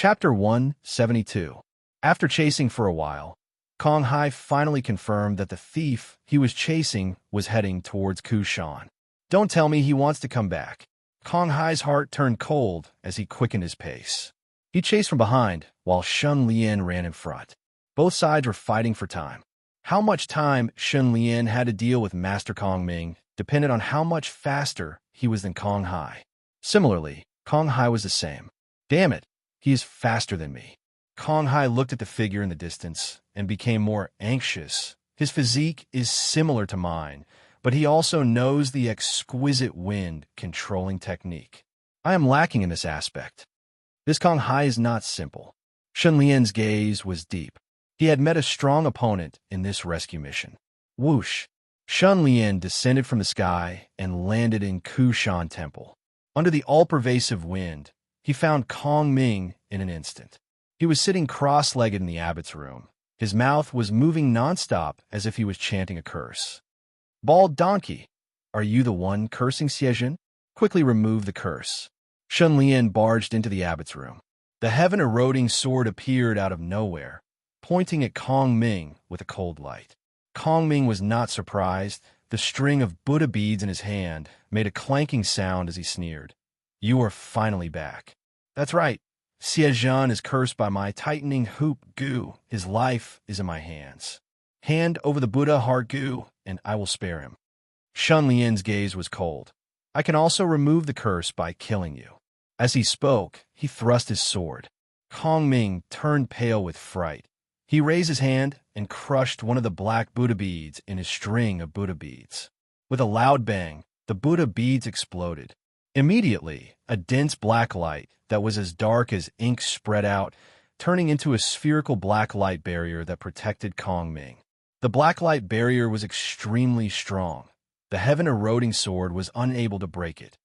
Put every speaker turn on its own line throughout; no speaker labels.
Chapter 172. After chasing for a while, Kong Hai finally confirmed that the thief he was chasing was heading towards Kushan. Don't tell me he wants to come back. Kong Hai's heart turned cold as he quickened his pace. He chased from behind, while Shun Lian ran in front. Both sides were fighting for time. How much time Shun Lian had to deal with Master Kong Ming depended on how much faster he was than Kong Hai. Similarly, Kong Hai was the same. Damn it, he is faster than me. Kong Hai looked at the figure in the distance and became more anxious. His physique is similar to mine, but he also knows the exquisite wind controlling technique. I am lacking in this aspect. This Kong Hai is not simple. Shun Lian's gaze was deep. He had met a strong opponent in this rescue mission. Whoosh! Shun Lian descended from the sky and landed in Kushan Temple. Under the all-pervasive wind, he found Kong Ming in an instant. He was sitting cross-legged in the abbot's room. His mouth was moving non-stop as if he was chanting a curse. Bald donkey, are you the one cursing Xiejun? Quickly remove the curse. Shun Lian barged into the abbot's room. The heaven-eroding sword appeared out of nowhere, pointing at Kong Ming with a cold light. Kong Ming was not surprised. The string of Buddha beads in his hand made a clanking sound as he sneered. You are finally back. That's right. Xiejun is cursed by my tightening hoop goo. His life is in my hands. Hand over the Buddha heart goo, and I will spare him. Shun Lian's gaze was cold. I can also remove the curse by killing you. As he spoke, he thrust his sword. Kong Ming turned pale with fright. He raised his hand and crushed one of the black Buddha beads in his string of Buddha beads. With a loud bang, the Buddha beads exploded. Immediately, a dense black light that was as dark as ink spread out, turning into a spherical black light barrier that protected Kong Ming. The black light barrier was extremely strong. The heaven-eroding sword was unable to break it.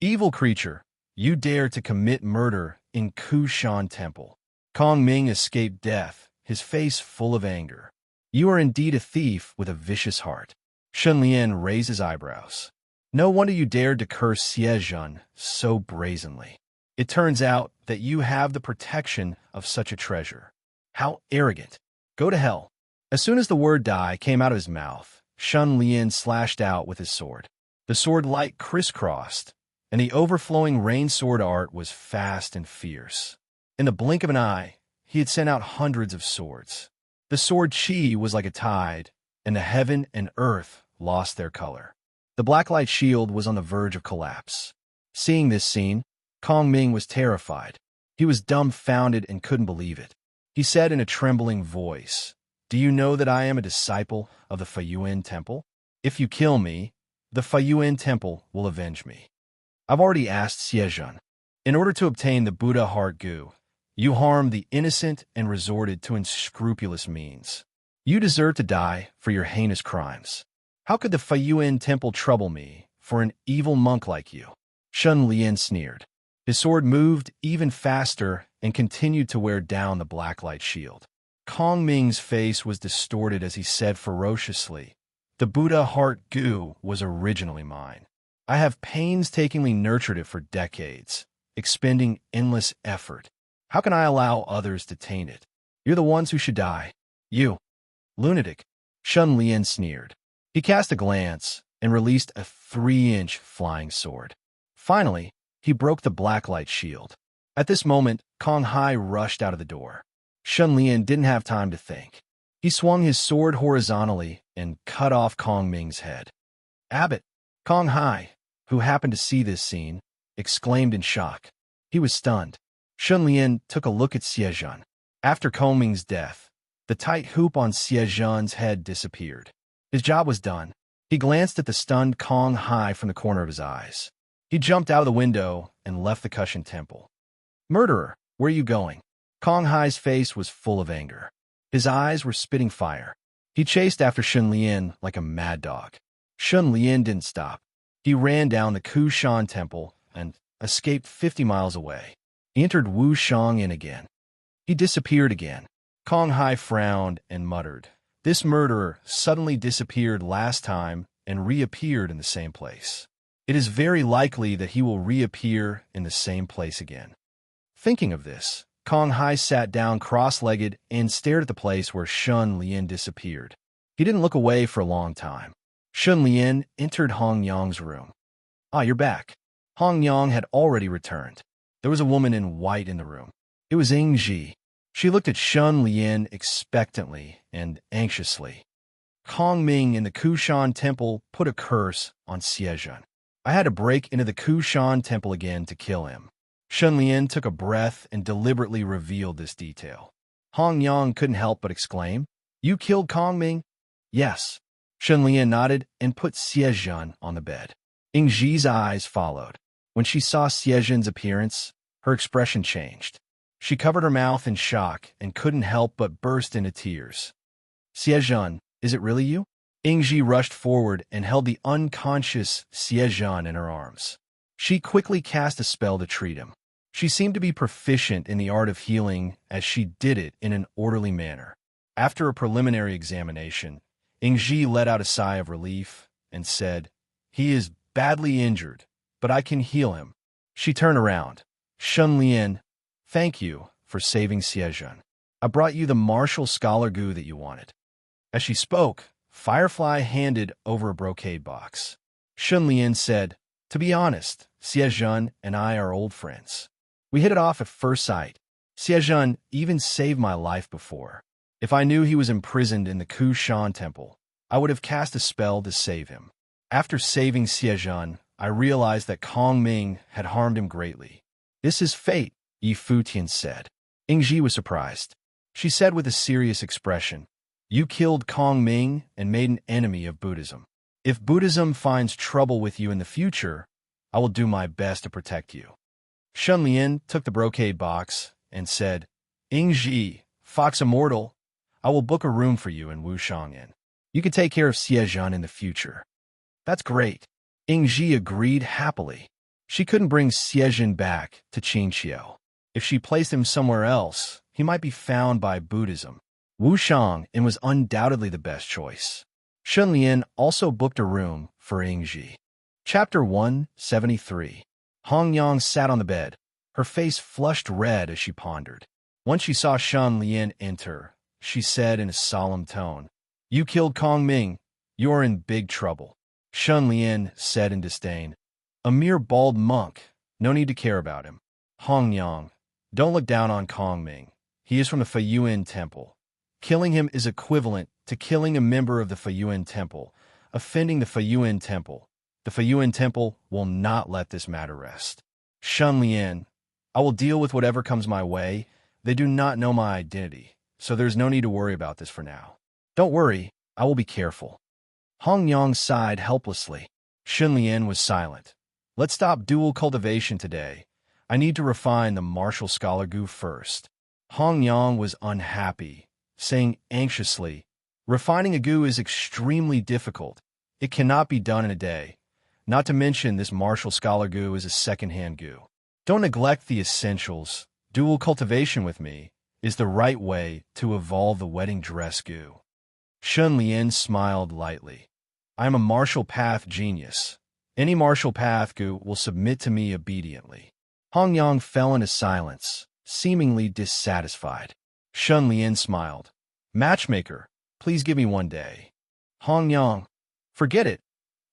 Evil creature, you dare to commit murder in Kushan Temple. Kong Ming escaped death, his face full of anger. You are indeed a thief with a vicious heart. Shun Lian raised his eyebrows. No wonder you dared to curse Xiejun so brazenly. It turns out that you have the protection of such a treasure. How arrogant. Go to hell. As soon as the word die came out of his mouth, Shun Lian slashed out with his sword. The sword light crisscrossed, and the overflowing rain sword art was fast and fierce. In the blink of an eye, he had sent out hundreds of swords. The sword chi was like a tide, and the heaven and earth lost their color. The blacklight shield was on the verge of collapse. Seeing this scene, Kong Ming was terrified. He was dumbfounded and couldn't believe it. He said in a trembling voice, Do you know that I am a disciple of the Faiyuan Temple? If you kill me, the Faiyuan Temple will avenge me. I've already asked Xiejun. In order to obtain the Buddha heart goo, you harmed the innocent and resorted to unscrupulous means. You deserve to die for your heinous crimes. How could the Faiyuan Temple trouble me for an evil monk like you? Shun Lian sneered. His sword moved even faster and continued to wear down the blacklight shield. Kong Ming's face was distorted as he said ferociously, The Buddha heart goo was originally mine. I have painstakingly nurtured it for decades, expending endless effort. How can I allow others to taint it? You're the ones who should die. You. Lunatic. Shun Lian sneered. He cast a glance and released a 3-inch flying sword. Finally, he broke the blacklight shield. At this moment, Kong Hai rushed out of the door. Shun Lian didn't have time to think. He swung his sword horizontally and cut off Kong Ming's head. Abbot! Kong Hai, who happened to see this scene, exclaimed in shock. He was stunned. Shun Lian took a look at Xiejun. After Kong Ming's death, the tight hoop on Xiejun's head disappeared. His job was done. He glanced at the stunned Kong Hai from the corner of his eyes. He jumped out of the window and left the Kushan Temple. Murderer, where are you going? Kong Hai's face was full of anger. His eyes were spitting fire. He chased after Shun Lian like a mad dog. Shun Lian didn't stop. He ran down the Kushan Temple and escaped 50 miles away. He entered Wushang Inn again. He disappeared again. Kong Hai frowned and muttered, This murderer suddenly disappeared last time and reappeared in the same place. It is very likely that he will reappear in the same place again. Thinking of this, Kong Hai sat down cross-legged and stared at the place where Shun Lian disappeared. He didn't look away for a long time. Shun Lian entered Hong Yong's room. "Ah, you're back." Hong Yong had already returned. There was a woman in white in the room. It was Ying Ji. She looked at Shun Lian expectantly and anxiously. "Kong Ming in the Kushan Temple put a curse on Xiezhen. I had to break into the Kushan Temple again to kill him." Shun Lian took a breath and deliberately revealed this detail. Hong Yong couldn't help but exclaim, "You killed Kong Ming?" "Yes." Shun Lian nodded and put Xiezhen on the bed. Ying Ji's eyes followed. When she saw Xiezhen's appearance, her expression changed. She covered her mouth in shock and couldn't help but burst into tears. "Xiezhen, is it really you?" Ying Ji rushed forward and held the unconscious Xiezhen in her arms. She quickly cast a spell to treat him. She seemed to be proficient in the art of healing as she did it in an orderly manner. After a preliminary examination, Ying Ji let out a sigh of relief and said, "He is badly injured, but I can heal him." She turned around. "Shun Lian, thank you for saving Xiezhen. I brought you the martial scholar goo that you wanted." As she spoke, Firefly handed over a brocade box. Shun Lian said, "To be honest, Xiezhen and I are old friends. We hit it off at first sight. Xiezhen even saved my life before. If I knew he was imprisoned in the Kushan Temple, I would have cast a spell to save him. After saving Xiezhen, I realized that Kong Ming had harmed him greatly. This is fate," Yi Futian said. Ying Ji was surprised. She said with a serious expression, "You killed Kong Ming and made an enemy of Buddhism. If Buddhism finds trouble with you in the future, I will do my best to protect you." Shun Lian took the brocade box and said, "Ying Ji, Fox Immortal, I will book a room for you in Wushang Inn. You can take care of Xiezhen in the future." "That's great." Ying Ji agreed happily. She couldn't bring Xiezhen back to Qingqiu. If she placed him somewhere else, he might be found by Buddhism. Wushang Inn was undoubtedly the best choice. Shun Lian also booked a room for Ying Ji. Chapter 173. Hong Yong sat on the bed, her face flushed red as she pondered. Once she saw Shun Lian enter, she said in a solemn tone, "You killed Kong Ming. You're in big trouble." Shun Lian said in disdain, "A mere bald monk. No need to care about him." "Hong Yong, don't look down on Kong Ming. He is from the Feiyuan Temple. Killing him is equivalent to killing a member of the Feiyuan Temple, offending the Feiyuan Temple. The Feiyuan Temple will not let this matter rest." "Shun Lian, I will deal with whatever comes my way. They do not know my identity, so there's no need to worry about this for now." "Don't worry, I will be careful." Hong Yong sighed helplessly. Shun Lian was silent. "Let's stop dual cultivation today. I need to refine the martial scholar goo first." Hong Yong was unhappy, saying anxiously, "Refining a goo is extremely difficult. It cannot be done in a day. Not to mention this martial scholar goo is a second-hand goo. Don't neglect the essentials. Dual cultivation with me is the right way to evolve the wedding dress goo." Shun Lian smiled lightly. "I am a martial path genius. Any martial path goo will submit to me obediently." Hong Yong fell into silence, seemingly dissatisfied. Shun Lian smiled. "Matchmaker, please give me one day." Hong Yong, "Forget it.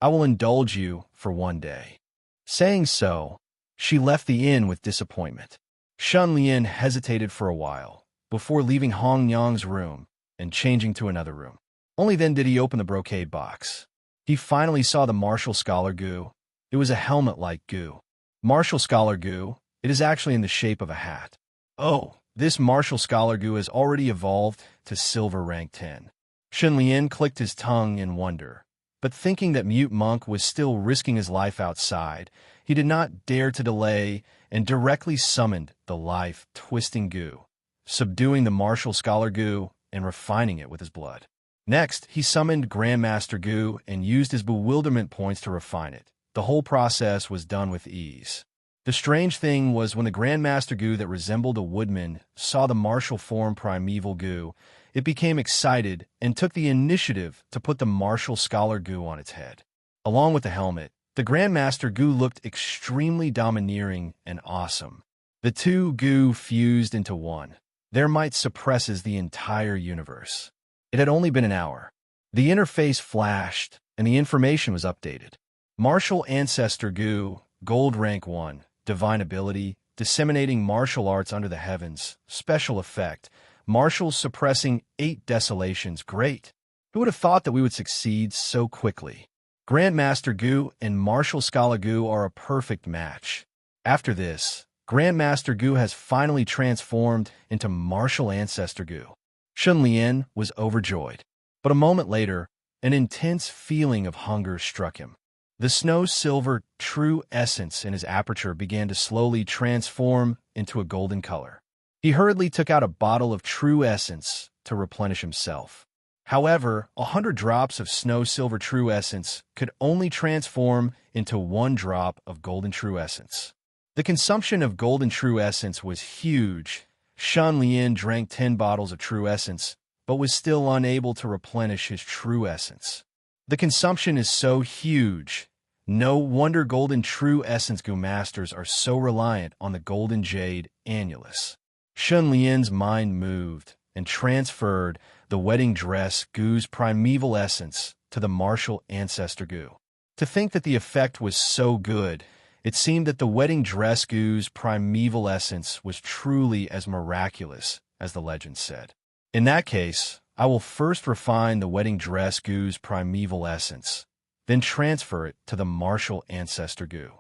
I will indulge you for one day." Saying so, she left the inn with disappointment. Shun Lian hesitated for a while, before leaving Hong Yong's room and changing to another room. Only then did he open the brocade box. He finally saw the martial scholar goo. It was a helmet-like goo. Martial scholar goo, it is actually in the shape of a hat. "Oh, this martial scholar goo has already evolved to silver rank 10. Shun Lian clicked his tongue in wonder, but thinking that Mute Monk was still risking his life outside, he did not dare to delay and directly summoned the life-twisting goo, subduing the martial scholar goo and refining it with his blood. Next, he summoned Grandmaster Goo and used his bewilderment points to refine it. The whole process was done with ease. The strange thing was when the Grandmaster Goo that resembled a woodman saw the martial form Primeval Goo, it became excited and took the initiative to put the martial scholar Goo on its head. Along with the helmet, the Grandmaster Goo looked extremely domineering and awesome. The two goo fused into one. Their might suppresses the entire universe. It had only been an hour. The interface flashed, and the information was updated. Martial Ancestor Goo, Gold Rank 1, Divine Ability, Disseminating Martial Arts Under the Heavens, Special Effect, Martials Suppressing 8 Desolations. Great. Who would have thought that we would succeed so quickly? Grandmaster Goo and Martial Scala Goo are a perfect match. After this, Grandmaster Goo has finally transformed into Martial Ancestor Goo. Shun Lian was overjoyed. But a moment later, an intense feeling of hunger struck him. The snow-silver true essence in his aperture began to slowly transform into a golden color. He hurriedly took out a bottle of true essence to replenish himself. However, 100 drops of snow-silver true essence could only transform into 1 drop of golden true essence. The consumption of golden true essence was huge. Shun Lian drank 10 bottles of true essence, but was still unable to replenish his true essence. The consumption is so huge. No wonder golden true essence Goo masters are so reliant on the golden jade annulus. Shun Lian's mind moved and transferred the wedding dress Goo's primeval essence to the martial ancestor Goo. To think that the effect was so good, it seemed that the wedding dress Goo's primeval essence was truly as miraculous as the legend said. In that case, I will first refine the wedding dress Goo's primeval essence, then transfer it to the martial ancestor Goo.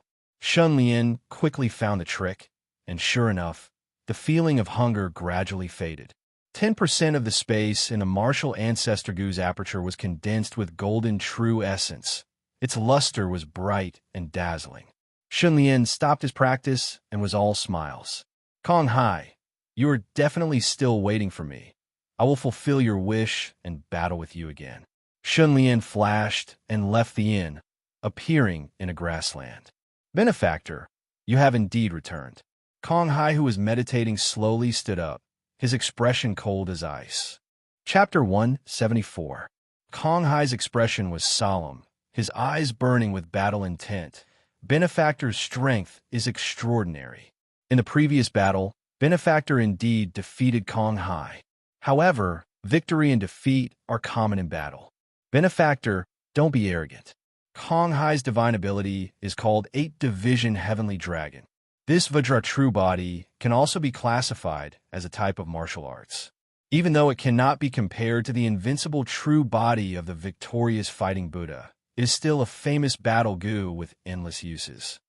Shun Lian quickly found the trick, and sure enough, the feeling of hunger gradually faded. 10% of the space in the martial ancestor Goo's aperture was condensed with golden true essence. Its luster was bright and dazzling. Shun Lian stopped his practice and was all smiles. Kong Hai, you are definitely still waiting for me. I will fulfill your wish and battle with you again. Shun Lian flashed and left the inn, appearing in a grassland. Benefactor, you have indeed returned. Kong Hai, who was meditating, slowly stood up, his expression cold as ice. Chapter 174. Kong Hai's expression was solemn, his eyes burning with battle intent. Benefactor's strength is extraordinary. In the previous battle, Benefactor indeed defeated Kong Hai. However, victory and defeat are common in battle. Benefactor, don't be arrogant. Kong Hai's divine ability is called 8 Division Heavenly Dragon. This Vajra true body can also be classified as a type of martial arts. Even though it cannot be compared to the invincible true body of the victorious fighting Buddha, it is still a famous battle Goo with endless uses.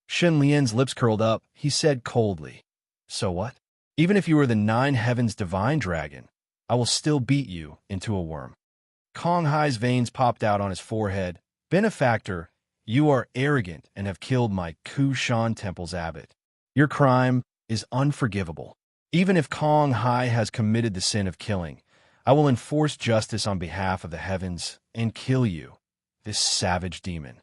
Shun Lian's lips curled up. He said coldly, "So what? Even if you were the 9 Heavens divine dragon, I will still beat you into a worm." Kong Hai's veins popped out on his forehead. Benefactor, you are arrogant and have killed my Kushan Temple's abbot. Your crime is unforgivable. Even if Kong Hai has committed the sin of killing, I will enforce justice on behalf of the heavens and kill you, this savage demon.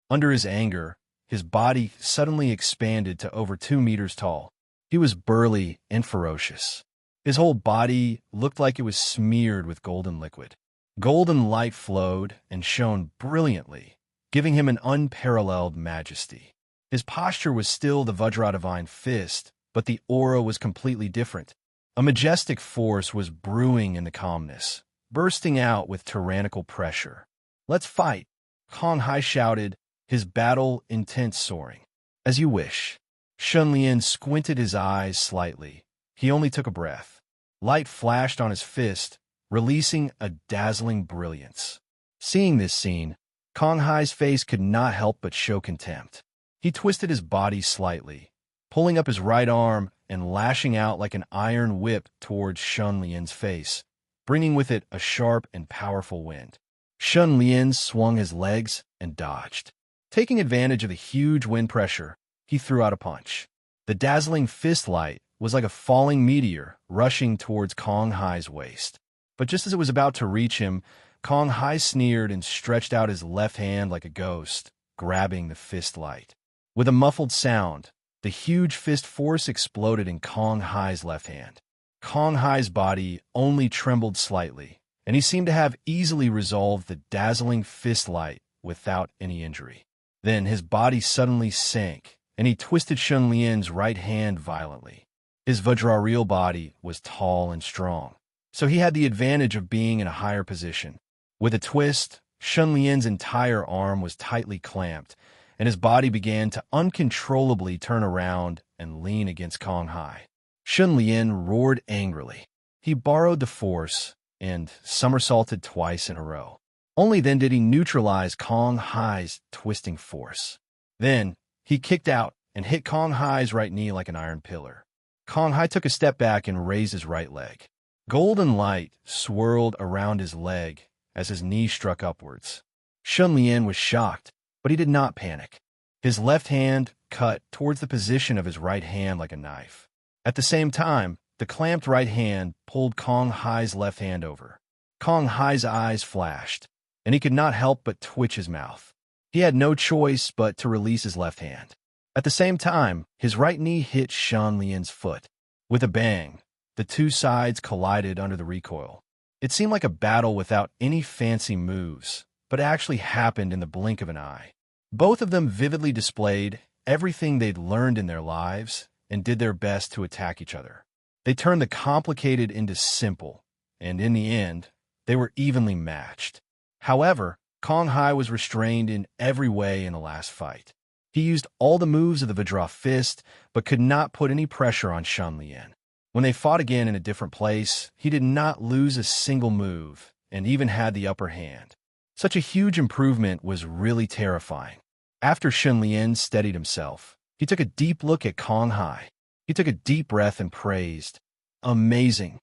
Under his anger, his body suddenly expanded to over 2 meters tall. He was burly and ferocious. His whole body looked like it was smeared with golden liquid. Golden light flowed and shone brilliantly, giving him an unparalleled majesty. His posture was still the Vajra Divine Fist, but the aura was completely different. A majestic force was brewing in the calmness, bursting out with tyrannical pressure. "Let's fight," Kong Hai shouted, his battle intent soaring. "As you wish." Shun Lian squinted his eyes slightly. He only took a breath. Light flashed on his fist, releasing a dazzling brilliance. Seeing this scene, Kong Hai's face could not help but show contempt. He twisted his body slightly, pulling up his right arm and lashing out like an iron whip towards Shun Lian's face, bringing with it a sharp and powerful wind. Shun Lian swung his legs and dodged. Taking advantage of the huge wind pressure, he threw out a punch. The dazzling fist light was like a falling meteor rushing towards Kong Hai's waist. But just as it was about to reach him, Kong Hai sneered and stretched out his left hand like a ghost, grabbing the fist light. With a muffled sound, the huge fist force exploded in Kong Hai's left hand. Kong Hai's body only trembled slightly, and he seemed to have easily resolved the dazzling fist light without any injury. Then his body suddenly sank, and he twisted Shun Lian's right hand violently. His Vajrareal body was tall and strong, so he had the advantage of being in a higher position. With a twist, Shun Lian's entire arm was tightly clamped, and his body began to uncontrollably turn around and lean against Kong Hai. Shun Lian roared angrily. He borrowed the force and somersaulted twice in a row. Only then did he neutralize Kong Hai's twisting force. Then, he kicked out and hit Kong Hai's right knee like an iron pillar. Kong Hai took a step back and raised his right leg. Golden light swirled around his leg as his knee struck upwards. Shun Lian was shocked, but he did not panic. His left hand cut towards the position of his right hand like a knife. At the same time, the clamped right hand pulled Kong Hai's left hand over. Kong Hai's eyes flashed, and he could not help but twitch his mouth. He had no choice but to release his left hand. At the same time, his right knee hit Shun Lian's foot. With a bang, the two sides collided under the recoil. It seemed like a battle without any fancy moves, but it actually happened in the blink of an eye. Both of them vividly displayed everything they'd learned in their lives and did their best to attack each other. They turned the complicated into simple, and in the end, they were evenly matched. However, Kong Hai was restrained in every way in the last fight. He used all the moves of the Vajra Fist, but could not put any pressure on Shun Lian. When they fought again in a different place, he did not lose a single move, and even had the upper hand. Such a huge improvement was really terrifying. After Shun Lian steadied himself, he took a deep look at Kong Hai. He took a deep breath and praised, "Amazing."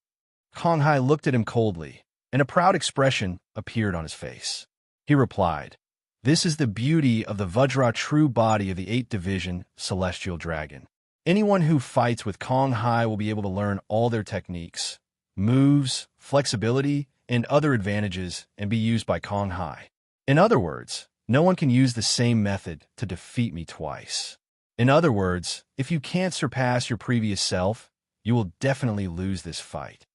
Kong Hai looked at him coldly, and a proud expression appeared on his face. He replied, "This is the beauty of the Vajra true body of the 8th Division Celestial Dragon. Anyone who fights with Kong Hai will be able to learn all their techniques, moves, flexibility, and other advantages and be used by Kong Hai. In other words, no one can use the same method to defeat me twice. In other words, if you can't surpass your previous self, you will definitely lose this fight."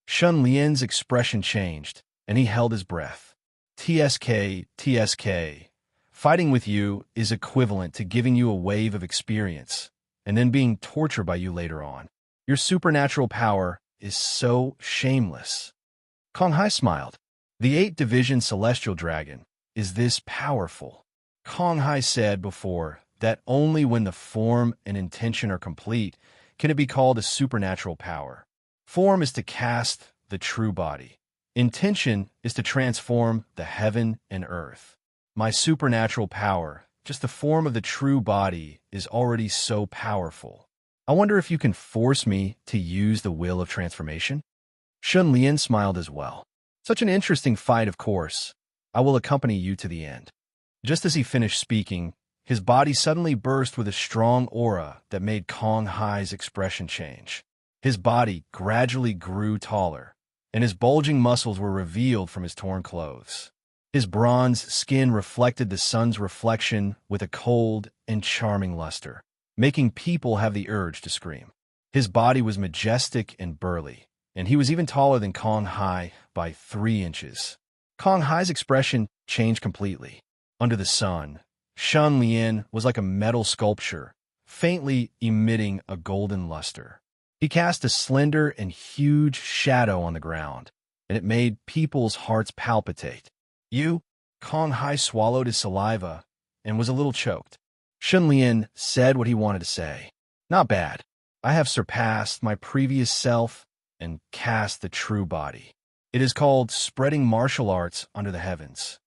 Shun Lian's expression changed, and he held his breath. TSK. Fighting with you is equivalent to giving you a wave of experience, and then being tortured by you later on. Your supernatural power is so shameless. Kong Hai smiled. The 8th Division Celestial Dragon is this powerful. Kong Hai said before that only when the form and intention are complete can it be called a supernatural power. Form is to cast the true body. Intention is to transform the heaven and earth. My supernatural power, just the form of the true body, is already so powerful. I wonder if you can force me to use the will of transformation? Shun Lian smiled as well. Such an interesting fight, of course. I will accompany you to the end. Just as he finished speaking, his body suddenly burst with a strong aura that made Kong Hai's expression change. His body gradually grew taller, and his bulging muscles were revealed from his torn clothes. His bronze skin reflected the sun's reflection with a cold and charming luster, making people have the urge to scream. His body was majestic and burly, and he was even taller than Kong Hai by 3 inches. Kong Hai's expression changed completely. Under the sun, Shun Lian was like a metal sculpture, faintly emitting a golden luster. He cast a slender and huge shadow on the ground, and it made people's hearts palpitate. "You?" Kong Hai swallowed his saliva and was a little choked. Shun Lian said what he wanted to say. "Not bad. I have surpassed my previous self and cast the true body. It is called spreading martial arts under the heavens.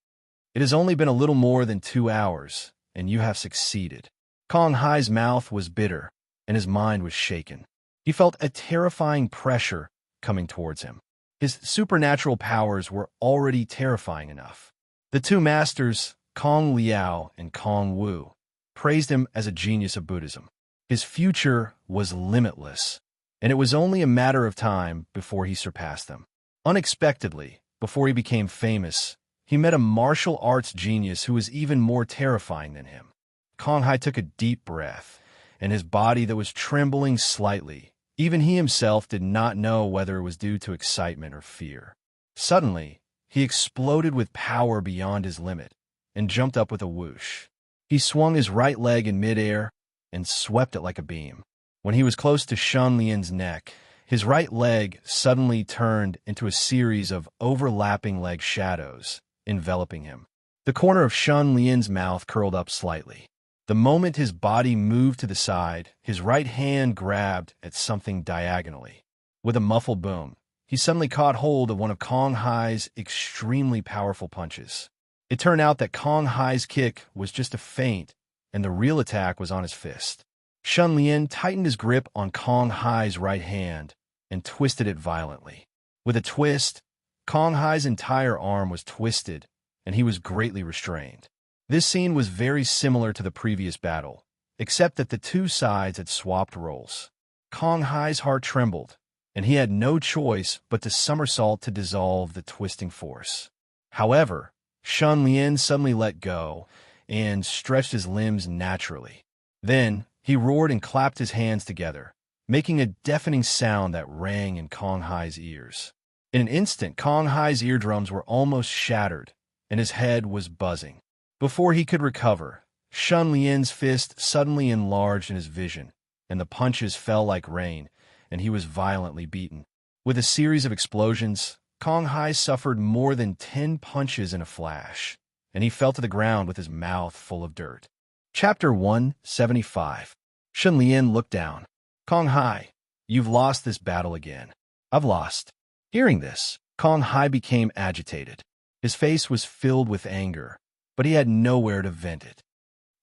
It has only been a little more than 2 hours, and you have succeeded." Kong Hai's mouth was bitter, and his mind was shaken. He felt a terrifying pressure coming towards him. His supernatural powers were already terrifying enough. The two masters, Kong Liao and Kong Wu, praised him as a genius of Buddhism. His future was limitless, and it was only a matter of time before he surpassed them. Unexpectedly, before he became famous, he met a martial arts genius who was even more terrifying than him. Kong Hai took a deep breath, and his body that was trembling slightly, even he himself did not know whether it was due to excitement or fear. Suddenly, he exploded with power beyond his limit and jumped up with a whoosh. He swung his right leg in midair, and swept it like a beam. When he was close to Shun Lian's neck, his right leg suddenly turned into a series of overlapping leg shadows, enveloping him. The corner of Shun Lian's mouth curled up slightly. The moment his body moved to the side, his right hand grabbed at something diagonally. With a muffled boom, he suddenly caught hold of one of Kong Hai's extremely powerful punches. It turned out that Kong Hai's kick was just a feint, and the real attack was on his fist. Shun Lian tightened his grip on Kong Hai's right hand and twisted it violently. With a twist, Kong Hai's entire arm was twisted, and he was greatly restrained. This scene was very similar to the previous battle, except that the two sides had swapped roles. Kong Hai's heart trembled, and he had no choice but to somersault to dissolve the twisting force. However, Shun Lian suddenly let go and stretched his limbs naturally. Then, he roared and clapped his hands together, making a deafening sound that rang in Kong Hai's ears. In an instant, Kong Hai's eardrums were almost shattered, and his head was buzzing. Before he could recover, Shun Lian's fist suddenly enlarged in his vision, and the punches fell like rain, and he was violently beaten. With a series of explosions, Kong Hai suffered more than 10 punches in a flash, and he fell to the ground with his mouth full of dirt. Chapter 175. Shun Lian looked down. Kong Hai, you've lost this battle again. I've lost. Hearing this, Kong Hai became agitated. His face was filled with anger, but he had nowhere to vent it.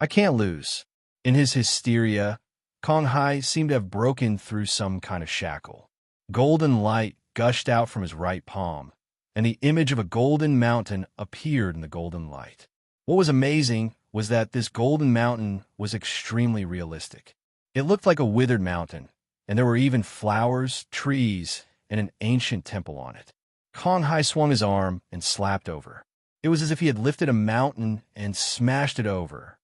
I can't lose. In his hysteria, Kong Hai seemed to have broken through some kind of shackle. Golden light gushed out from his right palm, and the image of a golden mountain appeared in the golden light. What was amazing was that this golden mountain was extremely realistic. It looked like a withered mountain, and there were even flowers, trees, and an ancient temple on it. Kong Hai swung his arm and slapped over. It was as if he had lifted a mountain and smashed it over.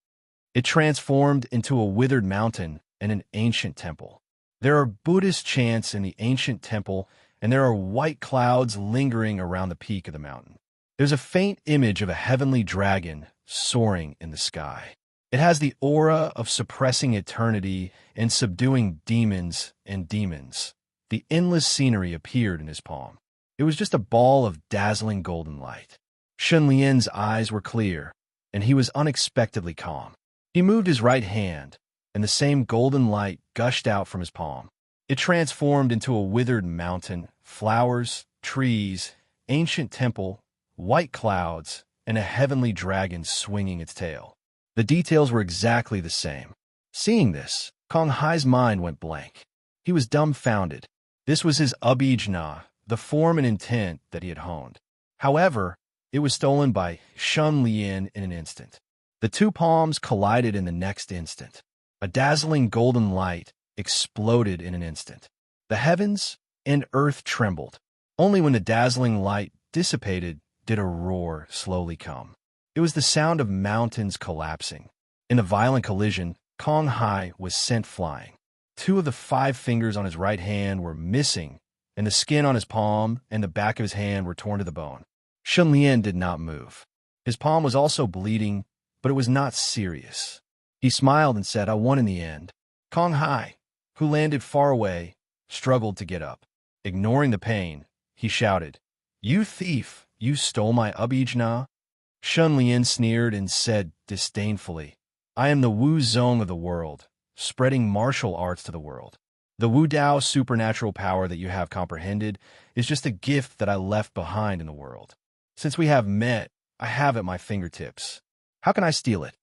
It transformed into a withered mountain and an ancient temple. There are Buddhist chants in the ancient temple, and there are white clouds lingering around the peak of the mountain. There's a faint image of a heavenly dragon soaring in the sky. It has the aura of suppressing eternity and subduing demons and demons. The endless scenery appeared in his palm. It was just a ball of dazzling golden light. Shun Lian's eyes were clear, and he was unexpectedly calm. He moved his right hand, and the same golden light gushed out from his palm. It transformed into a withered mountain, flowers, trees, ancient temple, white clouds, and a heavenly dragon swinging its tail. The details were exactly the same. Seeing this, Kong Hai's mind went blank. He was dumbfounded. This was his abhijna, the form and intent that he had honed. However, it was stolen by Shun Lian in an instant. The two palms collided in the next instant. A dazzling golden light exploded in an instant. The heavens and earth trembled. Only when the dazzling light dissipated did a roar slowly come. It was the sound of mountains collapsing. In the violent collision, Kong Hai was sent flying. 2 of the 5 fingers on his right hand were missing, and the skin on his palm and the back of his hand were torn to the bone. Shun Lian did not move. His palm was also bleeding, but it was not serious. He smiled and said, I won in the end. Kong Hai, who landed far away, struggled to get up. Ignoring the pain, he shouted, You thief, you stole my abhijna? Shun Lian sneered and said disdainfully, I am the Wu Zong of the world, spreading martial arts to the world. The Wu Dao supernatural power that you have comprehended is just a gift that I left behind in the world. Since we have met, I have it at my fingertips. How can I steal it?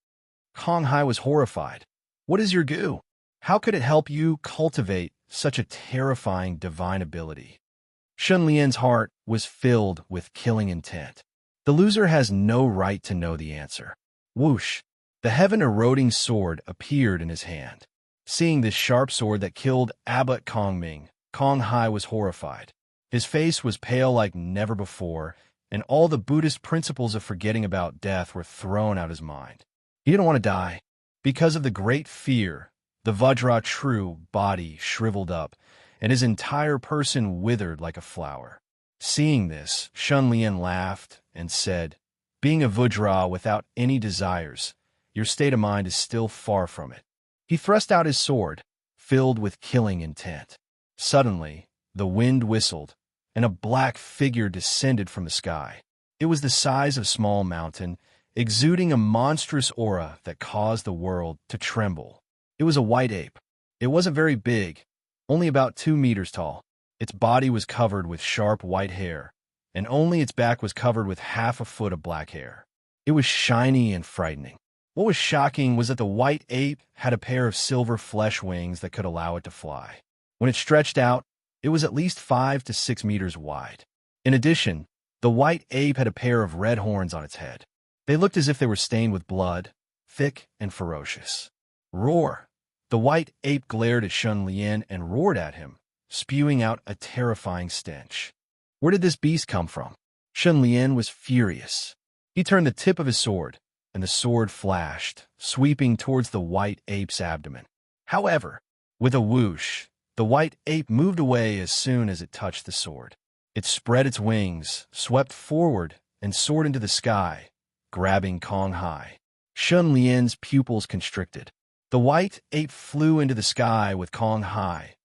Kong Hai was horrified. What is your gu? How could it help you cultivate such a terrifying divine ability? Shun Lian's heart was filled with killing intent. The loser has no right to know the answer. Whoosh! The heaven-eroding sword appeared in his hand. Seeing this sharp sword that killed Abbot Kongming, Kong Hai was horrified. His face was pale like never before, and all the Buddhist principles of forgetting about death were thrown out of his mind. He didn't want to die. Because of the great fear, the Vajra true body shriveled up, and his entire person withered like a flower. Seeing this, Shun Lian laughed and said, Being a Vajra without any desires, your state of mind is still far from it. He thrust out his sword, filled with killing intent. Suddenly, the wind whistled, and a black figure descended from the sky. It was the size of a small mountain, exuding a monstrous aura that caused the world to tremble. It was a white ape. It wasn't very big, only about 2 meters tall. Its body was covered with sharp white hair, and only its back was covered with half a foot of black hair. It was shiny and frightening. What was shocking was that the white ape had a pair of silver flesh wings that could allow it to fly. When it stretched out, it was at least 5 to 6 meters wide. In addition, the white ape had a pair of red horns on its head. They looked as if they were stained with blood, thick and ferocious. Roar! The white ape glared at Shun Lian and roared at him, spewing out a terrifying stench. Where did this beast come from? Shun Lian was furious. He turned the tip of his sword, and the sword flashed, sweeping towards the white ape's abdomen. However, with a whoosh, the white ape moved away as soon as it touched the sword. It spread its wings, swept forward, and soared into the sky, grabbing Kong high. Shun Lian's pupils constricted. The white ape flew into the sky with Kong high,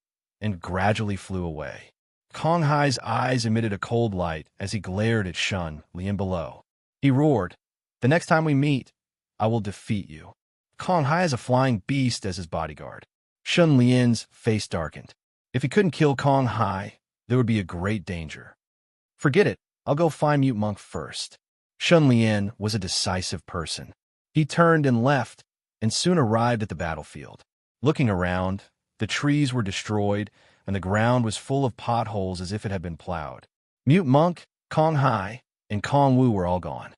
and gradually flew away. Kong Hai's eyes emitted a cold light as he glared at Shun Lian below. He roared, "The next time we meet, I will defeat you." Kong Hai has a flying beast as his bodyguard. Shun Lian's face darkened. If he couldn't kill Kong Hai, there would be a great danger. "Forget it. I'll go find Mute Monk first." Shun Lian was a decisive person. He turned and left, and soon arrived at the battlefield. Looking around, the trees were destroyed, and the ground was full of potholes as if it had been plowed. Mute Monk, Kong Hai, and Kong Wu were all gone.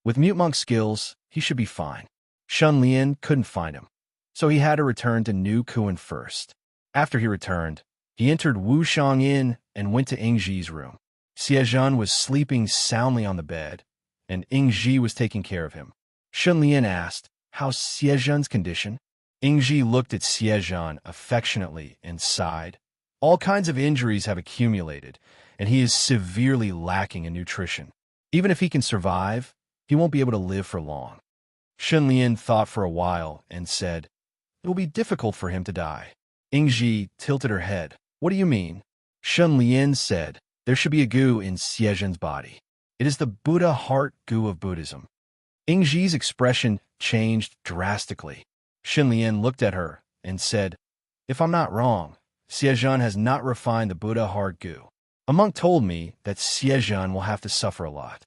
With Mute Monk's skills, he should be fine. Shun Lian couldn't find him, so he had to return to New Kuan first. After he returned, he entered Wu Shang Inn and went to Ingji's room. Xiezhen was sleeping soundly on the bed, and Ingji was taking care of him. Shun Lian asked, "How's Xiezhen's condition?" Ingji looked at Xiezhen affectionately and sighed. "All kinds of injuries have accumulated, and he is severely lacking in nutrition. Even if he can survive, he won't be able to live for long." Shun Lian thought for a while and said, "It will be difficult for him to die." Ingji tilted her head. "What do you mean?" Shun Lian said, "There should be a goo in Xiezhen's body. It is the Buddha heart goo of Buddhism." Ingji's expression changed drastically. Shun Lian looked at her and said, "If I'm not wrong, Xiezhen has not refined the Buddha heart goo. A monk told me that Xiezhen will have to suffer a lot."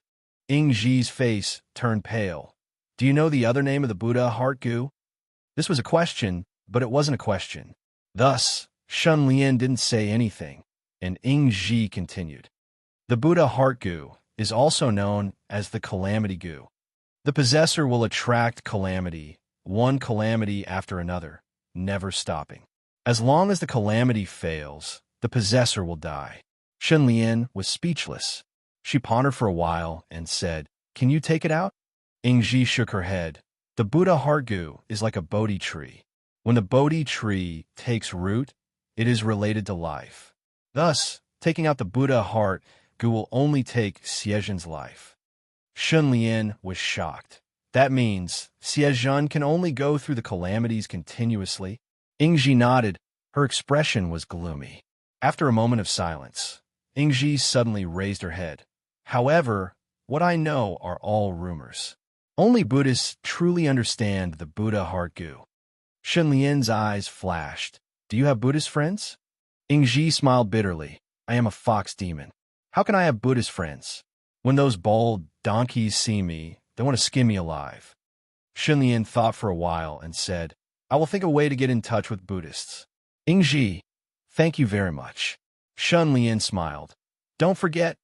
Ingji's face turned pale. "Do you know the other name of the Buddha heart goo?" This was a question, but it wasn't a question. Thus, Shun Lian didn't say anything, and Ingji continued. "The Buddha heart goo is also known as the calamity goo. The possessor will attract calamity, one calamity after another, never stopping. As long as the calamity fails, the possessor will die." Shun Lian was speechless. She pondered for a while and said, "Can you take it out?" Ingji shook her head. "The Buddha heart goo is like a Bodhi tree. When the Bodhi tree takes root, it is related to life. Thus, taking out the Buddha heart goo will only take Xiezhen's life." Shun Lian was shocked. "That means Xiezhen can only go through the calamities continuously?" Ingji nodded. Her expression was gloomy. After a moment of silence, Ingji suddenly raised her head. "However, what I know are all rumors. Only Buddhists truly understand the Buddha heart goo." Shun Lian's eyes flashed. "Do you have Buddhist friends?" Ingji smiled bitterly. "I am a fox demon. How can I have Buddhist friends? When those bald donkeys see me, they want to skin me alive." Shun Lian thought for a while and said, "I will think of a way to get in touch with Buddhists." "Ingji, thank you very much." Shun Lian smiled. "Don't forget,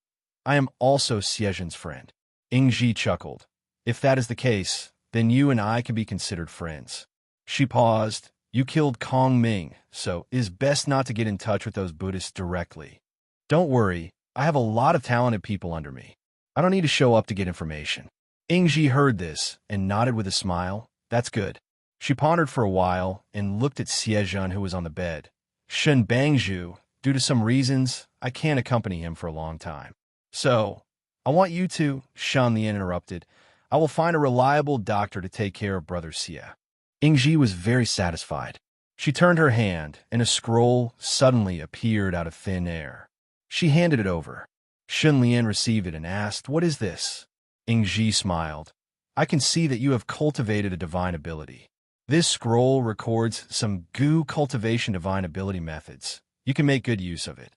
I am also Xiezhen's friend." Ingji chuckled. "If that is the case, then you and I can be considered friends." She paused. "You killed Kong Ming, so it is best not to get in touch with those Buddhists directly. Don't worry, I have a lot of talented people under me. I don't need to show up to get information." Ingji heard this and nodded with a smile. "That's good." She pondered for a while and looked at Xiezhen, who was on the bed. "Shen Bangzhu, due to some reasons, I can't accompany him for a long time. So, I want you to," Shun Lian interrupted. "I will find a reliable doctor to take care of Brother Xie." Ingji was very satisfied. She turned her hand, and a scroll suddenly appeared out of thin air. She handed it over. Shunlian received it and asked, "What is this?" Ingji smiled. "I can see that you have cultivated a divine ability. This scroll records some Gu cultivation divine ability methods. You can make good use of it."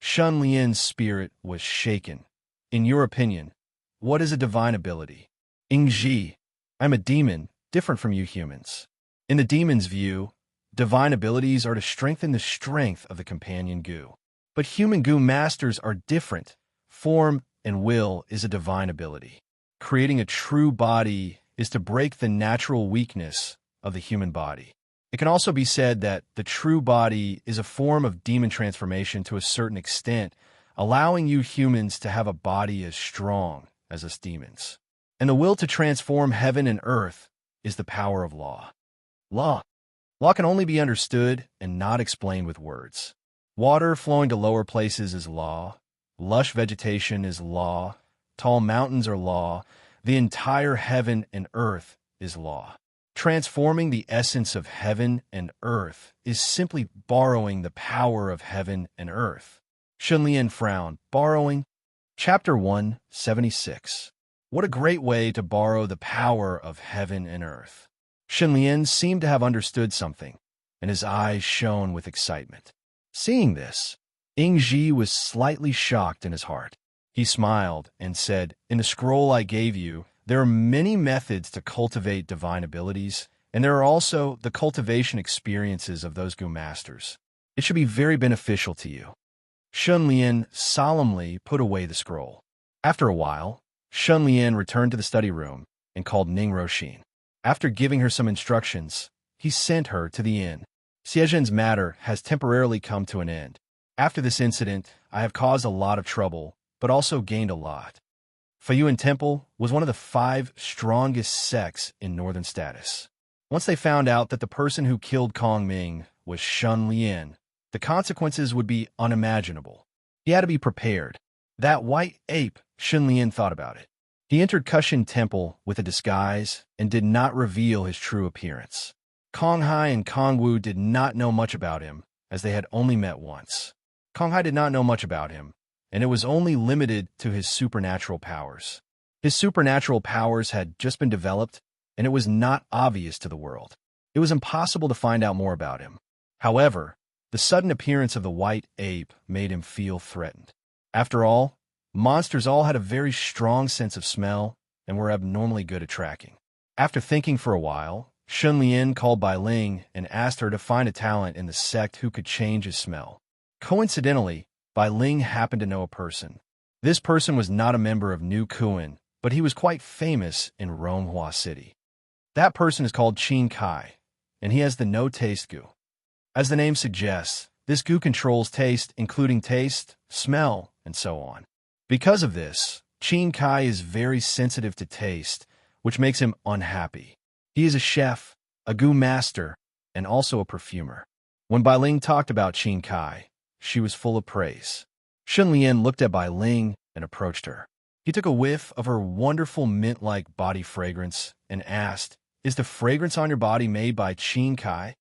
Shunlian's spirit was shaken. "In your opinion, what is a divine ability?" "Ingji, I'm a demon, different from you humans. In the demon's view, divine abilities are to strengthen the strength of the companion Gu. But human Gu masters are different. Form and will is a divine ability. Creating a true body is to break the natural weakness of the human body. It can also be said that the true body is a form of demon transformation to a certain extent, allowing you humans to have a body as strong as us demons. And the will to transform heaven and earth is the power of law. Law can only be understood and not explained with words. Water flowing to lower places is law. Lush vegetation is law. Tall mountains are law. The entire heaven and earth is law. Transforming the essence of heaven and earth is simply borrowing the power of heaven and earth." Shunlian frowned. "Borrowing?" Chapter 176. What a great way to borrow the power of heaven and earth. Shunlian seemed to have understood something, and his eyes shone with excitement. Seeing this, Ingji was slightly shocked in his heart. He smiled and said, "In the scroll I gave you, there are many methods to cultivate divine abilities, and there are also the cultivation experiences of those Gu masters. It should be very beneficial to you." Shunlian solemnly put away the scroll. After a while, Shunlian returned to the study room and called Ning Roshin. After giving her some instructions, he sent her to the inn. "Xiezhen's matter has temporarily come to an end. After this incident, I have caused a lot of trouble, but also gained a lot." Feiyuan Temple was one of the 5 strongest sects in northern status. Once they found out that the person who killed Kong Ming was Shunlian, the consequences would be unimaginable. He had to be prepared. That white ape, Shunlian thought about it. He entered Kushin Temple with a disguise and did not reveal his true appearance. Kong Hai and Kong Wu did not know much about him, as they had only met once. Kong Hai did not know much about him, and it was only limited to his supernatural powers. His supernatural powers had just been developed, and it was not obvious to the world. It was impossible to find out more about him. However, the sudden appearance of the white ape made him feel threatened. After all, monsters all had a very strong sense of smell and were abnormally good at tracking. After thinking for a while, Shunlian called Bai Ling and asked her to find a talent in the sect who could change his smell. Coincidentally, Bai Ling happened to know a person. This person was not a member of New Kuan, but he was quite famous in Ronghua City. That person is called Qin Kai, and he has the no-taste Gu. As the name suggests, this Gu controls taste, including taste, smell, and so on. Because of this, Qin Kai is very sensitive to taste, which makes him unhappy. He is a chef, a Gu master, and also a perfumer. When Bai Ling talked about Qin Kai, she was full of praise. Shunlian looked at Bai Ling and approached her. He took a whiff of her wonderful mint-like body fragrance and asked, "Is the fragrance on your body made by Qin Kai?"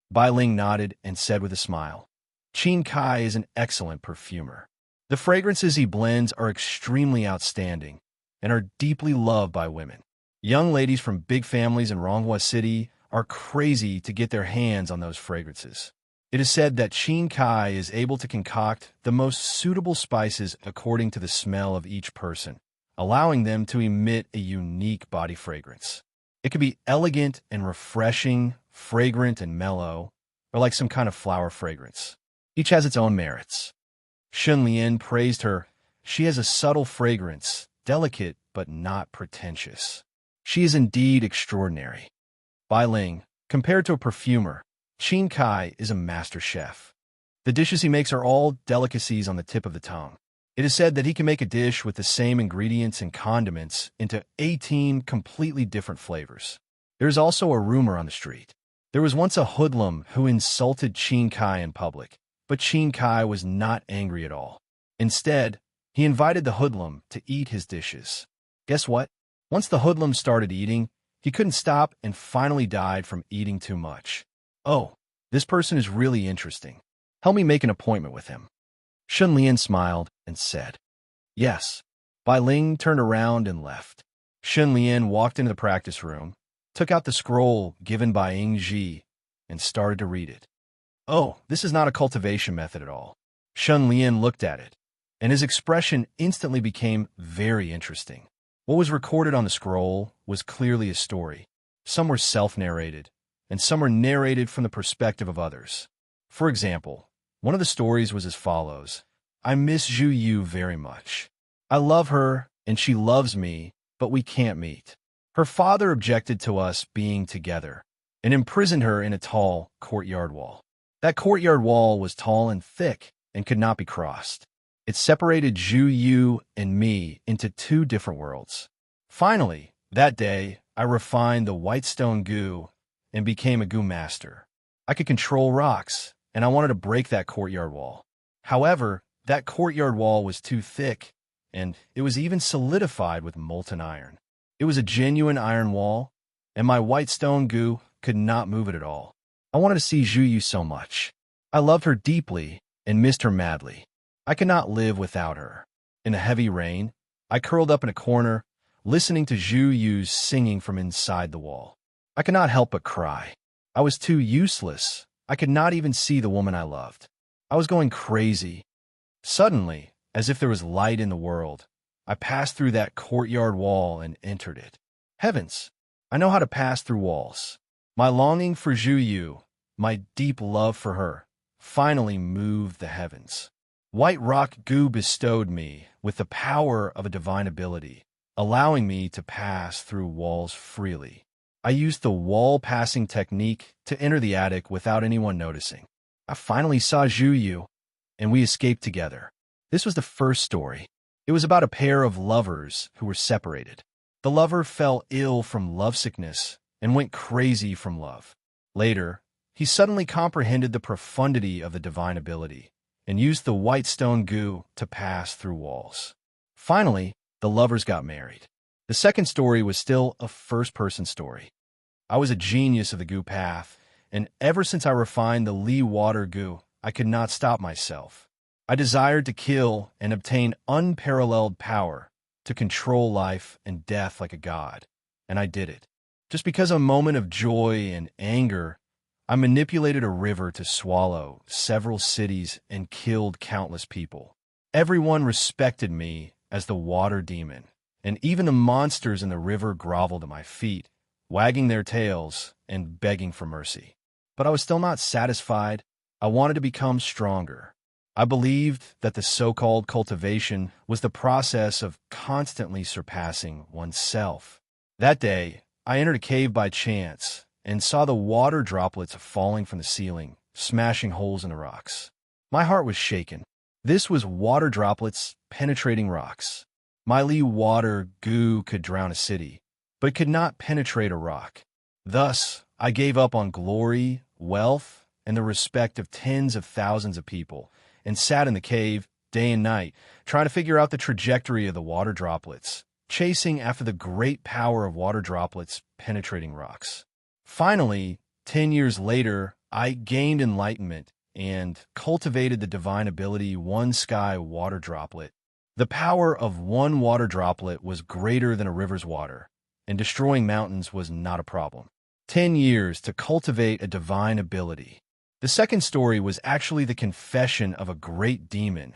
Bai Ling nodded and said with a smile, "Qin Kai is an excellent perfumer. The fragrances he blends are extremely outstanding and are deeply loved by women. Young ladies from big families in Ronghua City are crazy to get their hands on those fragrances. It is said that Qin Kai is able to concoct the most suitable spices according to the smell of each person, allowing them to emit a unique body fragrance. It can be elegant and refreshing, fragrant and mellow, or like some kind of flower fragrance. Each has its own merits." Shunlian praised her. "She has a subtle fragrance, delicate but not pretentious. She is indeed extraordinary." Bai Ling, compared to a perfumer, Qin Kai is a master chef. The dishes he makes are all delicacies on the tip of the tongue. It is said that he can make a dish with the same ingredients and condiments into 18 completely different flavors. There is also a rumor on the street. There was once a hoodlum who insulted Qin Kai in public, but Qin Kai was not angry at all. Instead, he invited the hoodlum to eat his dishes. Guess what? Once the hoodlum started eating, He couldn't stop and finally died from eating too much. Oh, this person is really interesting. Help me make an appointment with him. Shun Lian smiled and said, Yes. Bai Ling turned around and left. Shun Lian walked into the practice room, took out the scroll given by Ying Ji, and started to read it. Oh, this is not a cultivation method at all. Shun Lian looked at it, and his expression instantly became very interesting. What was recorded on the scroll was clearly a story. Some were self-narrated, and some were narrated from the perspective of others. For example, one of the stories was as follows. I miss Zhu Yu very much. I love her, and she loves me, but we can't meet. Her father objected to us being together and imprisoned her in a tall courtyard wall. That courtyard wall was tall and thick and could not be crossed. It separated Zhu Yu and me into two different worlds. Finally, that day, I refined the white stone goo and became a goo master. I could control rocks, and I wanted to break that courtyard wall. However, that courtyard wall was too thick, and it was even solidified with molten iron. It was a genuine iron wall, and my white stone goo could not move it at all. I wanted to see Zhu Yu so much. I loved her deeply and missed her madly. I could not live without her. In a heavy rain, I curled up in a corner, listening to Zhu Yu's singing from inside the wall. I could not help but cry. I was too useless. I could not even see the woman I loved. I was going crazy. Suddenly, as if there was light in the world, I passed through that courtyard wall and entered it. Heavens, I know how to pass through walls. My longing for Zhu Yu, my deep love for her, finally moved the heavens. White rock goo bestowed me with the power of a divine ability, allowing me to pass through walls freely. I used the wall-passing technique to enter the attic without anyone noticing. I finally saw Zhu Yu, and we escaped together. This was the first story. It was about a pair of lovers who were separated. The lover fell ill from lovesickness and went crazy from love. Later, he suddenly comprehended the profundity of the divine ability and used the white stone goo to pass through walls. Finally, the lovers got married. The second story was still a first-person story. I was a genius of the goo path, and ever since I refined the Li water goo, I could not stop myself. I desired to kill and obtain unparalleled power to control life and death like a god, and I did it. Just because of a moment of joy and anger, I manipulated a river to swallow several cities and killed countless people. Everyone respected me as the water demon, and even the monsters in the river groveled at my feet, wagging their tails and begging for mercy. But I was still not satisfied. I wanted to become stronger. I believed that the so-called cultivation was the process of constantly surpassing oneself. That day, I entered a cave by chance and saw the water droplets falling from the ceiling, smashing holes in the rocks. My heart was shaken. This was water droplets penetrating rocks. My Li water goo could drown a city, but it could not penetrate a rock. Thus, I gave up on glory, wealth, and the respect of tens of thousands of people, and sat in the cave day and night, trying to figure out the trajectory of the water droplets, chasing after the great power of water droplets penetrating rocks. Finally, 10 years later, I gained enlightenment and cultivated the divine ability One Sky Water Droplet. The power of one water droplet was greater than a river's water, and destroying mountains was not a problem. 10 years to cultivate a divine ability. The second story was actually the confession of a great demon,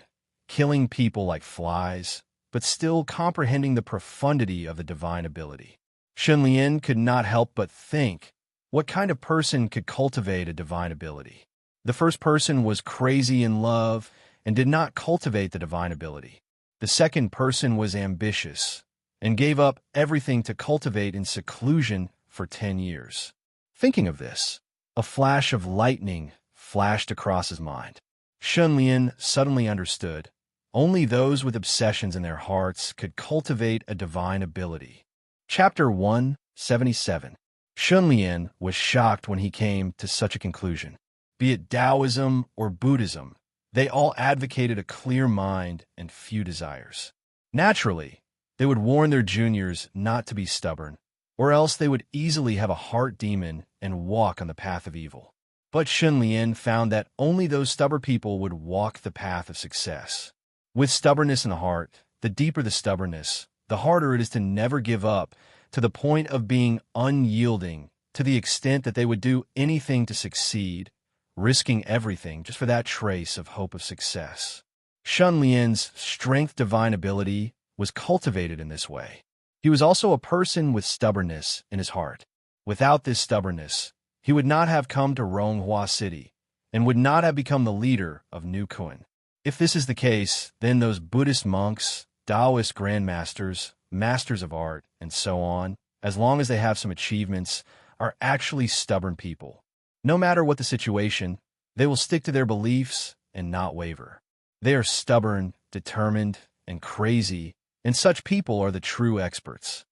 killing people like flies, but still comprehending the profundity of the divine ability. Shun Lian could not help but think, what kind of person could cultivate a divine ability? The first person was crazy in love and did not cultivate the divine ability. The second person was ambitious and gave up everything to cultivate in seclusion for 10 years. Thinking of this, a flash of lightning flashed across his mind. Shun Lian suddenly understood. Only those with obsessions in their hearts could cultivate a divine ability. Chapter 177. Shun Lian was shocked when he came to such a conclusion. Be it Taoism or Buddhism, they all advocated a clear mind and few desires. Naturally, they would warn their juniors not to be stubborn or else they would easily have a heart demon and walk on the path of evil. But Shun Lian found that only those stubborn people would walk the path of success. With stubbornness in the heart, the deeper the stubbornness, the harder it is to never give up, to the point of being unyielding, to the extent that they would do anything to succeed, risking everything just for that trace of hope of success. Shun Lian's strength divine ability was cultivated in this way. He was also a person with stubbornness in his heart. Without this stubbornness, he would not have come to Ronghua City and would not have become the leader of New Kun. If this is the case, then those Buddhist monks, Taoist grandmasters, masters of art, and so on, as long as they have some achievements, are actually stubborn people. No matter what the situation, they will stick to their beliefs and not waver. They are stubborn, determined, and crazy, and such people are the true experts.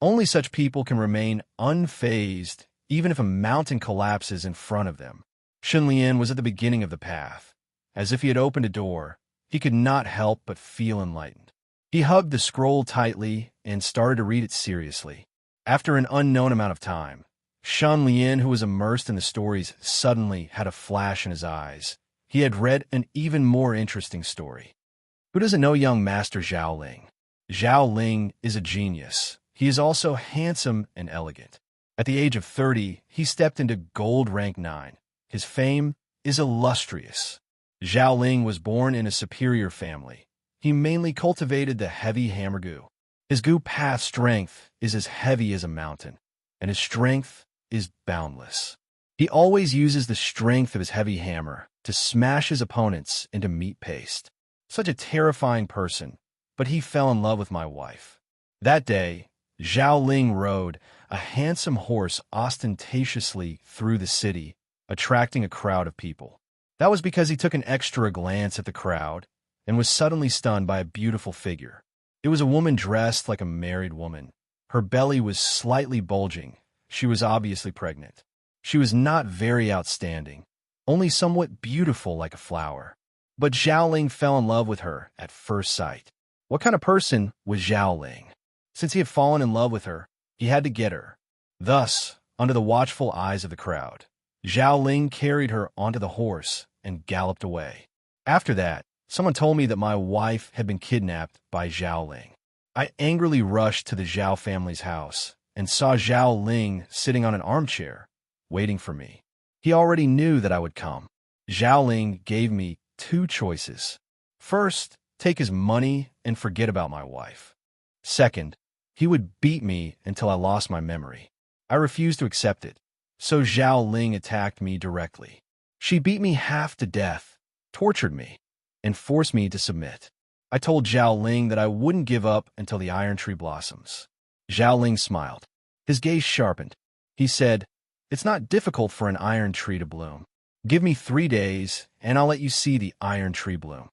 Only such people can remain unfazed even if a mountain collapses in front of them. Shun Lian was at the beginning of the path. As if he had opened a door, he could not help but feel enlightened. He hugged the scroll tightly and started to read it seriously. After an unknown amount of time, Shun Lian, who was immersed in the stories, suddenly had a flash in his eyes. He had read an even more interesting story. Who doesn't know young Master Zhao Ling? Zhao Ling is a genius. He is also handsome and elegant. At the age of 30, he stepped into gold rank 9. His fame is illustrious. Zhao Ling was born in a superior family. He mainly cultivated the heavy hammer gu. His gu path strength is as heavy as a mountain, and his strength is boundless. He always uses the strength of his heavy hammer to smash his opponents into meat paste. Such a terrifying person, but he fell in love with my wife. That day, Zhao Ling rode a handsome horse ostentatiously through the city, attracting a crowd of people. That was because he took an extra glance at the crowd and was suddenly stunned by a beautiful figure. It was a woman dressed like a married woman. Her belly was slightly bulging. She was obviously pregnant. She was not very outstanding, only somewhat beautiful like a flower. But Zhao Ling fell in love with her at first sight. What kind of person was Zhao Ling? Since he had fallen in love with her, he had to get her. Thus, under the watchful eyes of the crowd, Zhao Ling carried her onto the horse and galloped away. After that, someone told me that my wife had been kidnapped by Zhao Ling. I angrily rushed to the Zhao family's house and saw Zhao Ling sitting on an armchair, waiting for me. He already knew that I would come. Zhao Ling gave me 2 choices. First, take his money and forget about my wife. Second, he would beat me until I lost my memory. I refused to accept it, so Zhao Ling attacked me directly. She beat me half to death, tortured me, and forced me to submit. I told Zhao Ling that I wouldn't give up until the iron tree blossoms. Zhao Ling smiled. His gaze sharpened. He said, "It's not difficult for an iron tree to bloom. Give me 3 days, and I'll let you see the iron tree bloom."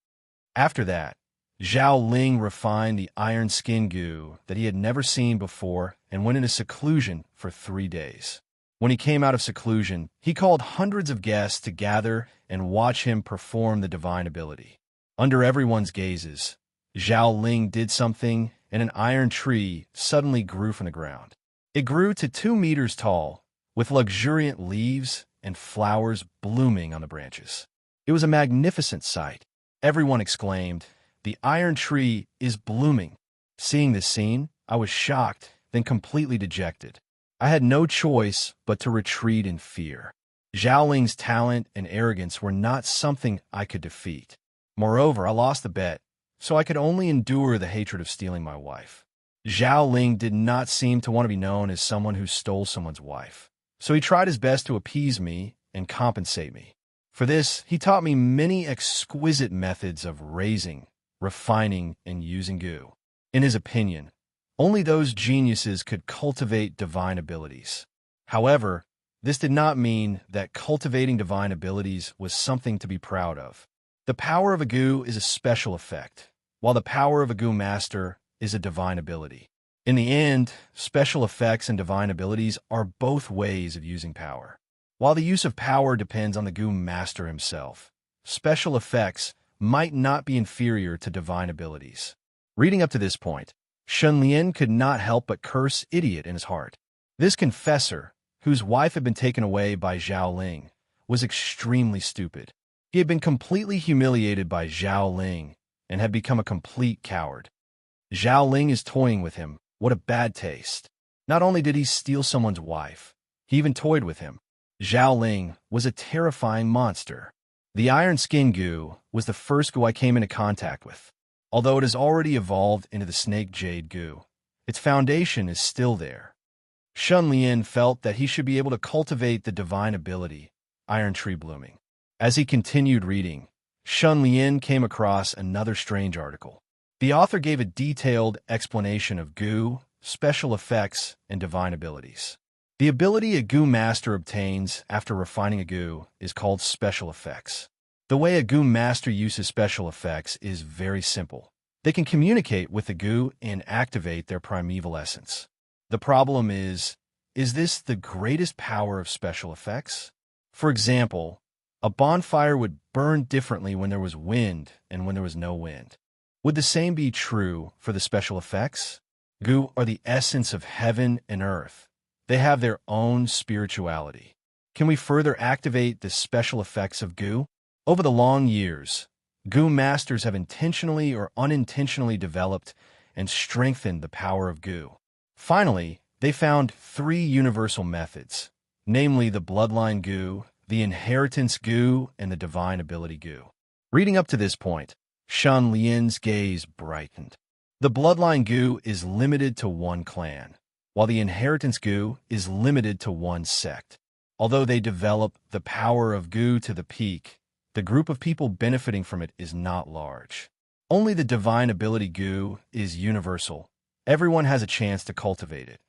After that, Zhao Ling refined the iron skin gu that he had never seen before and went into seclusion for 3 days. When he came out of seclusion, he called hundreds of guests to gather and watch him perform the divine ability. Under everyone's gazes, Zhao Ling did something, and an iron tree suddenly grew from the ground. It grew to 2 meters tall, with luxuriant leaves and flowers blooming on the branches. It was a magnificent sight. Everyone exclaimed, "The iron tree is blooming." Seeing this scene, I was shocked, then completely dejected. I had no choice but to retreat in fear. Zhao Ling's talent and arrogance were not something I could defeat. Moreover, I lost the bet, so I could only endure the hatred of stealing my wife. Zhao Ling did not seem to want to be known as someone who stole someone's wife, so he tried his best to appease me and compensate me. For this, he taught me many exquisite methods of raising, refining, and using gu. In his opinion, only those geniuses could cultivate divine abilities. However, this did not mean that cultivating divine abilities was something to be proud of. The power of a gu is a special effect, while the power of a gu master is a divine ability. In the end, special effects and divine abilities are both ways of using power. While the use of power depends on the gu master himself, special effects might not be inferior to divine abilities. Reading up to this point, Shun Lian could not help but curse idiot in his heart. This confessor, whose wife had been taken away by Zhao Ling, was extremely stupid. He had been completely humiliated by Zhao Ling and had become a complete coward. Zhao Ling is toying with him. What a bad taste. Not only did he steal someone's wife, he even toyed with him. Zhao Ling was a terrifying monster. The iron skin goo was the first goo I came into contact with. Although it has already evolved into the snake jade goo, its foundation is still there. Shun Lian felt that he should be able to cultivate the divine ability, iron tree blooming. As he continued reading, Shun Lian came across another strange article. The author gave a detailed explanation of goo, special effects, and divine abilities. The ability a goo master obtains after refining a goo is called special effects. The way a goo master uses special effects is very simple. They can communicate with the goo and activate their primeval essence. The problem is this the greatest power of special effects? For example, a bonfire would burn differently when there was wind and when there was no wind. Would the same be true for the special effects? Goo are the essence of heaven and earth. They have their own spirituality. Can we further activate the special effects of goo? Over the long years, goo masters have intentionally or unintentionally developed and strengthened the power of goo. Finally, they found 3 universal methods, namely the bloodline goo, the inheritance goo, and the divine ability goo. Reading up to this point, Shun Lian's gaze brightened. The bloodline goo is limited to one clan, while the inheritance goo is limited to one sect. Although they develop the power of goo to the peak, the group of people benefiting from it is not large. Only the divine ability goo is universal. Everyone has a chance to cultivate it,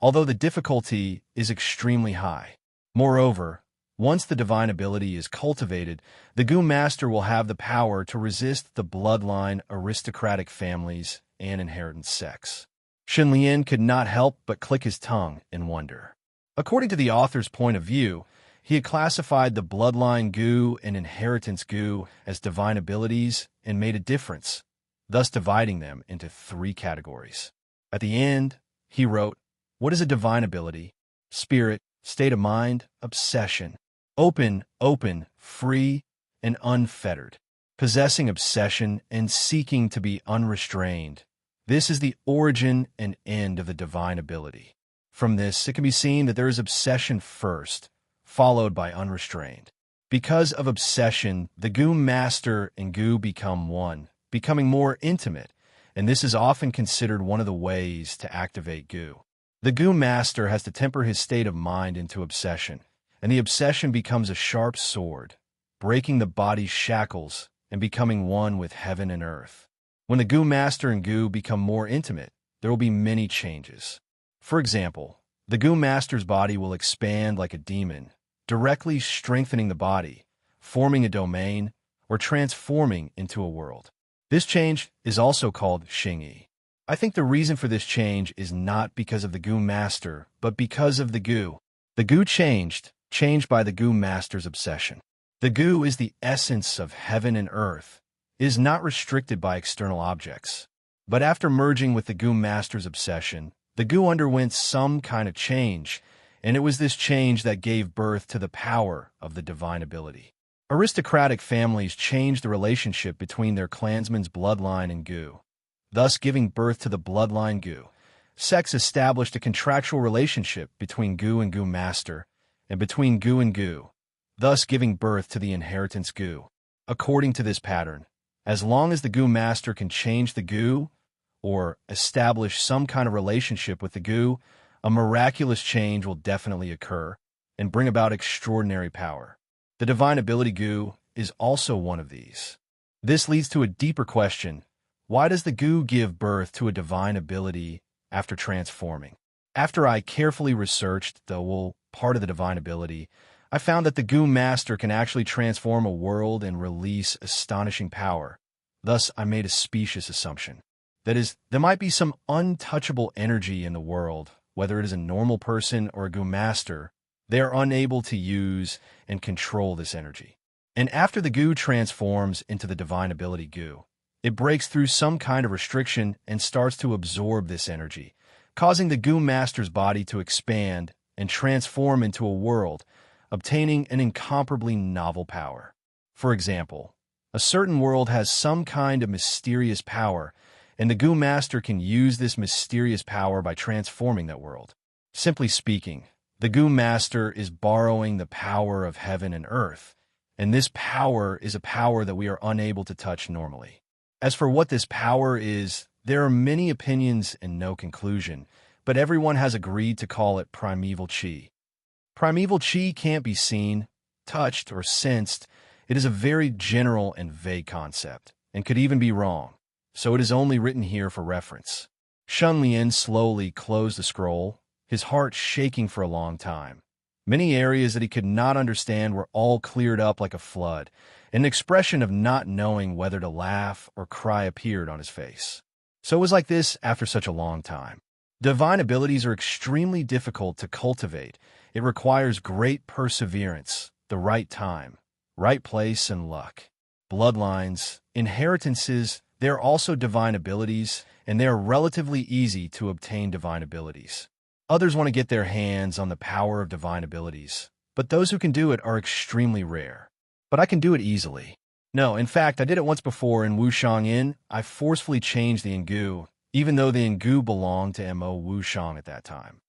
although the difficulty is extremely high. Moreover, once the divine ability is cultivated, the goo master will have the power to resist the bloodline, aristocratic families, and inheritance sects. Shun Lian could not help but click his tongue in wonder. According to the author's point of view, he had classified the bloodline goo and inheritance goo as divine abilities and made a difference, thus dividing them into 3 categories. At the end, he wrote, "What is a divine ability? Spirit, state of mind, obsession. Open, free, and unfettered. Possessing obsession and seeking to be unrestrained. This is the origin and end of the divine ability. From this, it can be seen that there is obsession first, followed by unrestrained. Because of obsession, the goo master and goo become one, becoming more intimate, and this is often considered one of the ways to activate goo. The goo master has to temper his state of mind into obsession, and the obsession becomes a sharp sword, breaking the body's shackles and becoming one with heaven and earth. When the goo master and goo become more intimate, there will be many changes. For example, the goo master's body will expand like a demon, directly strengthening the body, forming a domain, or transforming into a world. This change is also called Xingyi. I think the reason for this change is not because of the goo master, but because of the goo. The goo changed by the goo master's obsession. The goo is the essence of heaven and earth. It is not restricted by external objects. But after merging with the goo master's obsession, the goo underwent some kind of change, and it was this change that gave birth to the power of the divine ability. Aristocratic families changed the relationship between their clansmen's bloodline and goo, thus giving birth to the bloodline goo. Sects established a contractual relationship between goo and goo master, and between goo and goo, thus giving birth to the inheritance goo. According to this pattern, as long as the goo master can change the goo, or establish some kind of relationship with the goo, a miraculous change will definitely occur and bring about extraordinary power. The divine ability goo is also one of these. This leads to a deeper question. Why does the goo give birth to a divine ability after transforming? After I carefully researched the whole part of the divine ability, I found that the goo master can actually transform a world and release astonishing power. Thus, I made a specious assumption. That is, there might be some untouchable energy in the world, whether it is a normal person or a goo master. They are unable to use and control this energy. And after the goo transforms into the divine ability goo, it breaks through some kind of restriction and starts to absorb this energy, causing the Goo Master's body to expand and transform into a world, obtaining an incomparably novel power. For example, a certain world has some kind of mysterious power, and the Goo Master can use this mysterious power by transforming that world. Simply speaking, the Goo Master is borrowing the power of heaven and earth, and this power is a power that we are unable to touch normally. As for what this power is, there are many opinions and no conclusion, but everyone has agreed to call it primeval chi. Primeval chi can't be seen, touched, or sensed. It is a very general and vague concept, and could even be wrong, so it is only written here for reference. Shun Lian slowly closed the scroll, his heart shaking for a long time. Many areas that he could not understand were all cleared up like a flood, and an expression of not knowing whether to laugh or cry appeared on his face. So it was like this after such a long time. Divine abilities are extremely difficult to cultivate. It requires great perseverance, the right time, right place, and luck. Bloodlines, inheritances, they are also divine abilities, and they are relatively easy to obtain divine abilities. Others want to get their hands on the power of divine abilities, but those who can do it are extremely rare. But I can do it easily. No, in fact, I did it once before in Wushang Inn. I forcefully changed the Ngu, even though the Ngu belonged to Mo Wushang at that time.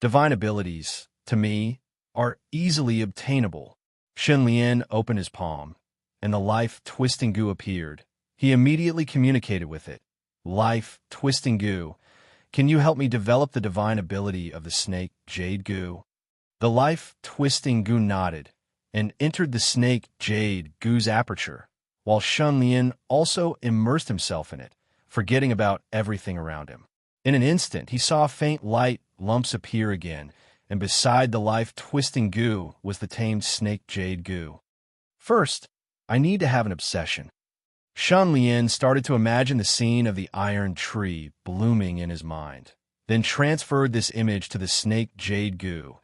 Divine abilities, to me, are easily obtainable. Shen Lian opened his palm, and the life-twisting Gu appeared. He immediately communicated with it. Life-twisting Gu, can you help me develop the divine ability of the snake Jade Gu? The life-twisting Gu nodded and entered the snake Jade Gu's aperture, while Shun Lian also immersed himself in it, forgetting about everything around him. In an instant, he saw faint light lumps appear again, and beside the life-twisting Gu was the tamed snake Jade Gu. First, I need to have an obsession. Shun Lian started to imagine the scene of the iron tree blooming in his mind, then transferred this image to the snake Jade Gu,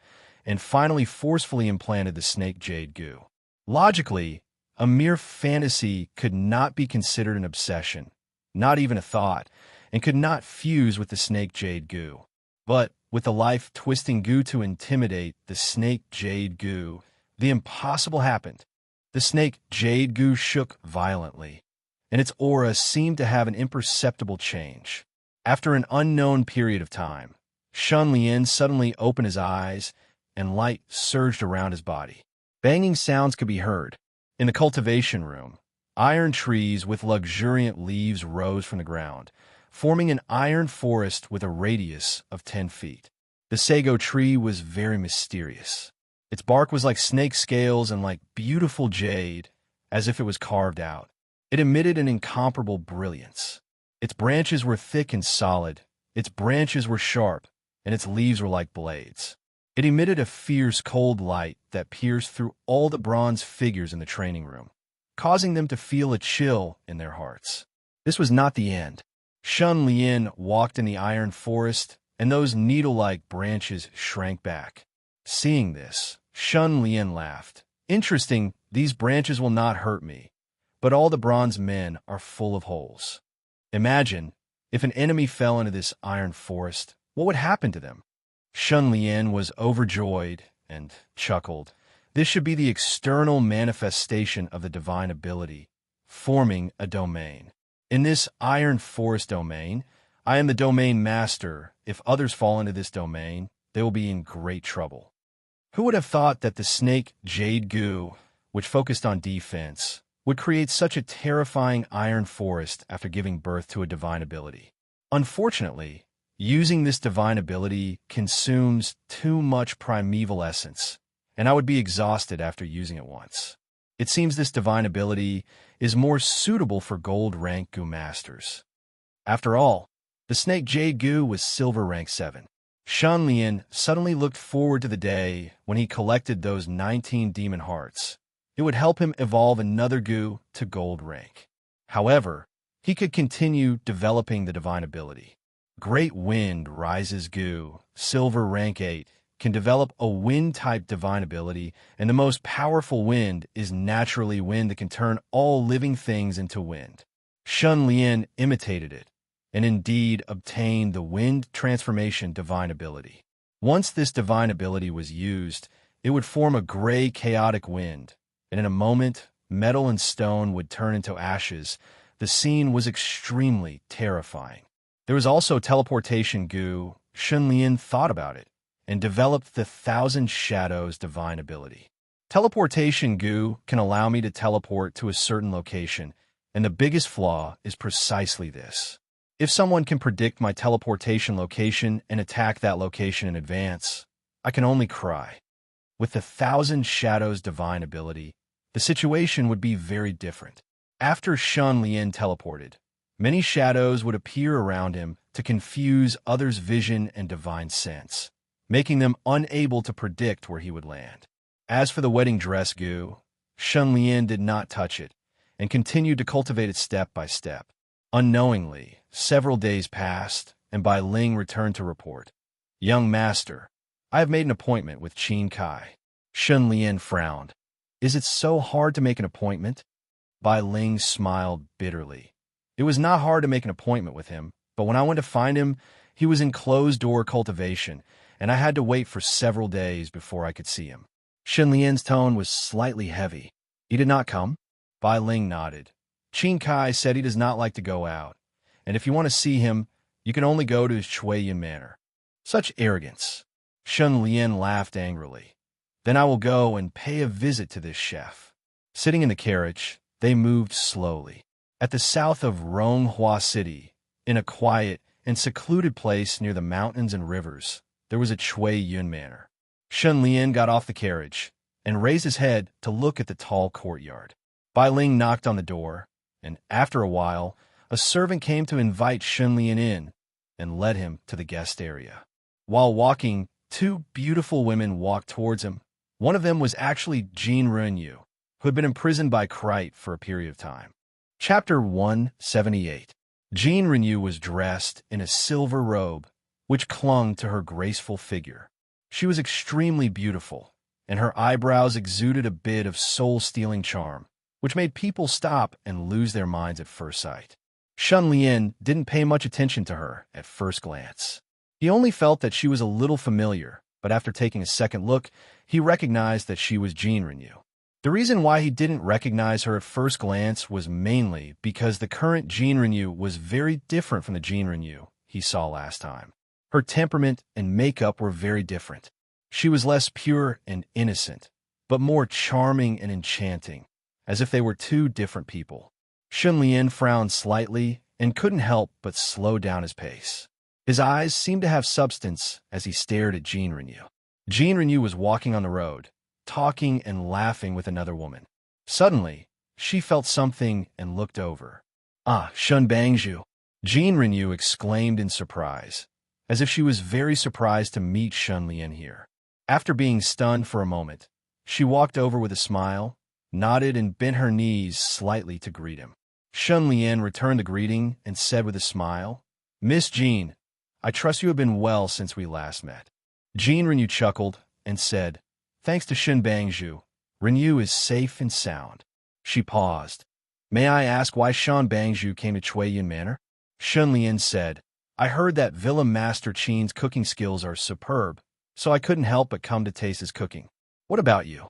and finally forcefully implanted the snake Jade Gu. Logically, a mere fantasy could not be considered an obsession, not even a thought, and could not fuse with the snake Jade Gu. But with the life-twisting Gu to intimidate the snake Jade Gu, the impossible happened. The snake Jade Gu shook violently, and its aura seemed to have an imperceptible change. After an unknown period of time, Shun Lian suddenly opened his eyes, and light surged around his body. Banging sounds could be heard. In the cultivation room, iron trees with luxuriant leaves rose from the ground, forming an iron forest with a radius of 10 feet. The sago tree was very mysterious. Its bark was like snake scales and like beautiful jade, as if it was carved out. It emitted an incomparable brilliance. Its branches were thick and solid, its branches were sharp, and its leaves were like blades. It emitted a fierce, cold light that pierced through all the bronze figures in the training room, causing them to feel a chill in their hearts. This was not the end. Shun Lian walked in the iron forest, and those needle-like branches shrank back. Seeing this, Shun Lian laughed. Interesting, these branches will not hurt me, but all the bronze men are full of holes. Imagine, if an enemy fell into this iron forest, what would happen to them? Shun Lian was overjoyed and chuckled. This should be the external manifestation of the divine ability, forming a domain. In this iron forest domain, I am the domain master. If others fall into this domain, they will be in great trouble. Who would have thought that the snake Jade Gu, which focused on defense, would create such a terrifying iron forest after giving birth to a divine ability? Unfortunately, using this divine ability consumes too much primeval essence, and I would be exhausted after using it once. It seems this divine ability is more suitable for gold rank Gu masters. After all, the snake Jade Gu was silver rank 7. Shun Lian suddenly looked forward to the day when he collected those 19 demon hearts. It would help him evolve another Gu to gold rank. However, he could continue developing the divine ability. Great Wind Rises Gu, silver rank 8, can develop a wind-type divine ability, and the most powerful wind is naturally wind that can turn all living things into wind. Shun Lian imitated it, and indeed obtained the wind transformation divine ability. Once this divine ability was used, it would form a gray, chaotic wind, and in a moment, metal and stone would turn into ashes. The scene was extremely terrifying. There was also teleportation goo. Shunlian thought about it and developed the Thousand Shadows divine ability. Teleportation goo can allow me to teleport to a certain location, and the biggest flaw is precisely this. If someone can predict my teleportation location and attack that location in advance, I can only cry. With the Thousand Shadows divine ability, the situation would be very different. After Shunlian teleported, many shadows would appear around him to confuse others' vision and divine sense, making them unable to predict where he would land. As for the wedding dress goo, Shunlian did not touch it and continued to cultivate it step by step. Unknowingly, several days passed, and Bai Ling returned to report. "Young master, I have made an appointment with Qin Kai." Shunlian frowned. "Is it so hard to make an appointment?" Bai Ling smiled bitterly. "It was not hard to make an appointment with him, but when I went to find him, he was in closed-door cultivation, and I had to wait for several days before I could see him." Shunlian's tone was slightly heavy. "He did not come?" Bai Ling nodded. "Qin Kai said he does not like to go out, and if you want to see him, you can only go to his Chuayan manor." "Such arrogance." Shunlian laughed angrily. "Then I will go and pay a visit to this chef." Sitting in the carriage, they moved slowly. At the south of Ronghua City, in a quiet and secluded place near the mountains and rivers, there was a Chuayan manor. Shunlian got off the carriage and raised his head to look at the tall courtyard. Bai Ling knocked on the door, and after a while, a servant came to invite Shunlian in and led him to the guest area. While walking, two beautiful women walked towards him. One of them was actually Jean Renyu, who had been imprisoned by Krite for a period of time. Chapter 178. Jean Renyu was dressed in a silver robe, which clung to her graceful figure. She was extremely beautiful, and her eyebrows exuded a bit of soul-stealing charm, which made people stop and lose their minds at first sight. Shunlian didn't pay much attention to her at first glance. He only felt that she was a little familiar, but after taking a second look, he recognized that she was Jean Renyu. The reason why he didn't recognize her at first glance was mainly because the current Jean Renyu was very different from the Jean Renyu he saw last time. Her temperament and makeup were very different. She was less pure and innocent, but more charming and enchanting, as if they were two different people. Shunlian frowned slightly and couldn't help but slow down his pace. His eyes seemed to have substance as he stared at Jean Renyu. Jean Renyu was walking on the road, talking and laughing with another woman. Suddenly, she felt something and looked over. "Ah, Shun Bangju!" Jean Renyu exclaimed in surprise, as if she was very surprised to meet Shunlian here. After being stunned for a moment, she walked over with a smile, nodded and bent her knees slightly to greet him. Shunlian returned the greeting and said with a smile, "Miss Jean, I trust you have been well since we last met." Jean Renyu chuckled and said, "Thanks to Shun Bangju, Renyu is safe and sound." She paused. "May I ask why Shun Bangju came to Chuayan Manor?" Shunlian said, "I heard that Villa Master Qin's cooking skills are superb, so I couldn't help but come to taste his cooking. What about you?"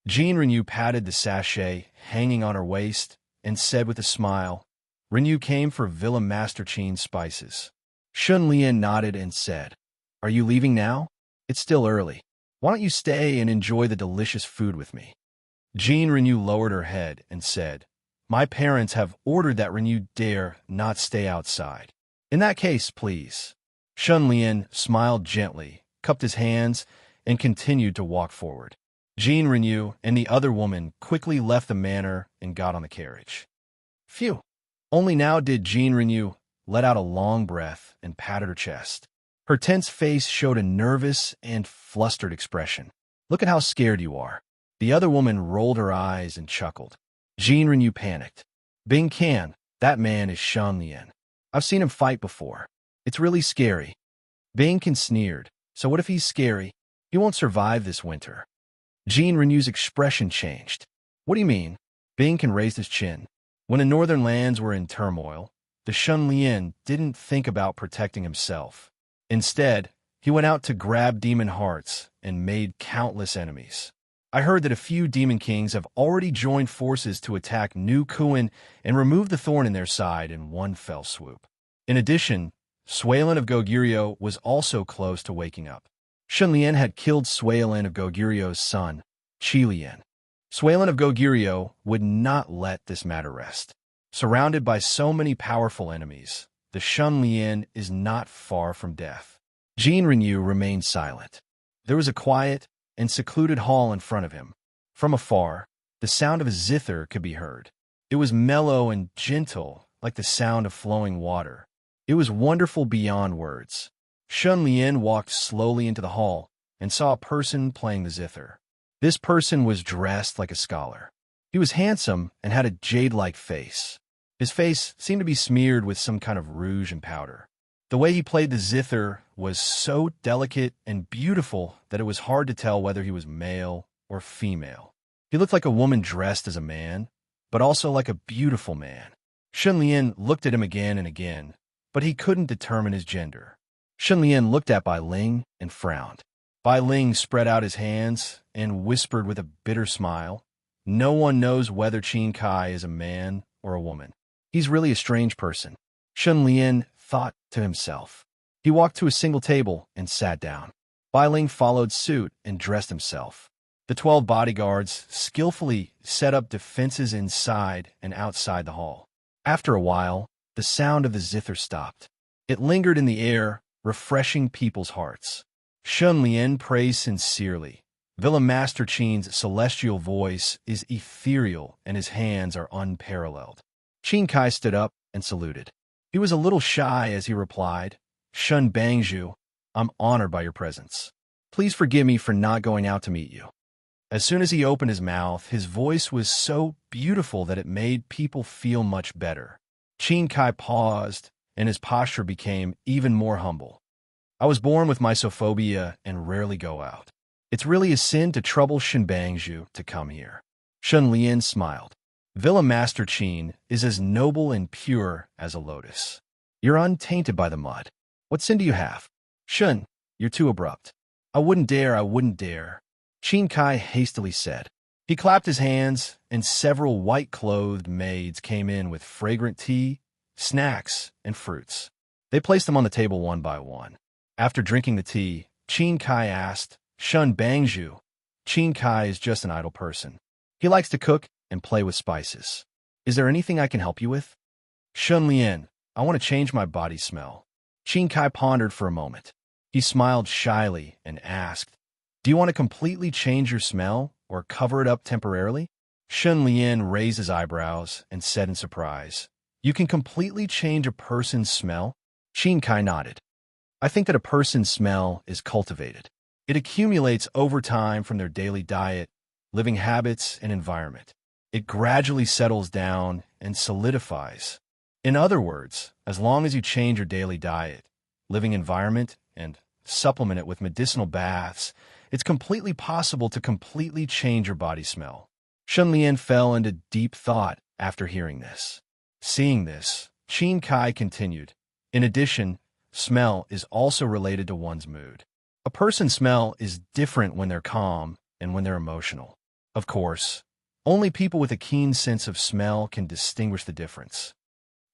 Jean Renyu patted the sachet hanging on her waist and said with a smile, "Renyu came for Villa Master Qin's spices." Shunlian nodded and said, "Are you leaving now? It's still early. Why don't you stay and enjoy the delicious food with me?" Jean Renyu lowered her head and said, "My parents have ordered that Renyu dare not stay outside. In that case, please." Shunlian smiled gently, cupped his hands, and continued to walk forward. Jean Renyu and the other woman quickly left the manor and got on the carriage. Phew! Only now did Jean Renyu let out a long breath and patted her chest. Her tense face showed a nervous and flustered expression. "Look at how scared you are." The other woman rolled her eyes and chuckled. Jean Renyu panicked. "Bing Can, that man is Shunlian. I've seen him fight before. It's really scary." Bing Can sneered. "So what if he's scary? He won't survive this winter." Jean Renyu's expression changed. "What do you mean?" Bing Can raised his chin. "When the northern lands were in turmoil, the Shun Lian didn't think about protecting himself. Instead, he went out to grab demon hearts and made countless enemies. I heard that a few demon kings have already joined forces to attack New Kuan and remove the thorn in their side in one fell swoop. In addition, Sualan of Goguryeo was also close to waking up. Shun Lian had killed Sualan of Goguryeo son, Qi Lian. Sualan of Goguryeo would not let this matter rest. Surrounded by so many powerful enemies, the Shun Lian is not far from death. Jin Renyu remained silent. There was a quiet and secluded hall in front of him. From afar, the sound of a zither could be heard. It was mellow and gentle, like the sound of flowing water. It was wonderful beyond words. Shun Lian walked slowly into the hall and saw a person playing the zither. This person was dressed like a scholar. He was handsome and had a jade-like face. His face seemed to be smeared with some kind of rouge and powder. The way he played the zither was so delicate and beautiful that it was hard to tell whether he was male or female. He looked like a woman dressed as a man, but also like a beautiful man. Shun Lian looked at him again and again, but he couldn't determine his gender. Shun Lian looked at Bai Ling and frowned. Bai Ling spread out his hands and whispered with a bitter smile, "No one knows whether Qin Kai is a man or a woman. He's really a strange person." Shun Lian thought to himself. He walked to a single table and sat down. Bai Ling followed suit and dressed himself. The 12 bodyguards skillfully set up defenses inside and outside the hall. After a while, the sound of the zither stopped. It lingered in the air, refreshing people's hearts. Shun Lian praised sincerely. Villa Master Qin's celestial voice is ethereal and his hands are unparalleled. Qin Kai stood up and saluted. He was a little shy as he replied, "Shun Bangzhu, I'm honored by your presence. Please forgive me for not going out to meet you." As soon as he opened his mouth, his voice was so beautiful that it made people feel much better. Qin Kai paused, and his posture became even more humble. "I was born with mysophobia and rarely go out. It's really a sin to trouble Shun Bangzhu to come here." Shun Lian smiled. "Villa Master Qin is as noble and pure as a lotus. You're untainted by the mud. What sin do you have?" "Shun, you're too abrupt." I wouldn't dare," Qin Kai hastily said. He clapped his hands, and several white-clothed maids came in with fragrant tea, snacks, and fruits. They placed them on the table one by one. After drinking the tea, Qin Kai asked, "Shun Bangzhu." Qin Kai is just an idle person. He likes to cook and play with spices. Is there anything I can help you with? "Shun Lian, I want to change my body smell." Qin Kai pondered for a moment. He smiled shyly and asked, "Do you want to completely change your smell or cover it up temporarily?" Shun Lian raised his eyebrows and said in surprise, "You can completely change a person's smell?" Qin Kai nodded. "I think that a person's smell is cultivated. It accumulates over time from their daily diet, living habits, and environment. It gradually settles down and solidifies. In other words, as long as you change your daily diet, living environment, and supplement it with medicinal baths, it's completely possible to completely change your body smell." Shun Lian fell into deep thought after hearing this. Seeing this, Qin Kai continued, "In addition, smell is also related to one's mood. A person's smell is different when they're calm and when they're emotional. Of course, only people with a keen sense of smell can distinguish the difference."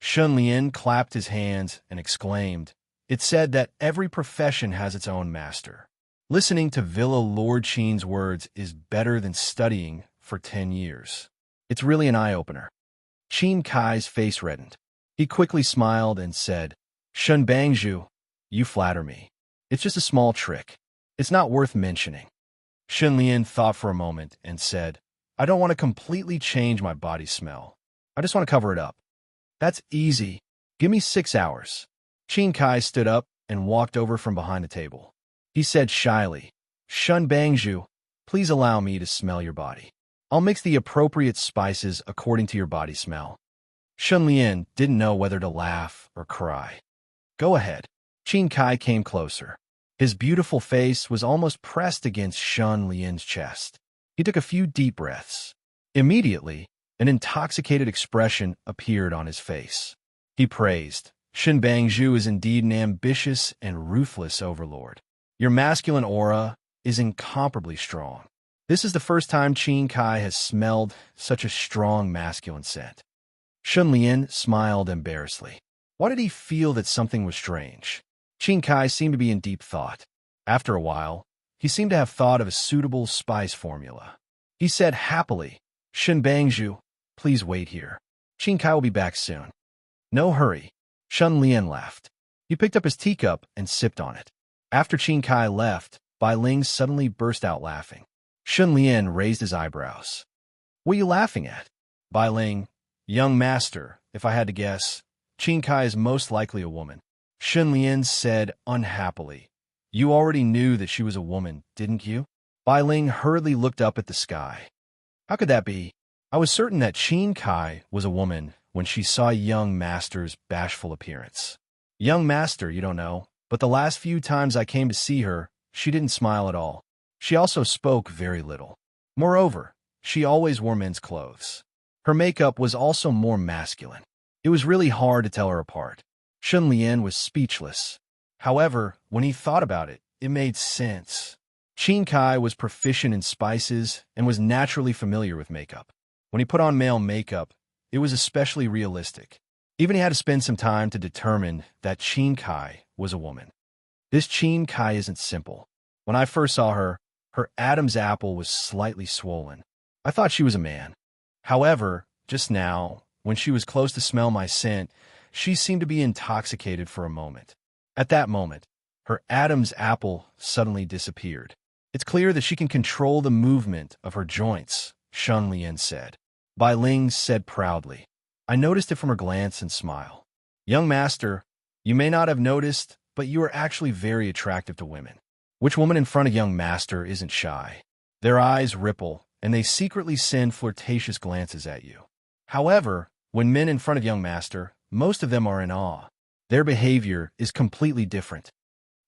Shun Lian clapped his hands and exclaimed, "It's said that every profession has its own master. Listening to Villa Lord Qin's words is better than studying for 10 years. It's really an eye-opener." Qin Kai's face reddened. He quickly smiled and said, "Shun Bangzhu, you flatter me. It's just a small trick. It's not worth mentioning." Shun Lian thought for a moment and said, "I don't want to completely change my body smell. I just want to cover it up." "That's easy. Give me 6 hours." Qin Kai stood up and walked over from behind the table. He said shyly, "Shun Bangzhu, please allow me to smell your body. I'll mix the appropriate spices according to your body smell." Shun Lian didn't know whether to laugh or cry. "Go ahead." Qin Kai came closer. His beautiful face was almost pressed against Shun Lian's chest. He took a few deep breaths. Immediately, an intoxicated expression appeared on his face. He praised, Shen Bangzhu is indeed an ambitious and ruthless overlord. Your masculine aura is incomparably strong. This is the first time Qin Kai has smelled such a strong masculine scent. Shun Lian smiled embarrassedly. Why did he feel that something was strange? Qin Kai seemed to be in deep thought. After a while, he seemed to have thought of a suitable spice formula. He said happily, Shen Bangzhu, please wait here. Qin Kai will be back soon. No hurry. Shun Lian laughed. He picked up his teacup and sipped on it. After Qin Kai left, Bai Ling suddenly burst out laughing. Shun Lian raised his eyebrows. What are you laughing at? Bai Ling, young master, if I had to guess, Qin Kai is most likely a woman. Shun Lian said unhappily. You already knew that she was a woman, didn't you? Bai Ling hurriedly looked up at the sky. How could that be? I was certain that Qin Kai was a woman when she saw young master's bashful appearance. Young master, you don't know, but the last few times I came to see her, she didn't smile at all. She also spoke very little. Moreover, she always wore men's clothes. Her makeup was also more masculine. It was really hard to tell her apart. Shun Lian was speechless. However, when he thought about it, it made sense. Qin Kai was proficient in spices and was naturally familiar with makeup. When he put on male makeup, it was especially realistic. Even he had to spend some time to determine that Qin Kai was a woman. This Qin Kai isn't simple. When I first saw her, her Adam's apple was slightly swollen. I thought she was a man. However, just now, when she was close to smell my scent, she seemed to be intoxicated for a moment. At that moment, her Adam's apple suddenly disappeared. It's clear that she can control the movement of her joints, Shun Lian said. Bai Ling said proudly. I noticed it from her glance and smile. Young master, you may not have noticed, but you are actually very attractive to women. Which woman in front of young master isn't shy? Their eyes ripple, and they secretly send flirtatious glances at you. However, when men in front of young master, most of them are in awe. Their behavior is completely different.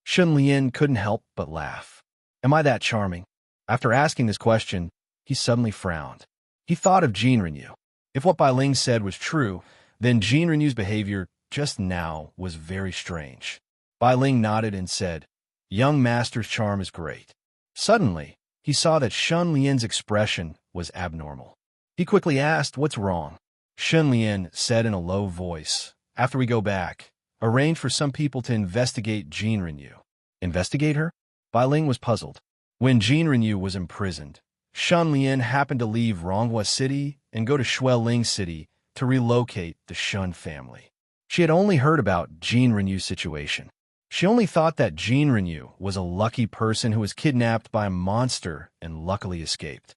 Shun Lian couldn't help but laugh. Am I that charming? After asking this question, he suddenly frowned. He thought of Jin Renyu. If what Bai Ling said was true, then Jin Renyu's behavior just now was very strange. Bai Ling nodded and said, Young master's charm is great. Suddenly, he saw that Shun Lian's expression was abnormal. He quickly asked, what's wrong? Shun Lian said in a low voice, after we go back, arrange for some people to investigate Jin Renyu. Investigate her? Bai Ling was puzzled. When Jin Renyu was imprisoned, Shun Lian happened to leave Ronghua City and go to Shueling City to relocate the Shun family. She had only heard about Jin Renyu's situation. She only thought that Jin Renyu was a lucky person who was kidnapped by a monster and luckily escaped.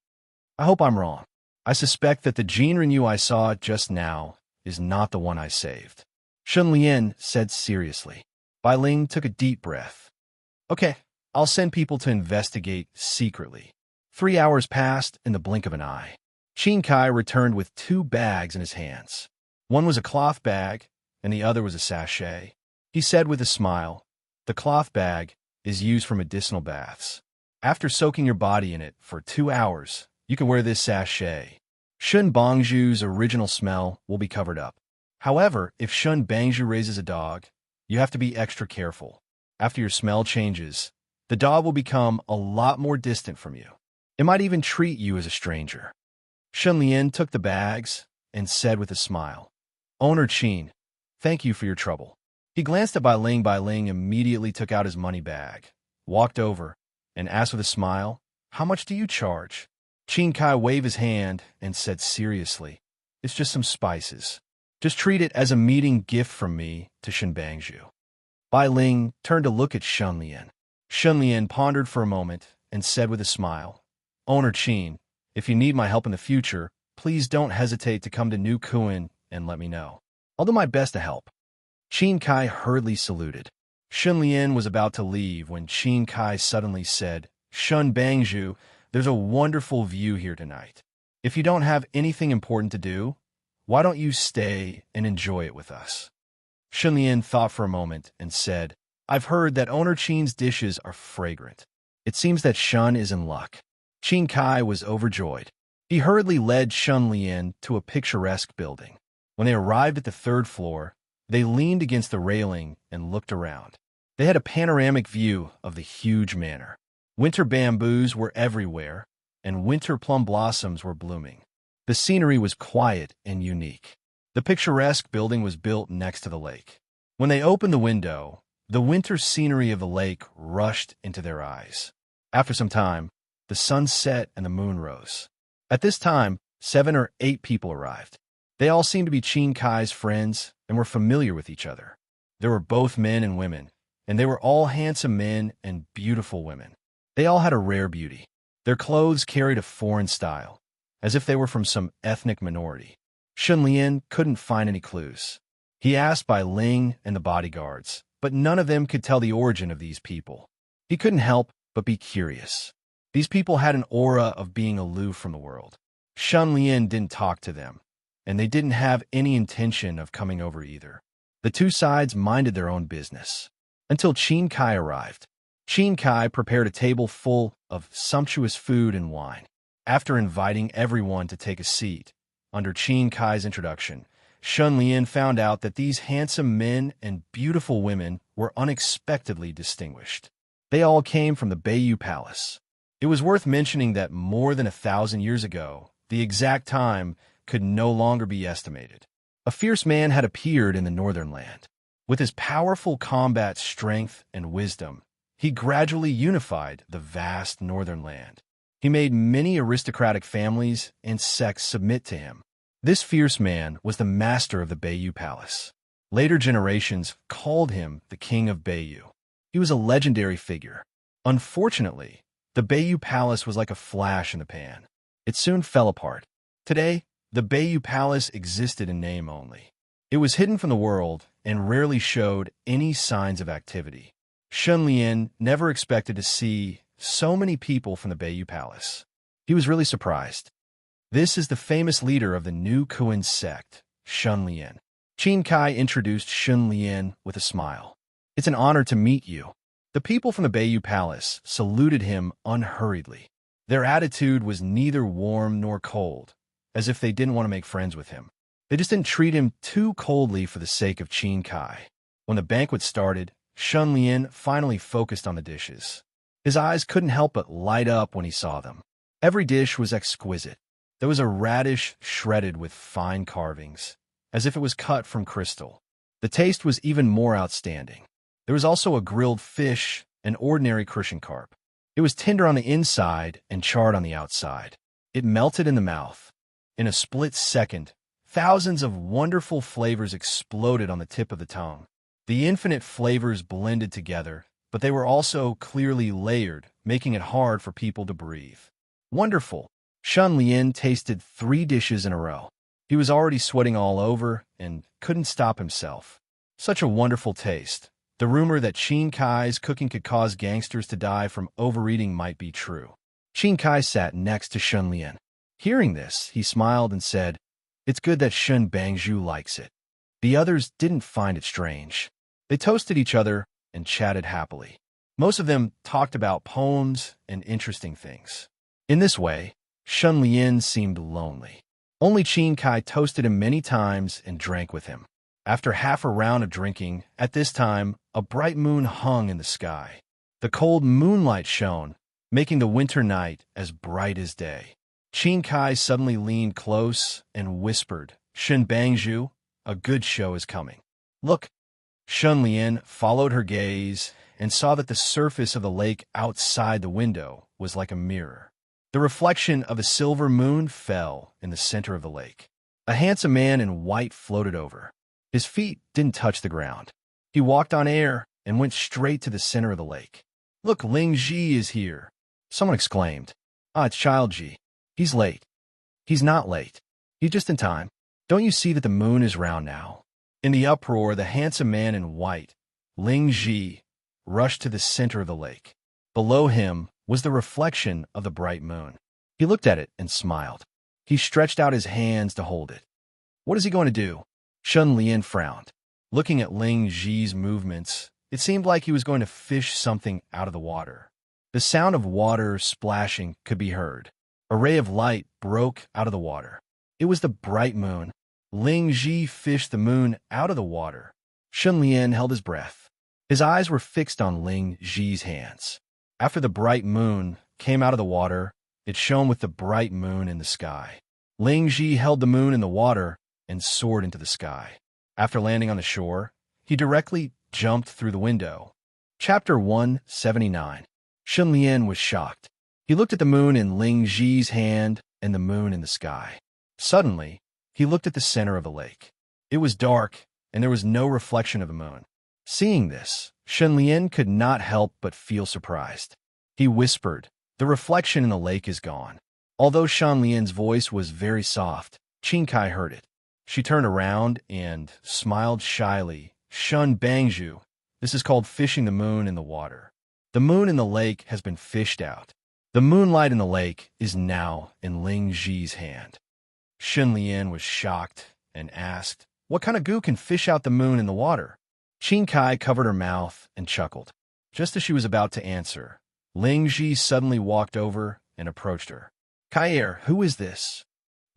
I hope I'm wrong. I suspect that the Jin Renyu I saw just now is not the one I saved. Shun Lian said seriously. Bai Ling took a deep breath. Okay, I'll send people to investigate secretly. 3 hours passed in the blink of an eye. Qin Kai returned with 2 bags in his hands. One was a cloth bag, and the other was a sachet. He said with a smile, the cloth bag is used for medicinal baths. After soaking your body in it for 2 hours, you can wear this sachet. Shun Bangzhu's original smell will be covered up. However, if Shun Bangzhu raises a dog, you have to be extra careful. After your smell changes, the dog will become a lot more distant from you. It might even treat you as a stranger. Shun Lian took the bags and said with a smile, Owner Qin, thank you for your trouble. He glanced at Bai Ling. Bai Ling immediately took out his money bag, walked over, and asked with a smile, How much do you charge? Qin Kai waved his hand and said seriously, It's just some spices. Just treat it as a meeting gift from me to Shen Bangzhu. Bai Ling turned to look at Shun Lian. Shun Lian pondered for a moment and said with a smile, Owner Qin, if you need my help in the future, please don't hesitate to come to New Kuan and let me know. I'll do my best to help. Qin Kai hurriedly saluted. Shun Lian was about to leave when Qin Kai suddenly said, Shun Bangzhu, there's a wonderful view here tonight. If you don't have anything important to do, why don't you stay and enjoy it with us? Shun Lian thought for a moment and said, I've heard that Owner Qin's dishes are fragrant. It seems that Shun is in luck. Qin Kai was overjoyed. He hurriedly led Shun Lian to a picturesque building. When they arrived at the 3rd floor, They leaned against the railing and looked around. They had a panoramic view of the huge manor. Winter bamboos were everywhere, and winter plum blossoms were blooming. The scenery was quiet and unique. The picturesque building was built next to the lake. When they opened the window, the winter scenery of the lake rushed into their eyes. After some time, the sun set and the moon rose. At this time, 7 or 8 people arrived. They all seemed to be Qin Kai's friends and were familiar with each other. There were both men and women, and they were all handsome men and beautiful women. They all had a rare beauty. Their clothes carried a foreign style, as if they were from some ethnic minority. Shunlian couldn't find any clues. He asked by Ling and the bodyguards, but none of them could tell the origin of these people. He couldn't help but be curious. These people had an aura of being aloof from the world. Shunlian didn't talk to them, and they didn't have any intention of coming over either. The two sides minded their own business, until Qin Kai arrived. Qin Kai prepared a table full of sumptuous food and wine. After inviting everyone to take a seat, under Qin Kai's introduction, Shunlian found out that these handsome men and beautiful women were unexpectedly distinguished. They all came from the Beiyu Palace. It was worth mentioning that more than 1,000 years ago, the exact time could no longer be estimated. A fierce man had appeared in the northern land. With his powerful combat strength and wisdom, he gradually unified the vast northern land. He made many aristocratic families and sects submit to him. This fierce man was the master of the Beiyu Palace. Later generations called him the King of Beiyu. He was a legendary figure. Unfortunately, the Beiyu Palace was like a flash in the pan. It soon fell apart. Today, the Beiyu Palace existed in name only. It was hidden from the world and rarely showed any signs of activity. Shunlian never expected to see so many people from the Beiyu Palace. He was really surprised. This is the famous leader of the new Kuan sect, Shunlian. Qin Kai introduced Shunlian with a smile. It's an honor to meet you. The people from the Beiyu Palace saluted him unhurriedly. Their attitude was neither warm nor cold, as if they didn't want to make friends with him. They just didn't treat him too coldly for the sake of Qin Kai. When the banquet started, Shunlian finally focused on the dishes. His eyes couldn't help but light up when he saw them. Every dish was exquisite. There was a radish shredded with fine carvings, as if it was cut from crystal. The taste was even more outstanding. There was also a grilled fish, an ordinary crucian carp. It was tender on the inside and charred on the outside. It melted in the mouth. In a split second, thousands of wonderful flavors exploded on the tip of the tongue. The infinite flavors blended together, but they were also clearly layered, making it hard for people to breathe. Wonderful! Shunlian tasted 3 dishes in a row. He was already sweating all over and couldn't stop himself. Such a wonderful taste. The rumor that Qin Kai's cooking could cause gangsters to die from overeating might be true. Qin Kai sat next to Shunlian. Hearing this, he smiled and said, "It's good that Shun Bangzhu likes it." The others didn't find it strange. They toasted each other and chatted happily. Most of them talked about poems and interesting things. In this way, Shunlian seemed lonely. Only Qin Kai toasted him many times and drank with him. After half a round of drinking, at this time, a bright moon hung in the sky. The cold moonlight shone, making the winter night as bright as day. Qin Kai suddenly leaned close and whispered, "Shun Bangzhu, a good show is coming. Look." Shunlian followed her gaze and saw that the surface of the lake outside the window was like a mirror. The reflection of a silver moon fell in the center of the lake. A handsome man in white floated over. His feet didn't touch the ground. He walked on air and went straight to the center of the lake. "Look, Ling Ji is here," someone exclaimed. "Ah, it's Child Ji. He's late." "He's not late. He's just in time. Don't you see that the moon is round now?" In the uproar, the handsome man in white, Ling Ji, rushed to the center of the lake. Below him was the reflection of the bright moon. He looked at it and smiled. He stretched out his hands to hold it. What is he going to do? Shunlian frowned. Looking at Ling Ji's movements, it seemed like he was going to fish something out of the water. The sound of water splashing could be heard. A ray of light broke out of the water. It was the bright moon. Ling Ji fished the moon out of the water, Shun Lian held his breath. His eyes were fixed on Ling Ji's hands. After the bright moon came out of the water, it shone with the bright moon in the sky. Ling Ji held the moon in the water and soared into the sky. After landing on the shore, he directly jumped through the window. Chapter 179. Shun Lian was shocked. He looked at the moon in Ling Ji's hand and the moon in the sky. Suddenly, he looked at the center of the lake. It was dark, and there was no reflection of the moon. Seeing this, Shun Lian could not help but feel surprised. He whispered, "The reflection in the lake is gone." Although Shun Lian's voice was very soft, Qin Kai heard it. She turned around and smiled shyly. "Shun Bangju, this is called fishing the moon in the water. The moon in the lake has been fished out. The moonlight in the lake is now in Ling Ji's hand." Shun Lian was shocked and asked, "What kind of goo can fish out the moon in the water?" Qin Kai covered her mouth and chuckled. Just as she was about to answer, Ling Ji suddenly walked over and approached her. "Kai, who is this?"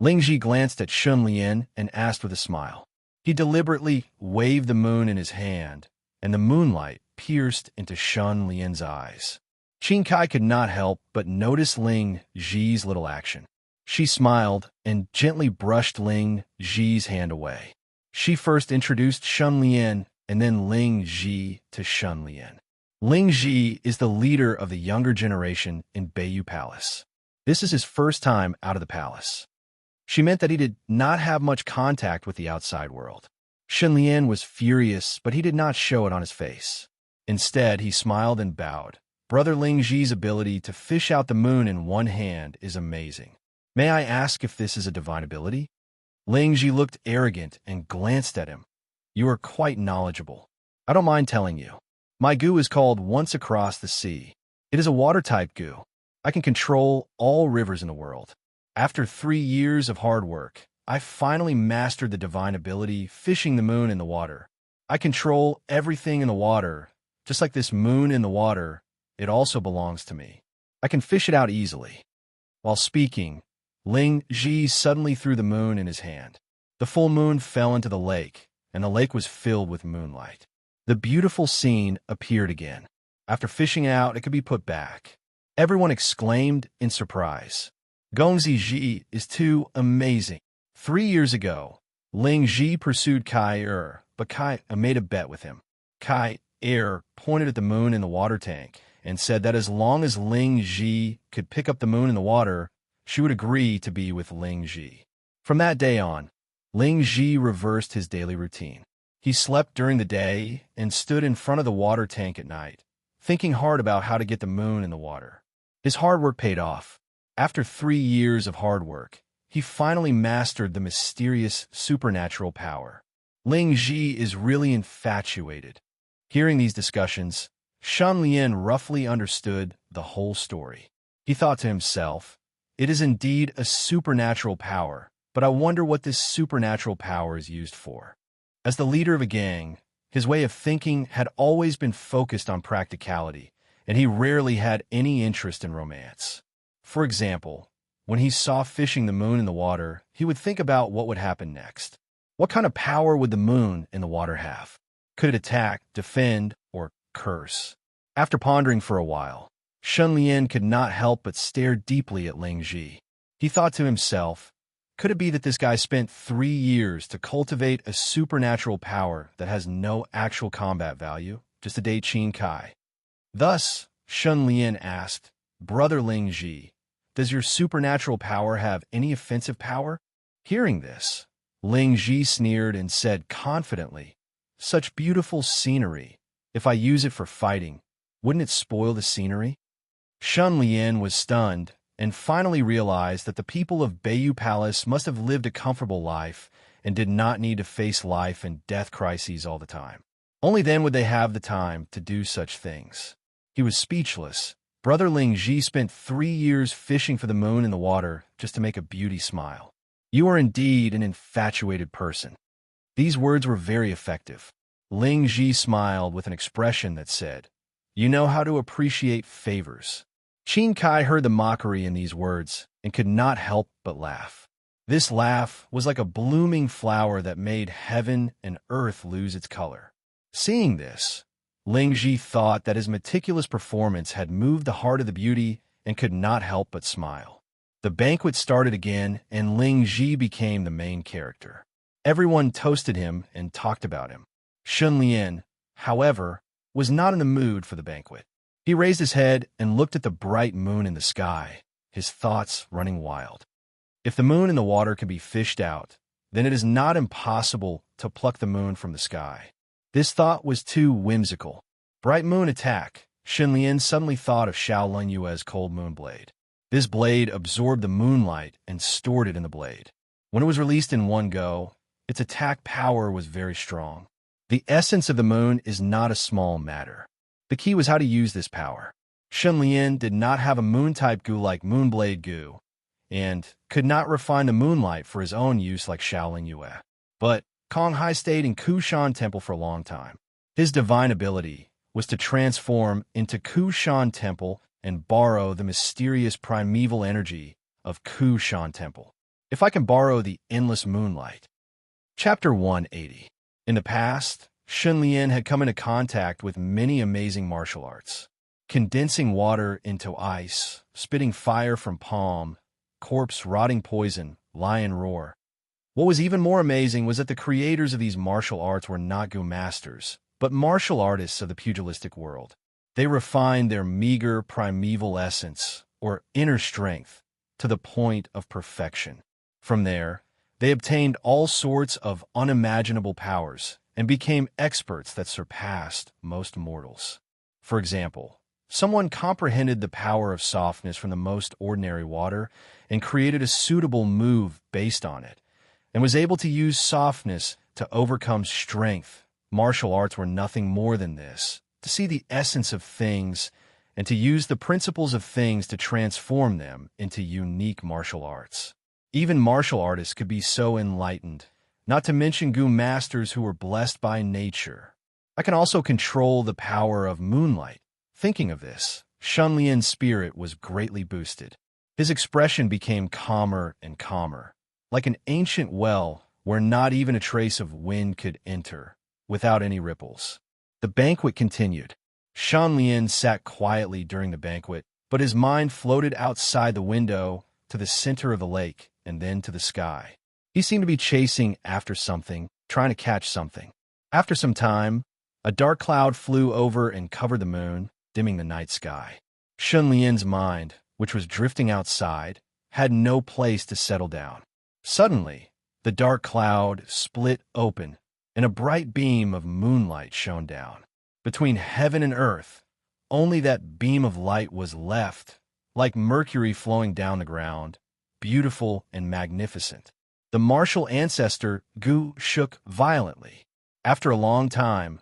Ling Ji glanced at Shun Lian and asked with a smile. He deliberately waved the moon in his hand, and the moonlight pierced into Shun Lian's eyes. Qin Kai could not help but notice Ling Ji's little action. She smiled and gently brushed Ling Ji's hand away. She first introduced Shun Lian and then Ling Ji to Shun Lian. Ling Ji is the leader of the younger generation in Beiyu Palace. This is his first time out of the palace. She meant that he did not have much contact with the outside world. Shun Lian was furious, but he did not show it on his face. Instead, he smiled and bowed. "Brother Ling Ji's ability to fish out the moon in one hand is amazing. May I ask if this is a divine ability?" Ling Ji looked arrogant and glanced at him. "You are quite knowledgeable. I don't mind telling you. My goo is called Once Across the Sea. It is a water-type goo. I can control all rivers in the world. After 3 years of hard work, I finally mastered the divine ability fishing the moon in the water. I control everything in the water. Just like this moon in the water, it also belongs to me. I can fish it out easily." While speaking, Ling Ji suddenly threw the moon in his hand. The full moon fell into the lake, and the lake was filled with moonlight. The beautiful scene appeared again. After fishing out, it could be put back. Everyone exclaimed in surprise. "Gongzi Ji is too amazing." 3 years ago, Ling Ji pursued Kai but Kai made a bet with him. Kai pointed at the moon in the water tank and said that as long as Ling Ji could pick up the moon in the water, she would agree to be with Ling Ji. From that day on, Ling Ji reversed his daily routine. He slept during the day and stood in front of the water tank at night, thinking hard about how to get the moon in the water. His hard work paid off. After 3 years of hard work, he finally mastered the mysterious supernatural power. Ling Ji is really infatuated. Hearing these discussions, Shun Lian roughly understood the whole story. He thought to himself, "It is indeed a supernatural power, but I wonder what this supernatural power is used for." As the leader of a gang, his way of thinking had always been focused on practicality, and he rarely had any interest in romance. For example, when he saw fishing the moon in the water, he would think about what would happen next. What kind of power would the moon in the water have? Could it attack, defend, or curse? After pondering for a while, Shun Lian could not help but stare deeply at Ling Ji. He thought to himself, could it be that this guy spent 3 years to cultivate a supernatural power that has no actual combat value, just to date Qin Kai? Thus, Shun Lian asked, "Brother Ling Ji, does your supernatural power have any offensive power?" Hearing this, Ling Ji sneered and said confidently, "Such beautiful scenery. If I use it for fighting, wouldn't it spoil the scenery?" Shun Lian was stunned and finally realized that the people of Beiyu Palace must have lived a comfortable life and did not need to face life and death crises all the time. Only then would they have the time to do such things. He was speechless. Brother Ling Ji spent 3 years fishing for the moon in the water just to make a beauty smile. "You are indeed an infatuated person." These words were very effective. Ling Ji smiled with an expression that said, "You know how to appreciate favors." Qin Kai heard the mockery in these words and could not help but laugh. This laugh was like a blooming flower that made heaven and earth lose its color. Seeing this, Ling Ji thought that his meticulous performance had moved the heart of the beauty and could not help but smile. The banquet started again, and Ling Ji became the main character. Everyone toasted him and talked about him. Shun Lian, however, was not in the mood for the banquet. He raised his head and looked at the bright moon in the sky, his thoughts running wild. If the moon in the water can be fished out, then it is not impossible to pluck the moon from the sky. This thought was too whimsical. Bright moon attack. Shun Lian suddenly thought of Xiaolin Yue's cold moon blade. This blade absorbed the moonlight and stored it in the blade. When it was released in one go, its attack power was very strong. The essence of the moon is not a small matter. The key was how to use this power. Shun Lian did not have a moon-type gu like Moonblade Gu, and could not refine the moonlight for his own use like Xiaolin Yue. But Kong Hai stayed in Kushan Temple for a long time. His divine ability was to transform into Kushan Temple and borrow the mysterious primeval energy of Kushan Temple. If I can borrow the endless moonlight. Chapter 180. In the past, Shun Lian had come into contact with many amazing martial arts. Condensing water into ice, spitting fire from palm, corpse rotting poison, lion roar. What was even more amazing was that the creators of these martial arts were not Gu masters, but martial artists of the pugilistic world. They refined their meager primeval essence, or inner strength, to the point of perfection. From there, they obtained all sorts of unimaginable powers and became experts that surpassed most mortals. For example, someone comprehended the power of softness from the most ordinary water and created a suitable move based on it, and was able to use softness to overcome strength. Martial arts were nothing more than this, to see the essence of things and to use the principles of things to transform them into unique martial arts. Even martial artists could be so enlightened, not to mention Gu masters who were blessed by nature. I can also control the power of moonlight. Thinking of this, Shun Lian's spirit was greatly boosted. His expression became calmer and calmer, like an ancient well where not even a trace of wind could enter, without any ripples. The banquet continued. Shun Lian sat quietly during the banquet, but his mind floated outside the window to the center of the lake and then to the sky. He seemed to be chasing after something, trying to catch something. After some time, a dark cloud flew over and covered the moon, dimming the night sky. Shun Lian's mind, which was drifting outside, had no place to settle down. Suddenly, the dark cloud split open, and a bright beam of moonlight shone down. Between heaven and earth, only that beam of light was left, like mercury flowing down the ground, beautiful and magnificent. The martial ancestor Gu shook violently. After a long time,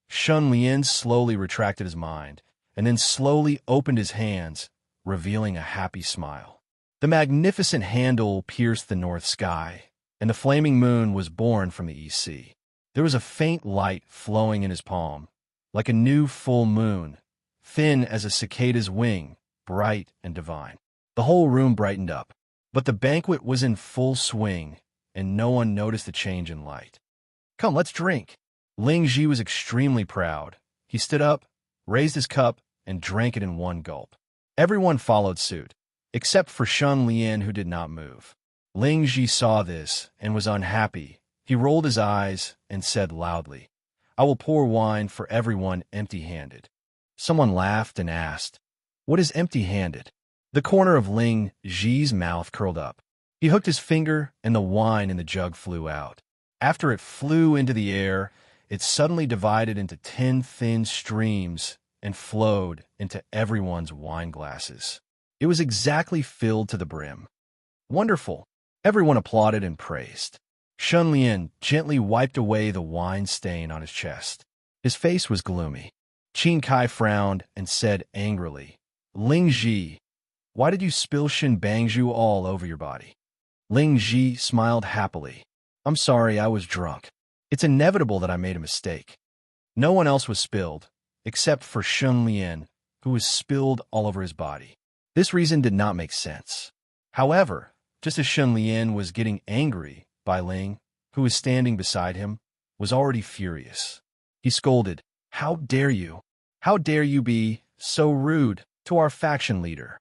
Shun Lian slowly retracted his mind, and then slowly opened his hands, revealing a happy smile. The magnificent handle pierced the north sky, and the flaming moon was born from the east sea. There was a faint light flowing in his palm, like a new full moon, thin as a cicada's wing, bright and divine. The whole room brightened up, but the banquet was in full swing, and no one noticed the change in light. "Come, let's drink." Ling Ji was extremely proud. He stood up, raised his cup, and drank it in one gulp. Everyone followed suit, except for Shun Lian, who did not move. Ling Ji saw this and was unhappy. He rolled his eyes and said loudly, "I will pour wine for everyone empty-handed." Someone laughed and asked, "What is empty-handed?" The corner of Ling Ji's mouth curled up. He hooked his finger, and the wine in the jug flew out. After it flew into the air, it suddenly divided into 10 thin streams and flowed into everyone's wine glasses. It was exactly filled to the brim. "Wonderful!" Everyone applauded and praised. Shun Lian gently wiped away the wine stain on his chest. His face was gloomy. Qin Kai frowned and said angrily, "Ling Ji, why did you spill Shin Bangju all over your body?" Ling Ji smiled happily. "I'm sorry, I was drunk. It's inevitable that I made a mistake." No one else was spilled, except for Shun Lian, who was spilled all over his body. This reason did not make sense. However, just as Shun Lian was getting angry by Ling, who was standing beside him, was already furious. He scolded, "How dare you? How dare you be so rude to our faction leader?"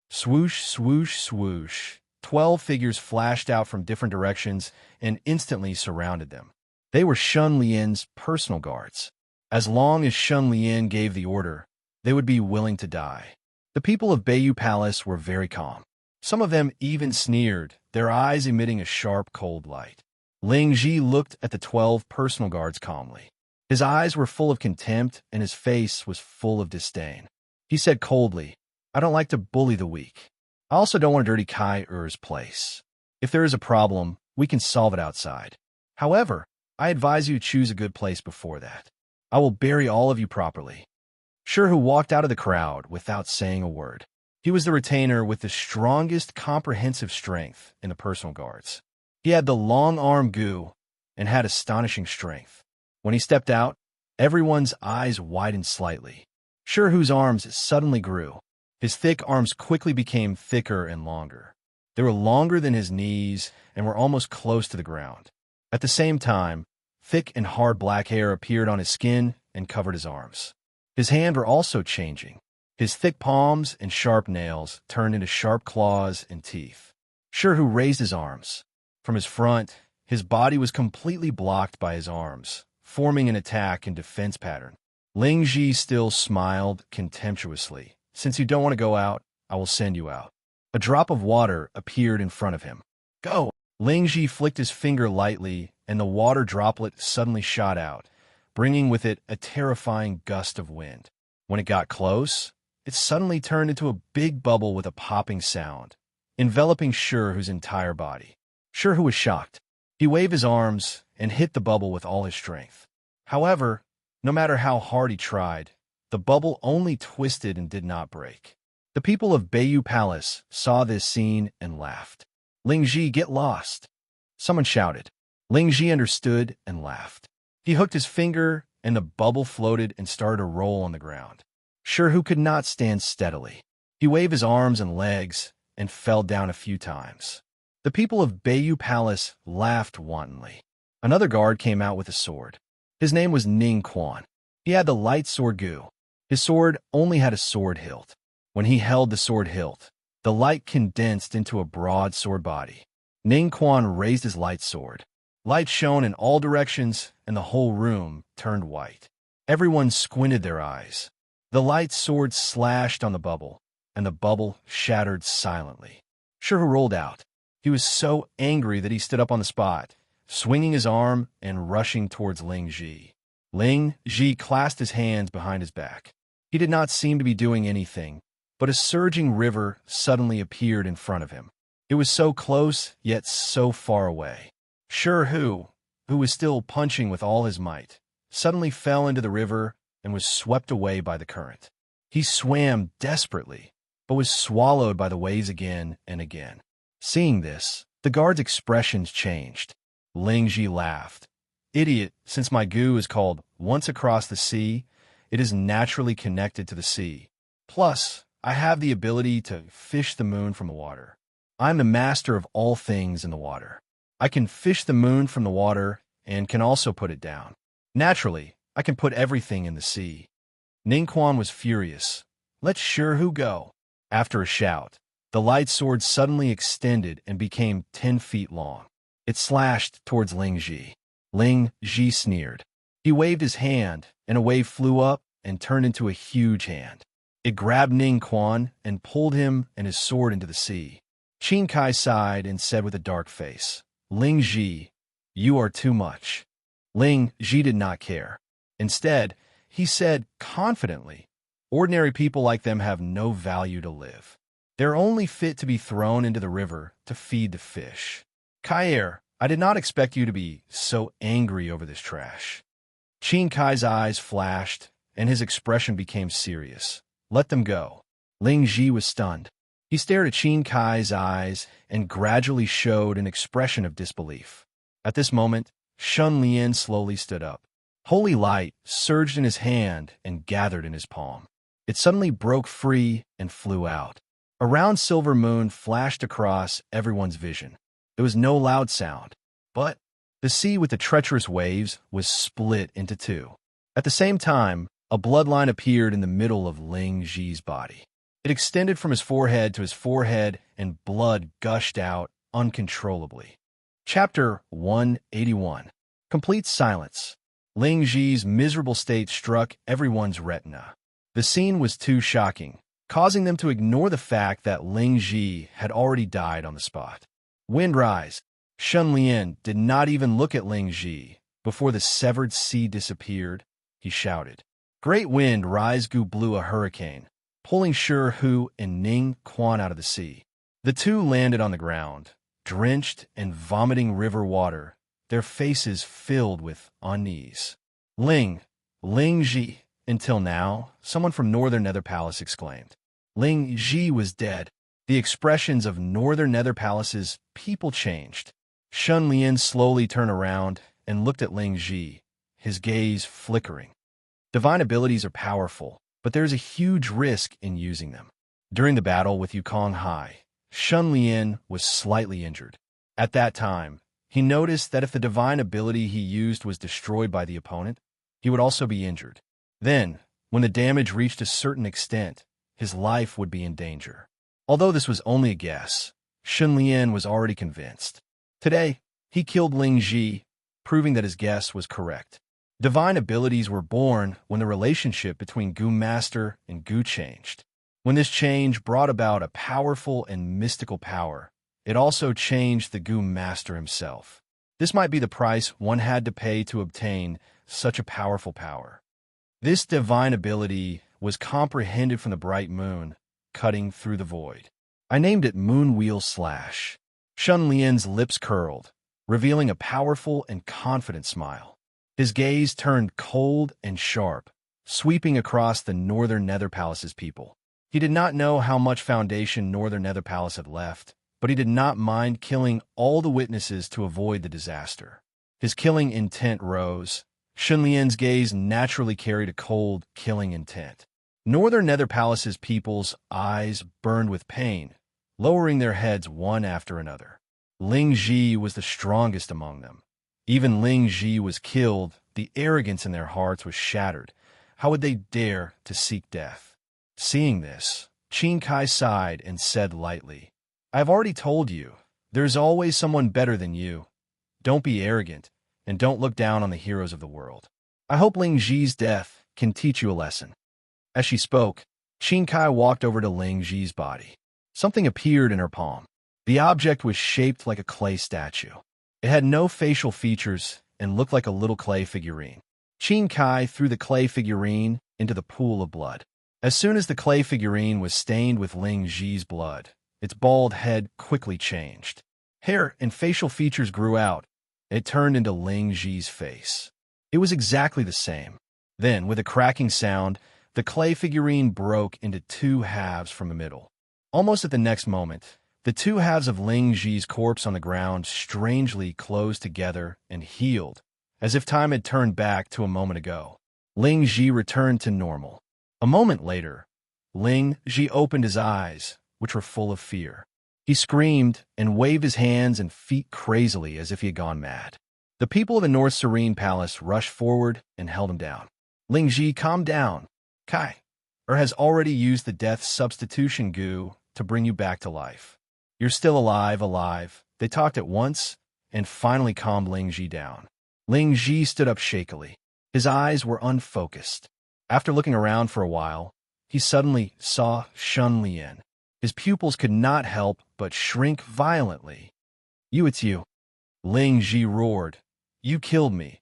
Swoosh, swoosh, swoosh. 12 figures flashed out from different directions and instantly surrounded them. They were Shun Lian's personal guards. As long as Shun Lian gave the order, they would be willing to die. The people of Bayou Palace were very calm. Some of them even sneered, their eyes emitting a sharp, cold light. Ling Ji looked at the 12 personal guards calmly. His eyes were full of contempt and his face was full of disdain. He said coldly, "I don't like to bully the weak. I also don't want to dirty Kai Er's place. If there is a problem, we can solve it outside. However, I advise you to choose a good place before that. I will bury all of you properly." Shirhu walked out of the crowd without saying a word. He was the retainer with the strongest comprehensive strength in the personal guards. He had the long arm Gu and had astonishing strength. When he stepped out, everyone's eyes widened slightly. Shirhu's arms suddenly grew. His thick arms quickly became thicker and longer. They were longer than his knees and were almost close to the ground. At the same time, thick and hard black hair appeared on his skin and covered his arms. His hands were also changing. His thick palms and sharp nails turned into sharp claws and teeth. Shirhu raised his arms. From his front, his body was completely blocked by his arms, forming an attack and defense pattern. Ling Ji still smiled contemptuously. "Since you don't want to go out, I will send you out." A drop of water appeared in front of him. "Go!" Ling Ji flicked his finger lightly, and the water droplet suddenly shot out, bringing with it a terrifying gust of wind. When it got close, it suddenly turned into a big bubble with a popping sound, enveloping Shirhu's entire body. Shirhu was shocked. He waved his arms and hit the bubble with all his strength. However, no matter how hard he tried, the bubble only twisted and did not break. The people of Bayou Palace saw this scene and laughed. "Ling Ji, get lost!" Someone shouted. Ling Ji understood and laughed. He hooked his finger, and the bubble floated and started to roll on the ground. Shirhu could not stand steadily. He waved his arms and legs and fell down a few times. The people of Bayou Palace laughed wantonly. Another guard came out with a sword. His name was Ning Quan. He had the light sword Gu. His sword only had a sword hilt. When he held the sword hilt, the light condensed into a broad sword body. Ning Quan raised his light sword. Light shone in all directions, and the whole room turned white. Everyone squinted their eyes. The light sword slashed on the bubble, and the bubble shattered silently. Shirhu rolled out. He was so angry that he stood up on the spot, swinging his arm and rushing towards Ling Ji. Ling Ji clasped his hands behind his back. He did not seem to be doing anything, but a surging river suddenly appeared in front of him. It was so close, yet so far away. Shirhu, who was still punching with all his might, suddenly fell into the river and was swept away by the current. He swam desperately, but was swallowed by the waves again and again. Seeing this, the guard's expressions changed. Ling Ji laughed. "Idiot, since my Gu is called Once Across the Sea, it is naturally connected to the sea. Plus, I have the ability to fish the moon from the water. I'm the master of all things in the water. I can fish the moon from the water and can also put it down. Naturally, I can put everything in the sea." Ning Quan was furious. "Let Shirhu go." After a shout, the light sword suddenly extended and became 10 feet long. It slashed towards Ling Ji. Ling Ji sneered. He waved his hand, and a wave flew up and turned into a huge hand. It grabbed Ning Quan and pulled him and his sword into the sea. Qin Kai sighed and said with a dark face, "Ling Ji, you are too much." Ling Ji did not care. Instead, he said confidently, "Ordinary people like them have no value to live. They're only fit to be thrown into the river to feed the fish. Kai, I did not expect you to be so angry over this trash." Qin Kai's eyes flashed, and his expression became serious. "Let them go." Ling Ji was stunned. He stared at Qin Kai's eyes and gradually showed an expression of disbelief. At this moment, Shun Lian slowly stood up. Holy light surged in his hand and gathered in his palm. It suddenly broke free and flew out. A round silver moon flashed across everyone's vision. There was no loud sound, but The sea with the treacherous waves was split into two. At the same time, a bloodline appeared in the middle of Ling Ji's body. It extended from his forehead to his forehead, and blood gushed out uncontrollably. Chapter 181. Complete silence. Ling Ji's miserable state struck everyone's retina. The scene was too shocking, causing them to ignore the fact that Ling Ji had already died on the spot. Wind rise. Shun Lian did not even look at Ling Ji. Before the severed sea disappeared, he shouted. Great wind rise Gu blew a hurricane, pulling Shi Hu and Ning Quan out of the sea. The two landed on the ground, drenched and vomiting river water, their faces filled with unease. Ling Ji. Until now, someone from Northern Nether Palace exclaimed. Ling Ji was dead. The expressions of Northern Nether Palace's people changed. Shun Lian slowly turned around and looked at Ling Ji, his gaze flickering. Divine abilities are powerful, but there's a huge risk in using them. During the battle with Yukong Hai, Shun Lian was slightly injured. At that time, he noticed that if the divine ability he used was destroyed by the opponent, he would also be injured. Then, when the damage reached a certain extent, his life would be in danger. Although this was only a guess, Shun Lian was already convinced. Today, he killed Ling Ji, proving that his guess was correct. Divine abilities were born when the relationship between Gu Master and Gu changed. When this change brought about a powerful and mystical power, it also changed the Gu Master himself. This might be the price one had to pay to obtain such a powerful power. This divine ability was comprehended from the bright moon, cutting through the void. I named it Moon Wheel Slash. Shun Lian's lips curled, revealing a powerful and confident smile. His gaze turned cold and sharp, sweeping across the Northern Nether Palace's people. He did not know how much foundation Northern Nether Palace had left, but he did not mind killing all the witnesses to avoid the disaster. His killing intent rose. Shun Lian's gaze naturally carried a cold, killing intent. Northern Nether Palace's people's eyes burned with pain, lowering their heads one after another. Ling Ji was the strongest among them. Even Ling Ji was killed, the arrogance in their hearts was shattered. How would they dare to seek death? Seeing this, Qin Kai sighed and said lightly, I have already told you, there's always someone better than you. Don't be arrogant, and don't look down on the heroes of the world. I hope Ling Ji's death can teach you a lesson. As she spoke, Qin Kai walked over to Ling Ji's body. Something appeared in her palm. The object was shaped like a clay statue. It had no facial features and looked like a little clay figurine. Qin Kai threw the clay figurine into the pool of blood. As soon as the clay figurine was stained with Ling Ji's blood, its bald head quickly changed. Hair and facial features grew out. It turned into Ling Ji's face. It was exactly the same. Then, with a cracking sound, the clay figurine broke into two halves from the middle. Almost at the next moment, the two halves of Ling Ji's corpse on the ground strangely closed together and healed, as if time had turned back to a moment ago. Ling Ji returned to normal. A moment later, Ling Ji opened his eyes, which were full of fear. He screamed and waved his hands and feet crazily as if he had gone mad. The people of the North Serene Palace rushed forward and held him down. Ling Ji, calm down. Kai has already used the death substitution goo to bring you back to life. You're still alive. They talked at once and finally calmed Ling Ji down. Ling Ji stood up shakily. His eyes were unfocused. After looking around for a while, he suddenly saw Shun Lian. His pupils could not help but shrink violently. It's you. Ling Ji roared. You killed me.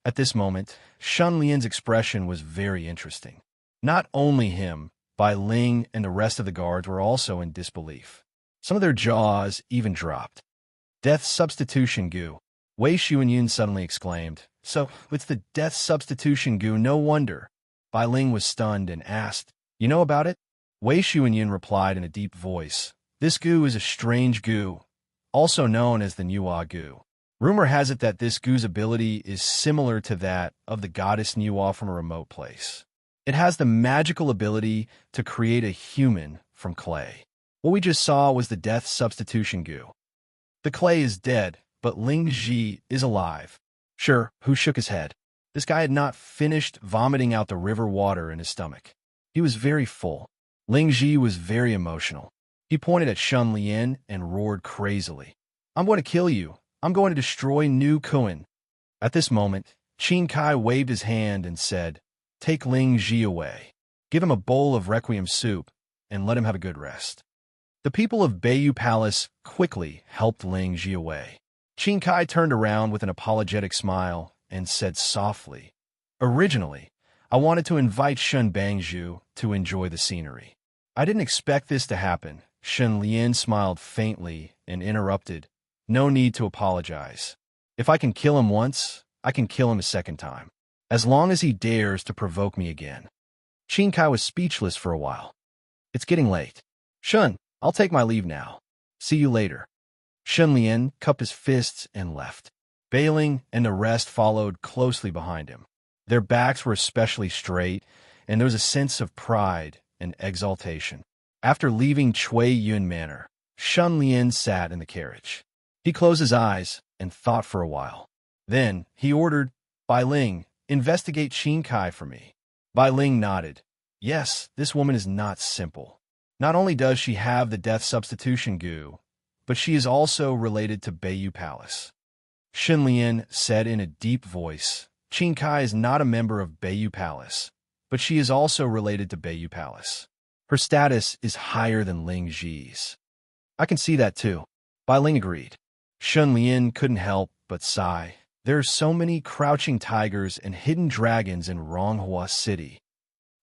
At this moment, Shun Lian's expression was very interesting. Not only him, Bai Ling and the rest of the guards were also in disbelief. Some of their jaws even dropped. Death substitution goo. Wei Xuanyun suddenly exclaimed. So, it's the death substitution goo, no wonder. Bai Ling was stunned and asked, You know about it? Wei Xuanyun replied in a deep voice. This goo is a strange goo, also known as the Nuwa goo. Rumor has it that this goo's ability is similar to that of the goddess Nuwa from a remote place. It has the magical ability to create a human from clay. What we just saw was the death substitution goo. The clay is dead, but Ling Ji is alive. Sure, Hu shook his head. This guy had not finished vomiting out the river water in his stomach. He was very full. Ling Ji was very emotional. He pointed at Shun Lian and roared crazily. I'm going to kill you. I'm going to destroy New Kuan. At this moment, Qin Kai waved his hand and said, Take Ling Ji away. Give him a bowl of requiem soup and let him have a good rest. The people of Beiyu Palace quickly helped Ling Ji away. Qin Kai turned around with an apologetic smile and said softly, Originally, I wanted to invite Shun Bangzhu to enjoy the scenery. I didn't expect this to happen. Shun Lian smiled faintly and interrupted, No need to apologize. If I can kill him once, I can kill him a second time, as long as he dares to provoke me again. Qin Kai was speechless for a while. It's getting late. Shun, I'll take my leave now. See you later. Shun Lian cupped his fists and left. Bailing and the rest followed closely behind him. Their backs were especially straight, and there was a sense of pride and exaltation. After leaving Cui Yun Manor, Shun Lian sat in the carriage. He closed his eyes and thought for a while. Then he ordered, Bai Ling, investigate Qin Kai for me. Bai Ling nodded. Yes, this woman is not simple. Not only does she have the death substitution goo, but she is also related to Beiyu Palace. Shun Lian said in a deep voice, Qin Kai is not a member of Beiyu Palace, but she is also related to Beiyu Palace. Her status is higher than Ling Ji's. I can see that too. Bai Ling agreed. Shun Lian couldn't help but sigh. There are so many crouching tigers and hidden dragons in Ronghua City.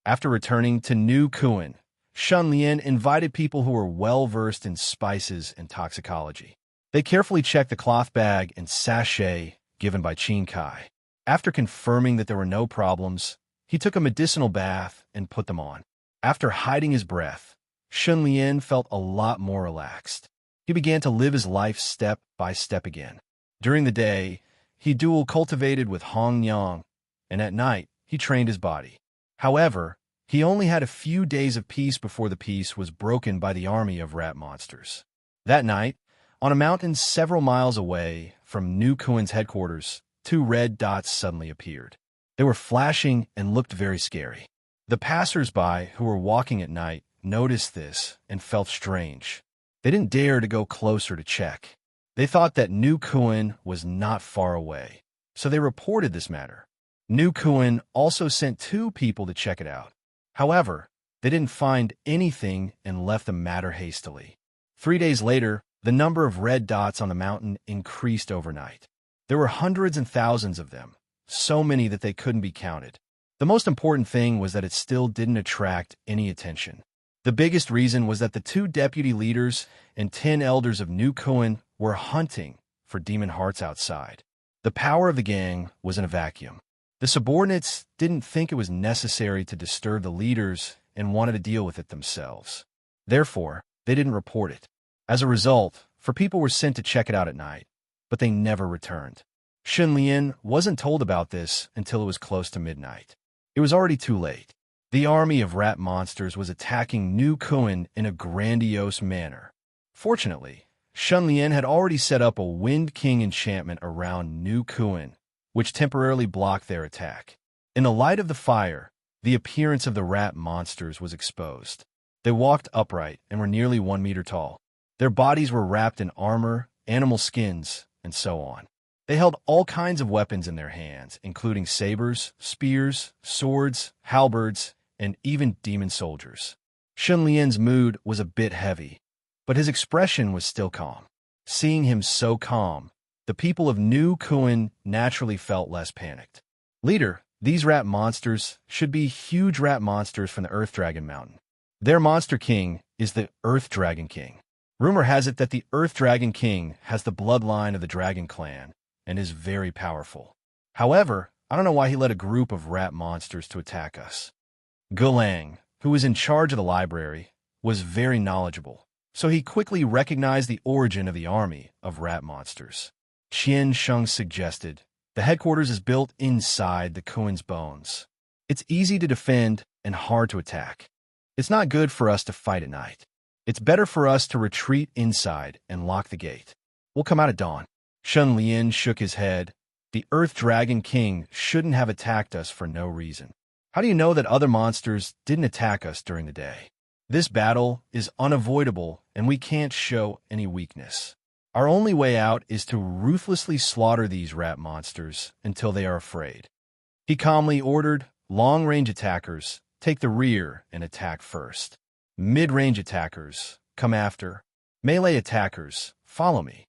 After returning to New Kuan, Shun Lian invited people who were well-versed in spices and toxicology. They carefully checked the cloth bag and sachet given by Qin Kai. After confirming that there were no problems, he took a medicinal bath and put them on. After hiding his breath, Shun Lian felt a lot more relaxed. He began to live his life step by step again. During the day, he dual cultivated with Hong Yang, and at night, he trained his body. However, he only had a few days of peace before the peace was broken by the army of rat monsters. That night, on a mountain several miles away from New Kuan's headquarters, 2 red dots suddenly appeared. They were flashing and looked very scary. The passers-by who were walking at night noticed this and felt strange. They didn't dare to go closer to check. They thought that New Kuan was not far away, so they reported this matter. New Kuan also sent 2 people to check it out. However, they didn't find anything and left the matter hastily. 3 days later, the number of red dots on the mountain increased overnight. There were hundreds and thousands of them, so many that they couldn't be counted. The most important thing was that it still didn't attract any attention. The biggest reason was that the 2 deputy leaders and 10 elders of New Kuan were hunting for demon hearts outside. The power of the gang was in a vacuum. The subordinates didn't think it was necessary to disturb the leaders and wanted to deal with it themselves. Therefore, they didn't report it. As a result, 4 people were sent to check it out at night, but they never returned. Shun Lian wasn't told about this until it was close to midnight. It was already too late. The army of rat monsters was attacking New Kuan in a grandiose manner. Fortunately, Shun Lian had already set up a Wind King enchantment around New Kuan, which temporarily blocked their attack. In the light of the fire, the appearance of the rat monsters was exposed. They walked upright and were nearly 1 meter tall. Their bodies were wrapped in armor, animal skins, and so on. They held all kinds of weapons in their hands, including sabers, spears, swords, halberds, and even demon soldiers. Shun Lian's mood was a bit heavy, but his expression was still calm. Seeing him so calm, the people of New Kuan naturally felt less panicked. Leader, these rat monsters should be huge rat monsters from the Earth Dragon Mountain. Their monster king is the Earth Dragon King. Rumor has it that the Earth Dragon King has the bloodline of the Dragon Clan and is very powerful. However, I don't know why he led a group of rat monsters to attack us. Gulang, who was in charge of the library, was very knowledgeable, so he quickly recognized the origin of the army of rat monsters. Qian Sheng suggested, the headquarters is built inside the Kuan's bones. It's easy to defend and hard to attack. It's not good for us to fight at night. It's better for us to retreat inside and lock the gate. We'll come out at dawn. Shun Lian shook his head. The Earth Dragon King shouldn't have attacked us for no reason. How do you know that other monsters didn't attack us during the day? This battle is unavoidable, and we can't show any weakness. Our only way out is to ruthlessly slaughter these rat monsters until they are afraid. He calmly ordered, long-range attackers, take the rear and attack first. Mid-range attackers, come after. Melee attackers, follow me.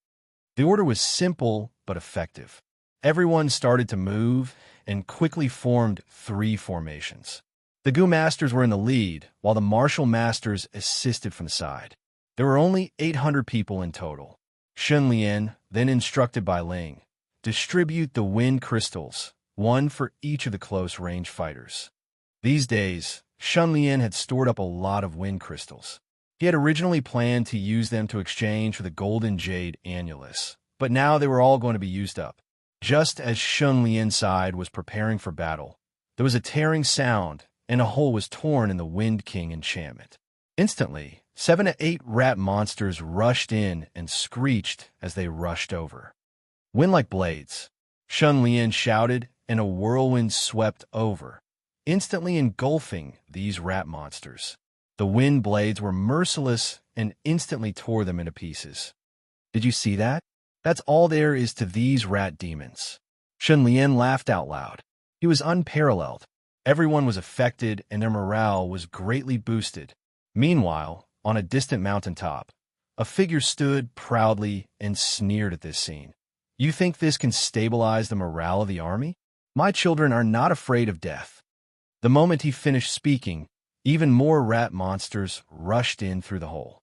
The order was simple but effective. Everyone started to move and quickly formed 3 formations. The Gu Masters were in the lead, while the Martial Masters assisted from the side. There were only 800 people in total. Shun Lian, then instructed by Ling, distribute the wind crystals, 1 for each of the close-range fighters. These days, Shun Lian had stored up a lot of wind crystals. He had originally planned to use them to exchange for the golden jade annulus, but now they were all going to be used up. Just as Shun Lian's side was preparing for battle, there was a tearing sound, and a hole was torn in the Wind King enchantment. Instantly, 7 to 8 rat monsters rushed in and screeched as they rushed over. Wind like blades, Shun Lian shouted, and a whirlwind swept over, instantly engulfing these rat monsters. The wind blades were merciless and instantly tore them into pieces. Did you see that? That's all there is to these rat demons. Shun Lian laughed out loud. He was unparalleled. Everyone was affected and their morale was greatly boosted. Meanwhile, on a distant mountaintop, a figure stood proudly and sneered at this scene. You think this can stabilize the morale of the army? My children are not afraid of death. The moment he finished speaking, even more rat monsters rushed in through the hole.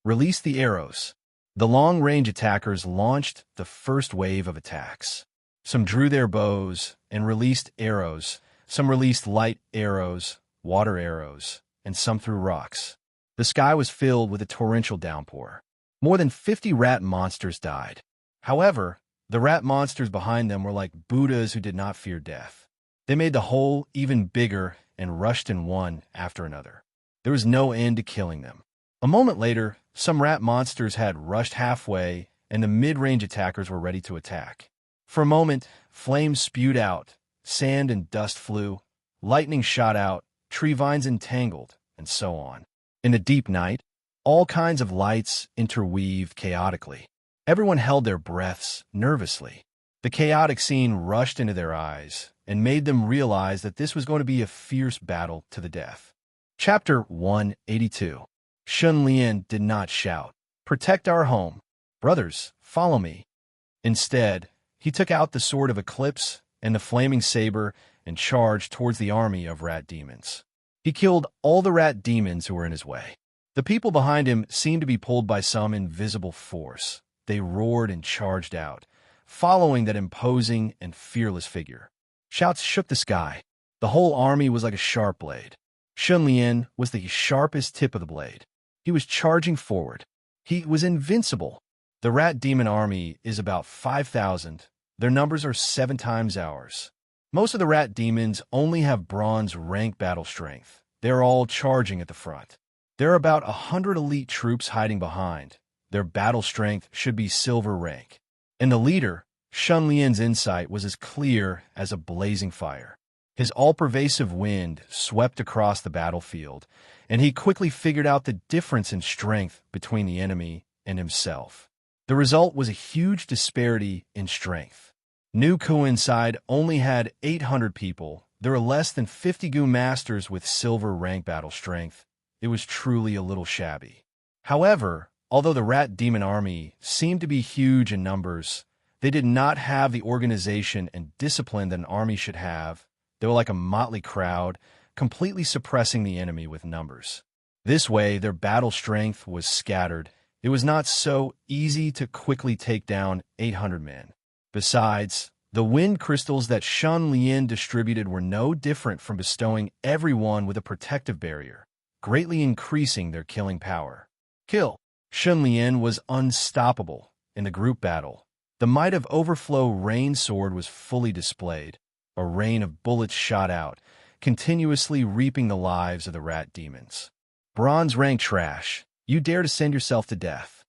Release the arrows. The long-range attackers launched the first wave of attacks. Some drew their bows and released arrows. Some released light arrows, water arrows, and some threw rocks. The sky was filled with a torrential downpour. More than 50 rat monsters died. However, the rat monsters behind them were like Buddhas who did not fear death. They made the hole even bigger and rushed in one after another. There was no end to killing them. A moment later, some rat monsters had rushed halfway, and the mid-range attackers were ready to attack. For a moment, flames spewed out, sand and dust flew, lightning shot out, tree vines entangled, and so on. In the deep night, all kinds of lights interweaved chaotically. Everyone held their breaths nervously. The chaotic scene rushed into their eyes and made them realize that this was going to be a fierce battle to the death. Chapter 182. Shun Lian did not shout, "Protect our home. Brothers, follow me." Instead, he took out the sword of Eclipse and the flaming saber and charged towards the army of rat demons. He killed all the rat demons who were in his way. The people behind him seemed to be pulled by some invisible force. They roared and charged out, following that imposing and fearless figure. Shouts shook the sky. The whole army was like a sharp blade. Shun Lian was the sharpest tip of the blade. He was charging forward. He was invincible. The rat demon army is about 5,000. Their numbers are 7 times ours. Most of the rat demons only have bronze rank battle strength. They're all charging at the front. There are about 100 elite troops hiding behind. Their battle strength should be silver rank. And the leader, Shun Lian's insight was as clear as a blazing fire. His all-pervasive wind swept across the battlefield, and he quickly figured out the difference in strength between the enemy and himself. The result was a huge disparity in strength. New Kuin's side only had 800 people. There were less than 50 Gu Masters with silver rank battle strength. It was truly a little shabby. However, although the rat demon army seemed to be huge in numbers, they did not have the organization and discipline that an army should have. They were like a motley crowd, completely suppressing the enemy with numbers. This way, their battle strength was scattered. It was not so easy to quickly take down 800 men. Besides, the wind crystals that Shun Lian distributed were no different from bestowing everyone with a protective barrier, greatly increasing their killing power. Kill! Shun Lian was unstoppable in the group battle. The might of Overflow Rain Sword was fully displayed. A rain of bullets shot out, continuously reaping the lives of the rat demons. Bronze rank trash, you dare to send yourself to death.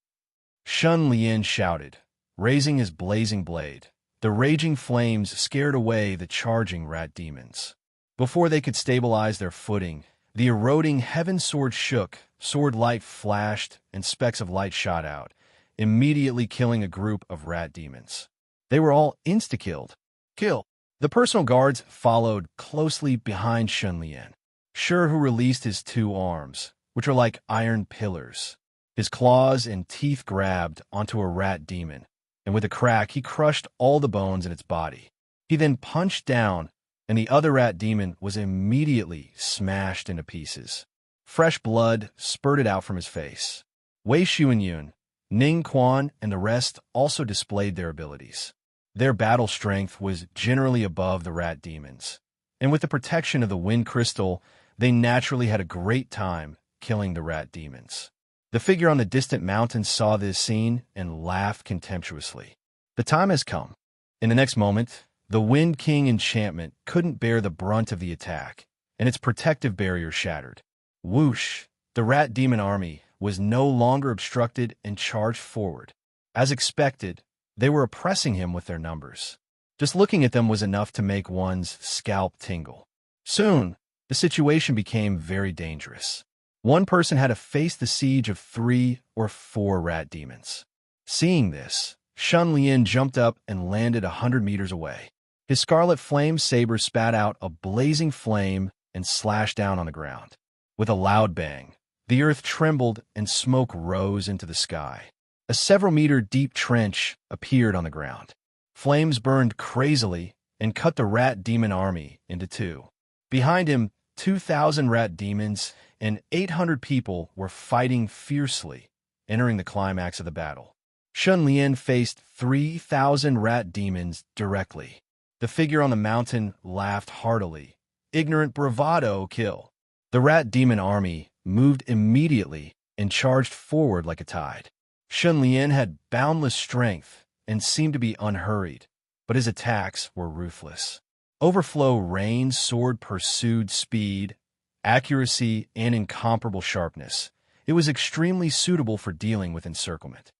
Shun Lian shouted. raising his blazing blade. The raging flames scared away the charging rat demons. Before they could stabilize their footing, the eroding heaven sword shook, sword light flashed, and specks of light shot out, immediately killing a group of rat demons. They were all insta-killed. Kill! The personal guards followed closely behind Shunlian. Sure, who released his two arms, which are like iron pillars. His claws and teeth grabbed onto a rat demon, and with a crack he crushed all the bones in its body. He then punched down, and the other rat demon was immediately smashed into pieces. Fresh blood spurted out from his face. Wei Xuanyun, Ning Quan, and the rest also displayed their abilities. Their battle strength was generally above the rat demons, and with the protection of the wind crystal, they naturally had a great time killing the rat demons. The figure on the distant mountain saw this scene and laughed contemptuously. The time has come. In the next moment, the Wind King enchantment couldn't bear the brunt of the attack, and its protective barrier shattered. Whoosh! The rat demon army was no longer obstructed and charged forward. As expected, they were oppressing him with their numbers. Just looking at them was enough to make one's scalp tingle. Soon, the situation became very dangerous. One person had to face the siege of 3 or 4 rat demons. Seeing this, Shunlian jumped up and landed 100 meters away. His scarlet flame saber spat out a blazing flame and slashed down on the ground. With a loud bang, the earth trembled and smoke rose into the sky. A several-meter-deep trench appeared on the ground. Flames burned crazily and cut the rat demon army into two. Behind him, 2,000 rat demons and 800 people were fighting fiercely, entering the climax of the battle. Shunlian faced 3,000 rat demons directly. The figure on the mountain laughed heartily. Ignorant bravado, kill. The rat demon army moved immediately and charged forward like a tide. Shunlian had boundless strength and seemed to be unhurried, but his attacks were ruthless. Overflow Rain's sword pursued speed, accuracy, and incomparable sharpness. It was extremely suitable for dealing with encirclement.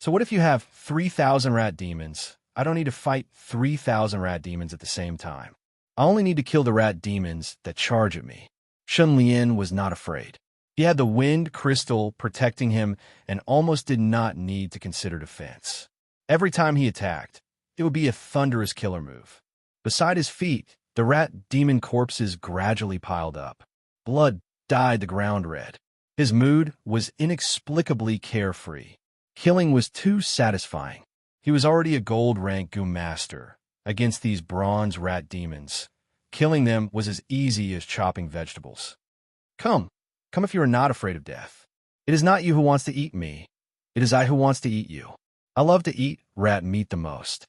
So what if you have 3,000 rat demons? I don't need to fight 3,000 rat demons at the same time. I only need to kill the rat demons that charge at me. Shunlian was not afraid. He had the wind crystal protecting him and almost did not need to consider defense. Every time he attacked, it would be a thunderous killer move. Beside his feet, the rat demon corpses gradually piled up. Blood dyed the ground red. His mood was inexplicably carefree. Killing was too satisfying. He was already a gold-rank Goom Master. Against these bronze rat demons, killing them was as easy as chopping vegetables. Come if you are not afraid of death. It is not you who wants to eat me. It is I who wants to eat you. I love to eat rat meat the most.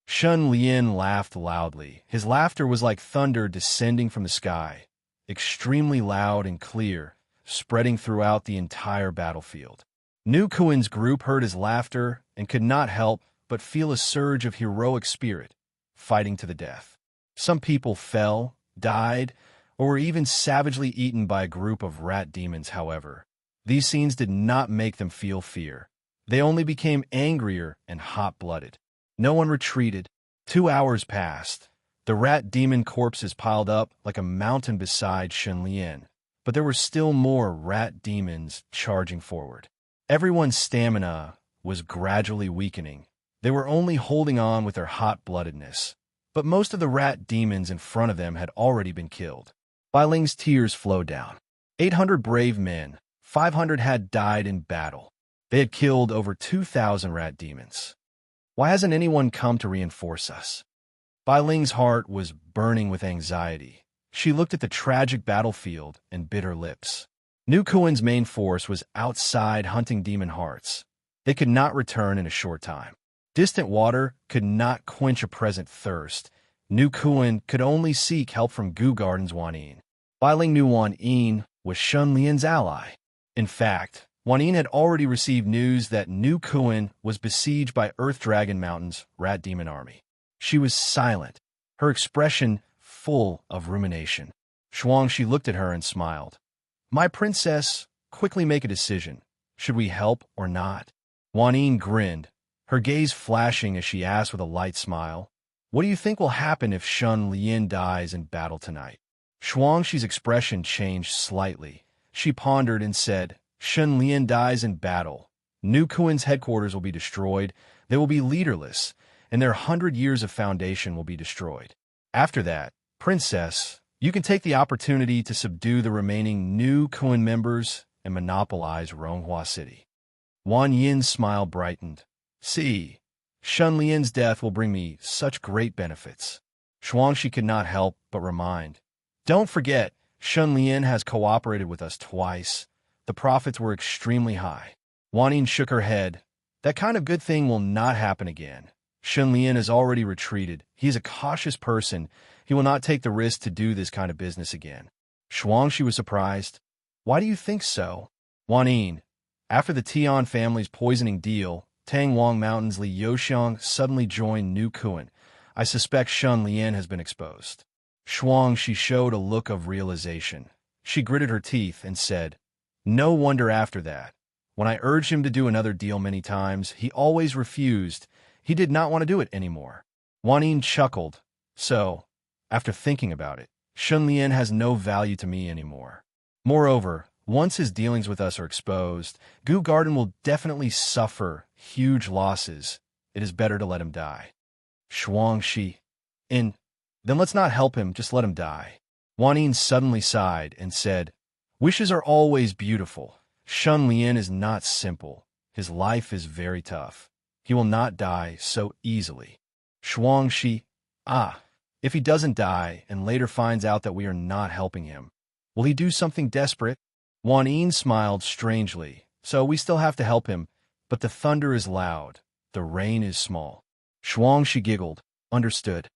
Shunlian laughed loudly. His laughter was like thunder descending from the sky, extremely loud and clear, spreading throughout the entire battlefield. Nu Kuan's group heard his laughter and could not help but feel a surge of heroic spirit, fighting to the death. Some people fell, died, or were even savagely eaten by a group of rat demons, however. These scenes did not make them feel fear. They only became angrier and hot-blooded. No one retreated. 2 hours passed. The rat demon corpses piled up like a mountain beside Shunlian, but there were still more rat demons charging forward. Everyone's stamina was gradually weakening. They were only holding on with their hot-bloodedness, but most of the rat demons in front of them had already been killed. Bai Ling's tears flowed down. 800 brave men, 500 had died in battle. They had killed over 2,000 rat demons. Why hasn't anyone come to reinforce us? Bai Ling's heart was burning with anxiety. She looked at the tragic battlefield and bit her lips. Nu Kuan's main force was outside hunting demon hearts. They could not return in a short time. Distant water could not quench a present thirst. Nu Kuan could only seek help from Gu Garden's Wan Yin. Bai Ling knew Wan Yin was Shunlian's ally. In fact, Wan Yin had already received news that Nu Kuan was besieged by Earth Dragon Mountain's rat demon army. She was silent, her expression full of rumination. She looked at her and smiled. My princess, quickly make a decision. Should we help or not? Wan Yin grinned. her gaze flashing as she asked with a light smile, "What do you think will happen if Shun Lian dies in battle tonight?" Shuangshi's expression changed slightly. She pondered and said, "Shun Lian dies in battle. New Kuan's headquarters will be destroyed, they will be leaderless, and their 100 years of foundation will be destroyed. After that, Princess, you can take the opportunity to subdue the remaining New Kuan members and monopolize Ronghua City." Wan Yin's smile brightened. "See, Shun Lian's death will bring me such great benefits." Shuangshi could not help but remind, "Don't forget, Shun Lian has cooperated with us twice. The profits were extremely high." Wan Yin shook her head. "That kind of good thing will not happen again. Shun Lian has already retreated. He is a cautious person. He will not take the risk to do this kind of business again." Shuangshi was surprised. "Why do you think so?" "Wan Yin, after the Tian family's poisoning deal, Tang Wang Mountain's Li Youxiang suddenly joined New Kuan. I suspect Shun Lian has been exposed." Shuangshi showed a look of realization. She gritted her teeth and said, "No wonder after that. When I urged him to do another deal many times, he always refused. He did not want to do it anymore." Wan Yin chuckled. "So, after thinking about it, Shun Lian has no value to me anymore. Moreover, once his dealings with us are exposed, Gu Garden will definitely suffer huge losses. It is better to let him die." Shuangshi, "Then let's not help him, just let him die." Wan Yin suddenly sighed and said, "Wishes are always beautiful. Shun Lian is not simple. His life is very tough. He will not die so easily." Shuangshi, "If he doesn't die and later finds out that we are not helping him, will he do something desperate?" Wan Yin smiled strangely. "So we still have to help him, but the thunder is loud, the rain is small." Shuangshi giggled. "Understood."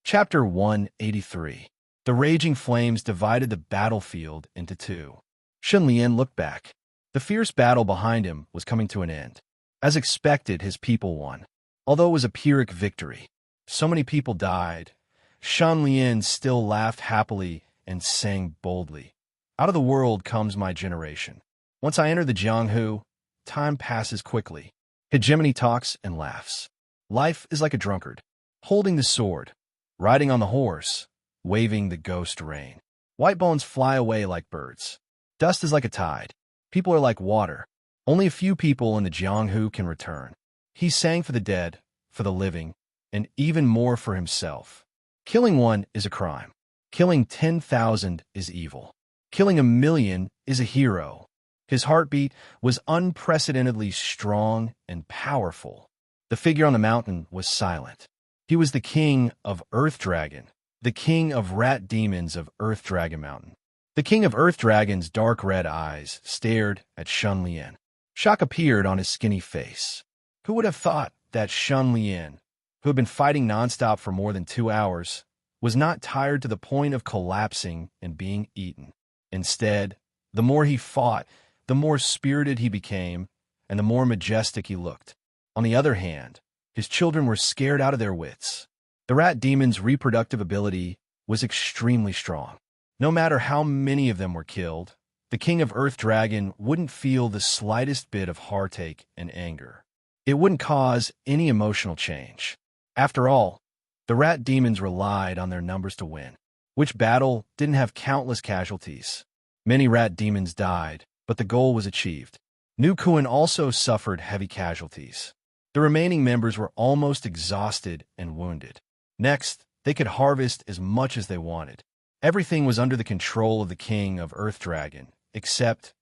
Chapter 183. The raging flames divided the battlefield into two. Shun Lian looked back. The fierce battle behind him was coming to an end. As expected, his people won. Although it was a Pyrrhic victory, so many people died. Shun Lian still laughed happily and sang boldly, "Out of the world comes my generation. Once I enter the Jianghu, time passes quickly." Hegemony talks and laughs. Life is like a drunkard, holding the sword, riding on the horse, waving the ghost rein. White bones fly away like birds. Dust is like a tide. People are like water. Only a few people in the Jianghu can return. He sang for the dead, for the living, and even more for himself. Killing one is a crime. Killing 10,000 is evil. Killing 1,000,000 is a hero. His heartbeat was unprecedentedly strong and powerful. The figure on the mountain was silent. He was the king of Earth Dragon, the king of rat demons of Earth Dragon Mountain. The king of Earth Dragon's dark red eyes stared at Shun Lian. Shock appeared on his skinny face. Who would have thought that Shun Lian, who had been fighting nonstop for more than 2 hours, was not tired to the point of collapsing and being eaten? Instead, the more he fought, the more spirited he became, and the more majestic he looked. On the other hand, his children were scared out of their wits. The rat demon's reproductive ability was extremely strong. No matter how many of them were killed, the king of Earth Dragon wouldn't feel the slightest bit of heartache and anger. It wouldn't cause any emotional change. After all, the rat demons relied on their numbers to win. Which battle didn't have countless casualties? Many rat demons died, but the goal was achieved. New Kuan also suffered heavy casualties. The remaining members were almost exhausted and wounded. Next, they could harvest as much as they wanted. Everything was under the control of the king of Earth Dragon, except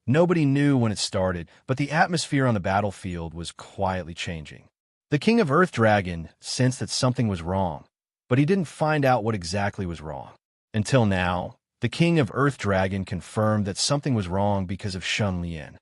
nobody knew when it started, but the atmosphere on the battlefield was quietly changing. The king of Earth Dragon sensed that something was wrong, but he didn't find out what exactly was wrong. Until now, the king of Earth Dragon confirmed that something was wrong because of Shun Lian.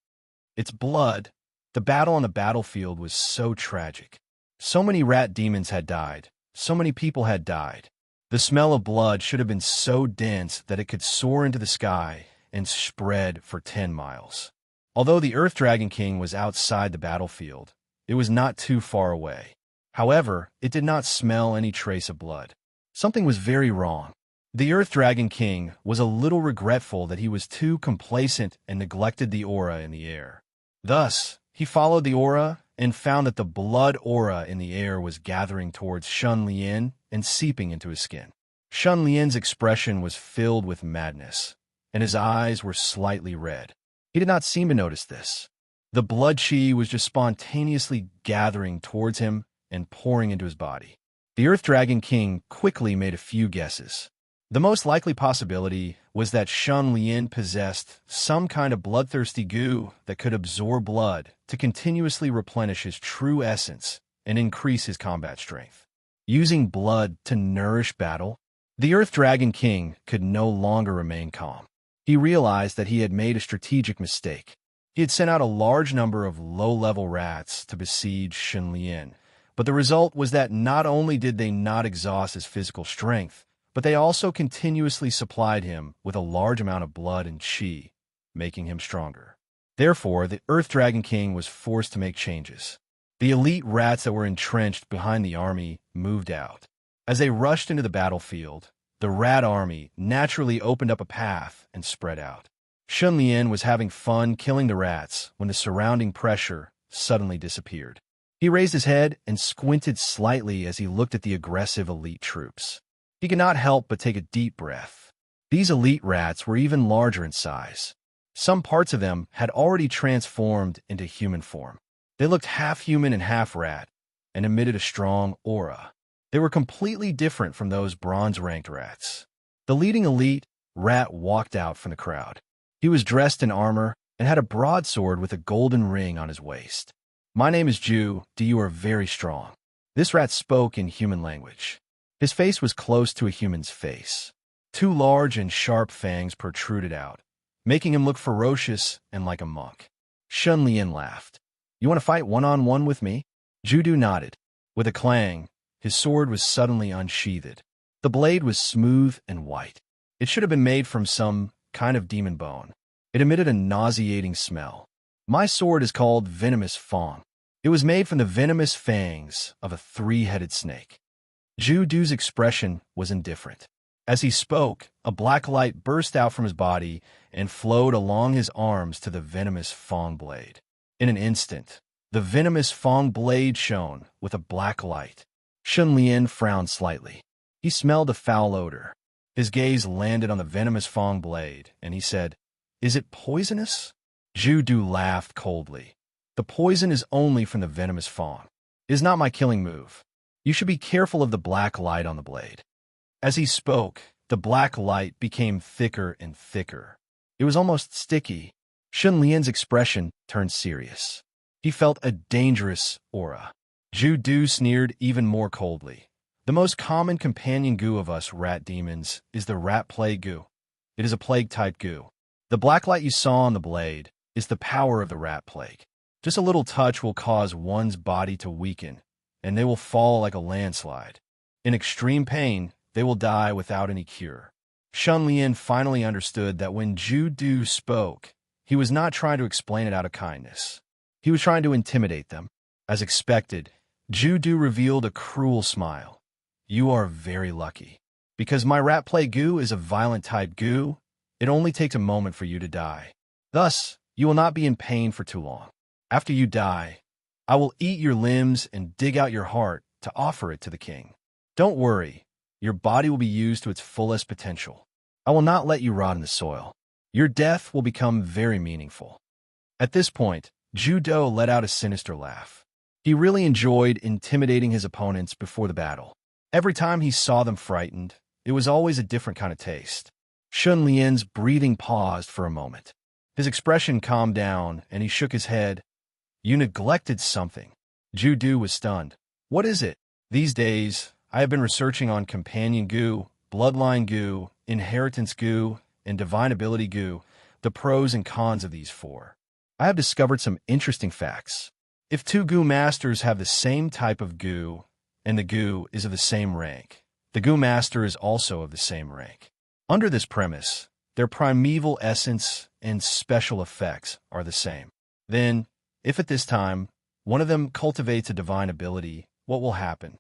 Its blood. The battle on the battlefield was so tragic. So many rat demons had died. So many people had died. The smell of blood should have been so dense that it could soar into the sky and spread for 10 miles. Although the Earth Dragon King was outside the battlefield, it was not too far away. However, it did not smell any trace of blood. Something was very wrong. The Earth Dragon King was a little regretful that he was too complacent and neglected the aura in the air. Thus, He followed the aura and found that the blood aura in the air was gathering towards Shun Lian and seeping into his skin. Shun Lian's expression was filled with madness, and his eyes were slightly red. He did not seem to notice this. The blood chi was just spontaneously gathering towards him and pouring into his body. The Earth Dragon King quickly made a few guesses. The most likely possibility was that Shun Lian possessed some kind of bloodthirsty goo that could absorb blood to continuously replenish his true essence and increase his combat strength. Using blood to nourish battle, the Earth Dragon King could no longer remain calm. He realized that he had made a strategic mistake. He had sent out a large number of low-level rats to besiege Shun Lian, but the result was that not only did they not exhaust his physical strength, but they also continuously supplied him with a large amount of blood and chi, making him stronger. Therefore, the Earth Dragon King was forced to make changes. The elite rats that were entrenched behind the army moved out. As they rushed into the battlefield, the rat army naturally opened up a path and spread out. Shun Lian was having fun killing the rats when the surrounding pressure suddenly disappeared. He raised his head and squinted slightly as he looked at the aggressive elite troops. He could not help but take a deep breath. These elite rats were even larger in size. Some parts of them had already transformed into human form. They looked half human and half rat, and emitted a strong aura. They were completely different from those bronze-ranked rats. The leading elite rat walked out from the crowd. He was dressed in armor and had a broadsword with a golden ring on his waist. "My name is Ju, you are very strong." This rat spoke in human language. His face was close to a human's face. Two large and sharp fangs protruded out, making him look ferocious and like a monk. Shun Lian laughed. "You want to fight one-on-one with me?" Judu nodded. With a clang, his sword was suddenly unsheathed. The blade was smooth and white. It should have been made from some kind of demon bone. It emitted a nauseating smell. "My sword is called Venomous Fang. It was made from the venomous fangs of a three-headed snake." Judu's expression was indifferent. As he spoke, a black light burst out from his body and flowed along his arms to the venomous Fang blade. In an instant, the venomous Fang blade shone with a black light. Shun Lian frowned slightly. He smelled a foul odor. His gaze landed on the venomous Fang blade, and he said, "Is it poisonous?" Judu laughed coldly. "The poison is only from the venomous Fang. It is not my killing move. You should be careful of the black light on the blade." As he spoke, the black light became thicker and thicker. It was almost sticky. Shun Lian's expression turned serious. He felt a dangerous aura. Judu sneered even more coldly. "The most common companion goo of us rat demons is the rat plague goo. It is a plague-type goo. The black light you saw on the blade is the power of the rat plague. Just a little touch will cause one's body to weaken, and they will fall like a landslide. In extreme pain, they will die without any cure." Shun Lian finally understood that when Judu spoke, he was not trying to explain it out of kindness. He was trying to intimidate them. As expected, Judu revealed a cruel smile. "You are very lucky. Because my rat plague goo is a violent type goo, it only takes a moment for you to die. Thus, you will not be in pain for too long. After you die, I will eat your limbs and dig out your heart to offer it to the king. Don't worry, your body will be used to its fullest potential. I will not let you rot in the soil. Your death will become very meaningful." At this point, Judo let out a sinister laugh. He really enjoyed intimidating his opponents before the battle. Every time he saw them frightened, it was always a different kind of taste. Shun Lian's breathing paused for a moment. His expression calmed down, and he shook his head. "You neglected something." Judu was stunned. "What is it?" "These days, I have been researching on companion goo, bloodline goo, inheritance goo, and divine ability goo, the pros and cons of these four. I have discovered some interesting facts. If two goo masters have the same type of goo, and the goo is of the same rank, the goo master is also of the same rank. Under this premise, their primeval essence and special effects are the same. Then, if at this time, one of them cultivates a divine ability, what will happen?"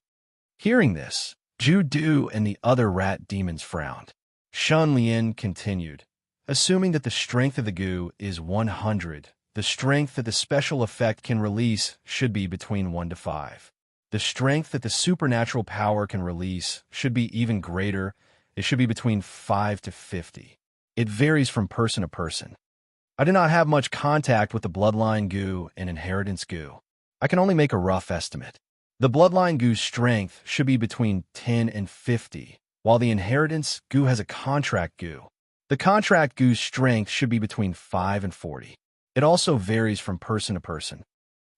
Hearing this, Judu and the other rat demons frowned. Shun Lian continued, "Assuming that the strength of the goo is 100, The strength that the special effect can release should be between 1 to 5. The strength that the supernatural power can release should be even greater. It should be between 5 to 50. It varies from person to person. I do not have much contact with the bloodline goo and inheritance goo. I can only make a rough estimate. The bloodline goo's strength should be between 10 and 50, while the inheritance goo has a contract goo. The contract goo's strength should be between 5 and 40. It also varies from person to person.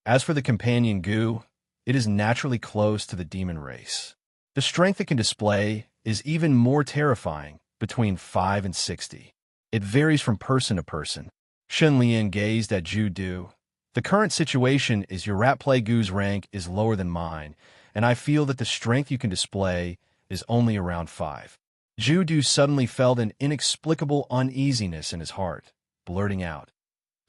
As for the companion goo, it is naturally close to the demon race. The strength it can display is even more terrifying, between 5 and 60. It varies from person to person. Shun Lian gazed at Ju Du. The current situation is your rat play goo's rank is lower than mine, and I feel that the strength you can display is only around 5. Ju Du suddenly felt an inexplicable uneasiness in his heart, blurting out,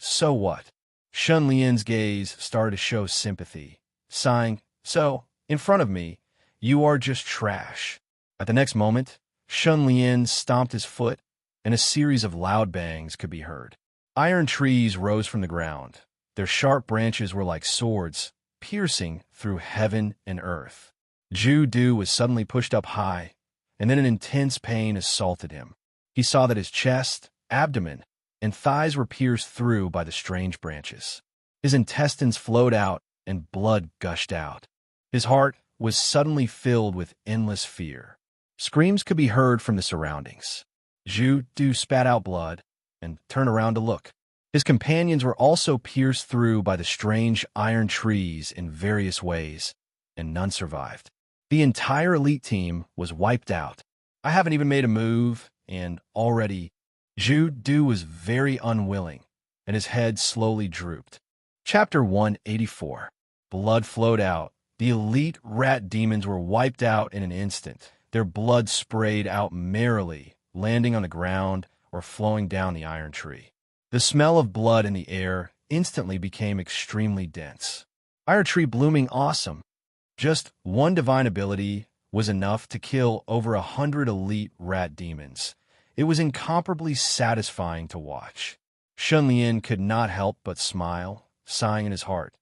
"So what?" Shun Lian's gaze started to show sympathy, sighing, "So, in front of me, you are just trash." At the next moment, Shun Lian stomped his foot, and a series of loud bangs could be heard. Iron trees rose from the ground. Their sharp branches were like swords, piercing through heaven and earth. Ju Du was suddenly pushed up high, and then an intense pain assaulted him. He saw that his chest, abdomen, and thighs were pierced through by the strange branches. His intestines flowed out, and blood gushed out. His heart was suddenly filled with endless fear. Screams could be heard from the surroundings. Ju Du spat out blood and turned around to look. His companions were also pierced through by the strange iron trees in various ways, and none survived. The entire elite team was wiped out. I haven't even made a move, and already Ju Du was very unwilling, and his head slowly drooped. Chapter 184. Blood flowed out. The elite rat demons were wiped out in an instant. Their blood sprayed out merrily, landing on the ground or flowing down the iron tree. The smell of blood in the air instantly became extremely dense. Iron tree blooming awesome. Just one divine ability was enough to kill over 100 elite rat demons. It was incomparably satisfying to watch. Shun Lian could not help but smile, sighing in his heart.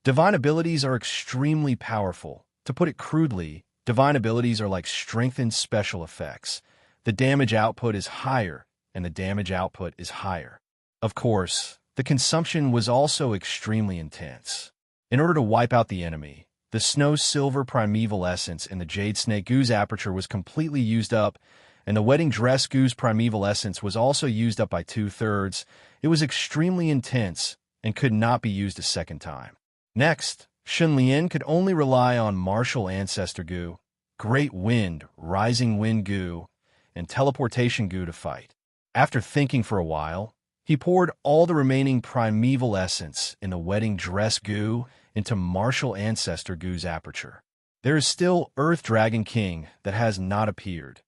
Divine abilities are extremely powerful. To put it crudely, divine abilities are like strengthened special effects. The damage output is higher, and the damage output is higher. Of course, the consumption was also extremely intense. In order to wipe out the enemy, the snow silver primeval essence in the jade snake goo's aperture was completely used up, and the wedding dress goo's primeval essence was also used up by 2/3. It was extremely intense and could not be used a second time. Next, Shun Lian could only rely on martial ancestor goo, great wind, rising wind goo, and teleportation goo to fight. After thinking for a while, he poured all the remaining primeval essence in the wedding dress goo into martial ancestor goo's aperture. There is still Earth Dragon King that has not appeared.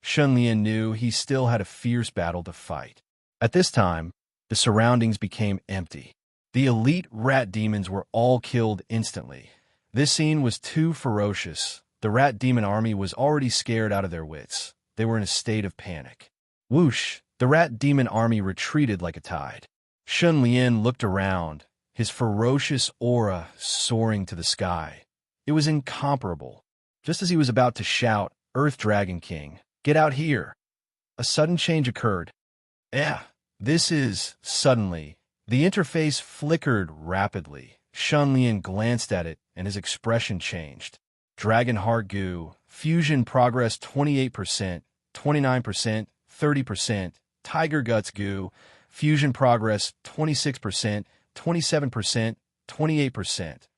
Shun Lian knew he still had a fierce battle to fight. At this time, the surroundings became empty. The elite rat demons were all killed instantly. This scene was too ferocious. The rat demon army was already scared out of their wits. They were in a state of panic. Whoosh! The rat demon army retreated like a tide. Shun Lian looked around, his ferocious aura soaring to the sky. It was incomparable. Just as he was about to shout, "Earth Dragon King, get out here!" a sudden change occurred. Suddenly, the interface flickered rapidly. Shun Lian glanced at it, and his expression changed. Dragon Heart Goo, Fusion Progress 28%, 29%, 30%, Tiger Guts Goo, Fusion Progress 26%, 27%, 28%.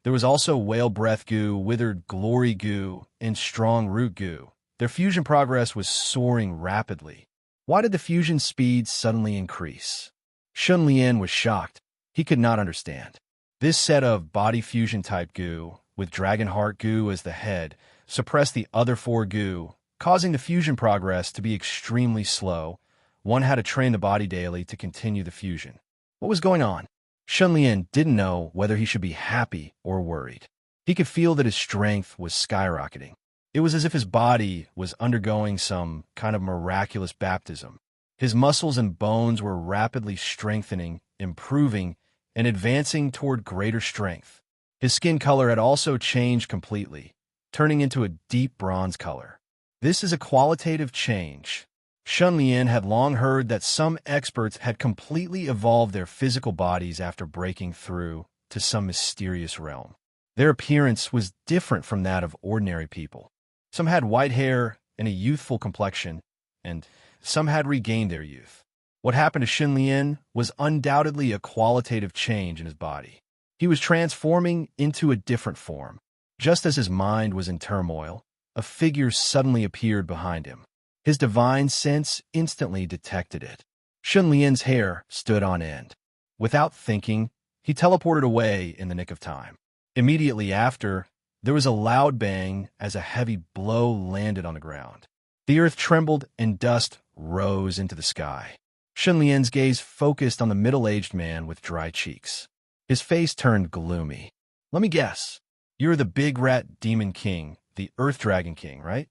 There was also Whale Breath Goo, Withered Glory Goo, and Strong Root Goo. Their fusion progress was soaring rapidly. Why did the fusion speed suddenly increase? Shun Lian was shocked. He could not understand. This set of body fusion type goo, with Dragon Heart Goo as the head, suppressed the other 4 goo, causing the fusion progress to be extremely slow. One had to train the body daily to continue the fusion. What was going on? Shun Lian didn't know whether he should be happy or worried. He could feel that his strength was skyrocketing. It was as if his body was undergoing some kind of miraculous baptism. His muscles and bones were rapidly strengthening, improving, and advancing toward greater strength. His skin color had also changed completely, turning into a deep bronze color. This is a qualitative change. Shun Lian had long heard that some experts had completely evolved their physical bodies after breaking through to some mysterious realm. Their appearance was different from that of ordinary people. Some had white hair and a youthful complexion, and some had regained their youth. What happened to Shun Lian was undoubtedly a qualitative change in his body. He was transforming into a different form. Just as his mind was in turmoil, a figure suddenly appeared behind him. His divine sense instantly detected it. Shun Lian's hair stood on end. Without thinking, he teleported away in the nick of time. Immediately after, there was a loud bang as a heavy blow landed on the ground. The earth trembled and dust rose into the sky. Shun Lian's gaze focused on the middle-aged man with dry cheeks. His face turned gloomy. Let me guess. You're the big rat demon king, the Earth Dragon King, right?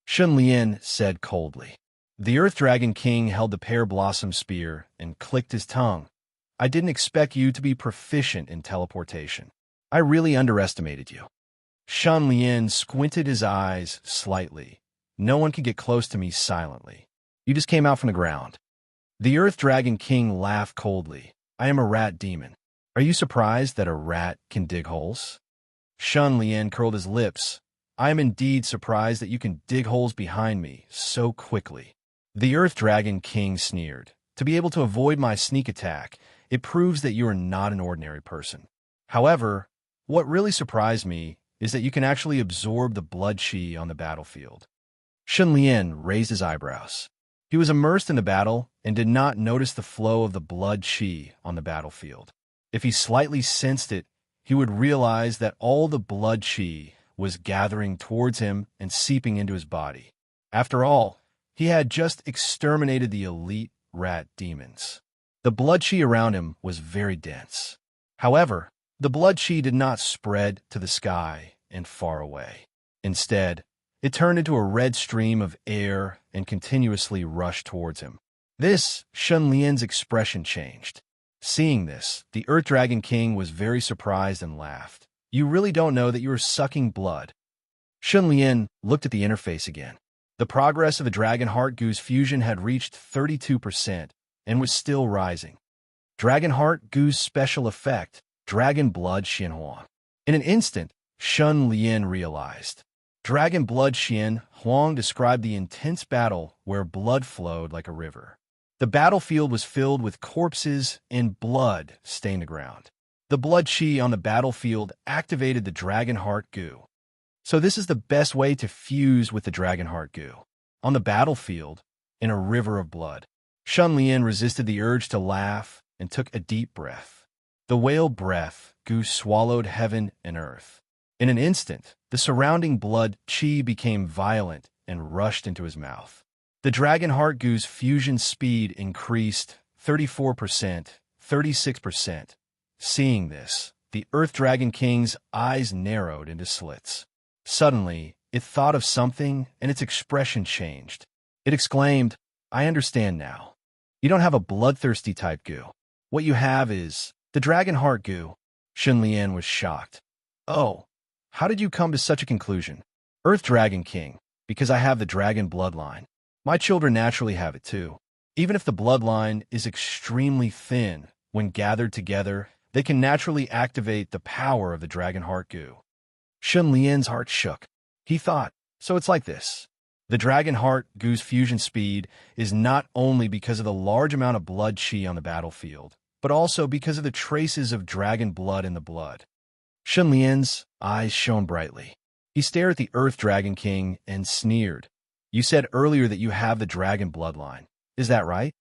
Shun Lian said coldly. The Earth Dragon King held the pear blossom spear and clicked his tongue. I didn't expect you to be proficient in teleportation. I really underestimated you. Shun Lian squinted his eyes slightly. No one could get close to me silently. You just came out from the ground. The Earth Dragon King laughed coldly. I am a rat demon. Are you surprised that a rat can dig holes? Shun Lian curled his lips. I am indeed surprised that you can dig holes behind me so quickly. The Earth Dragon King sneered. To be able to avoid my sneak attack, it proves that you are not an ordinary person. However, what really surprised me is that you can actually absorb the blood chi on the battlefield. Shun Lian raised his eyebrows. He was immersed in the battle and did not notice the flow of the blood chi on the battlefield. If he slightly sensed it, he would realize that all the blood chi was gathering towards him and seeping into his body. After all, he had just exterminated the elite rat demons. The blood chi around him was very dense. However, the blood chi did not spread to the sky and far away. Instead, it turned into a red stream of air and continuously rushed towards him. Shun Lian's expression changed. Seeing this, the Earth Dragon King was very surprised and laughed. You really don't know that you are sucking blood. Shun Lian looked at the interface again. The progress of the Dragon Heart Goose fusion had reached 32% and was still rising. Dragon Heart Goose special effect, Dragon Blood Xianhuang. In an instant, Shun Lian realized. Dragon Blood Xianhuang described the intense battle where blood flowed like a river. The battlefield was filled with corpses and blood stained the ground. The blood chi on the battlefield activated the Dragon Heart Goo. So this is the best way to fuse with the Dragon Heart Goo. On the battlefield, in a river of blood. Shun Lian resisted the urge to laugh and took a deep breath. The whale breath, Goo swallowed heaven and earth. In an instant, the surrounding blood chi became violent and rushed into his mouth. The Dragon Heart Goo's fusion speed increased 34%, 36%. Seeing this, the Earth Dragon King's eyes narrowed into slits. Suddenly, it thought of something and its expression changed. It exclaimed, I understand now. You don't have a bloodthirsty type goo. What you have is the Dragon Heart Goo. Shun Lian was shocked. Oh, how did you come to such a conclusion? Earth Dragon King, because I have the dragon bloodline. My children naturally have it too. Even if the bloodline is extremely thin, when gathered together, they can naturally activate the power of the Dragon Heart Goo. Shun Lian's heart shook. He thought, so it's like this. The Dragon Heart Goo's fusion speed is not only because of the large amount of blood chi on the battlefield, but also because of the traces of dragon blood in the blood. Shun Lian's eyes shone brightly. He stared at the Earth Dragon King and sneered. You said earlier that you have the dragon bloodline. Is that right?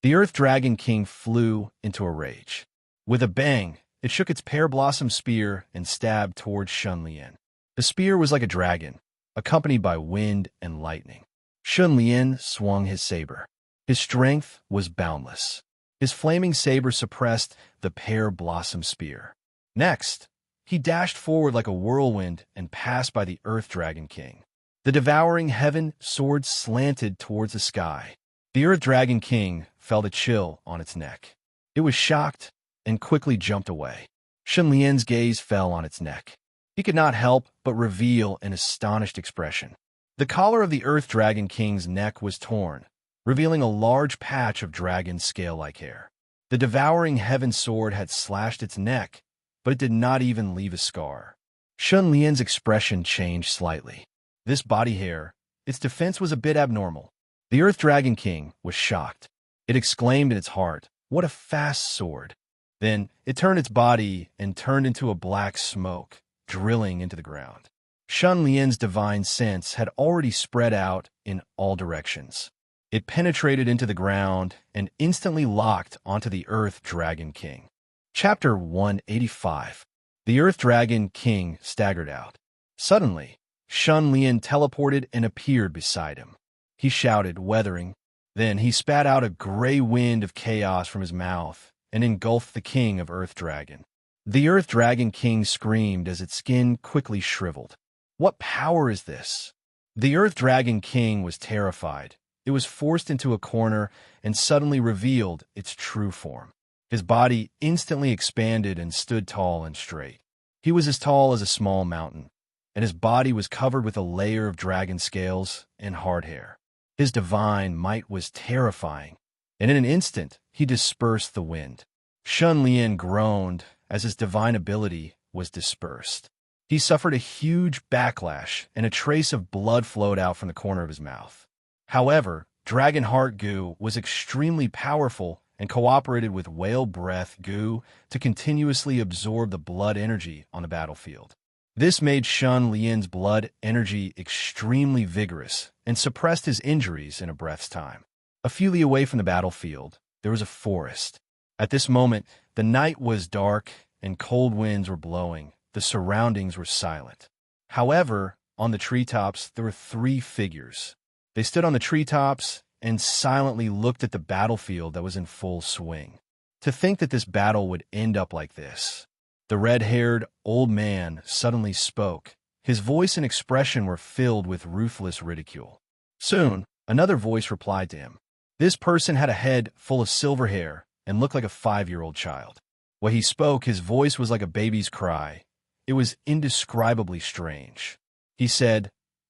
The Earth Dragon King flew into a rage. With a bang, it shook its pear blossom spear and stabbed towards Shun Lian. The spear was like a dragon, accompanied by wind and lightning. Shun Lian swung his saber. His strength was boundless. His flaming saber suppressed the pear blossom spear. Next, he dashed forward like a whirlwind and passed by the Earth Dragon King. The devouring heaven sword slanted towards the sky. The Earth Dragon King felt a chill on its neck. It was shocked and quickly jumped away. Shun Lian's gaze fell on its neck. He could not help but reveal an astonished expression. The collar of the Earth Dragon King's neck was torn, revealing a large patch of dragon scale-like hair. The devouring heaven sword had slashed its neck, but it did not even leave a scar. Shun Lian's expression changed slightly. This body hair, its defense was a bit abnormal. The Earth Dragon King was shocked. It exclaimed in its heart, "What a fast sword!" Then it turned its body and turned into a black smoke, drilling into the ground. Shun Lian's divine sense had already spread out in all directions. It penetrated into the ground and instantly locked onto the Earth Dragon King. Chapter 185. The Earth Dragon King staggered out. Suddenly, Shun Lian teleported and appeared beside him. He shouted, weathering. Then he spat out a gray wind of chaos from his mouth and engulfed the king of Earth Dragon. The Earth Dragon King screamed as its skin quickly shriveled. What power is this? The Earth Dragon King was terrified. It was forced into a corner and suddenly revealed its true form. His body instantly expanded and stood tall and straight. He was as tall as a small mountain, and his body was covered with a layer of dragon scales and hard hair. His divine might was terrifying, and in an instant he dispersed the wind. Shun Lian groaned as his divine ability was dispersed. He suffered a huge backlash, and a trace of blood flowed out from the corner of his mouth. However, Dragon Heart Goo was extremely powerful and cooperated with Whale Breath Goo to continuously absorb the blood energy on the battlefield. This made Shun Lian's blood energy extremely vigorous and suppressed his injuries in a breath's time. A few li away from the battlefield, there was a forest. At this moment, the night was dark and cold winds were blowing. The surroundings were silent. However, on the treetops, there were 3 figures. They stood on the treetops and silently looked at the battlefield that was in full swing. To think that this battle would end up like this. The red-haired old man suddenly spoke. His voice and expression were filled with ruthless ridicule. Soon, another voice replied to him. This person had a head full of silver hair and looked like a 5-year-old child. When he spoke, his voice was like a baby's cry. It was indescribably strange. He said,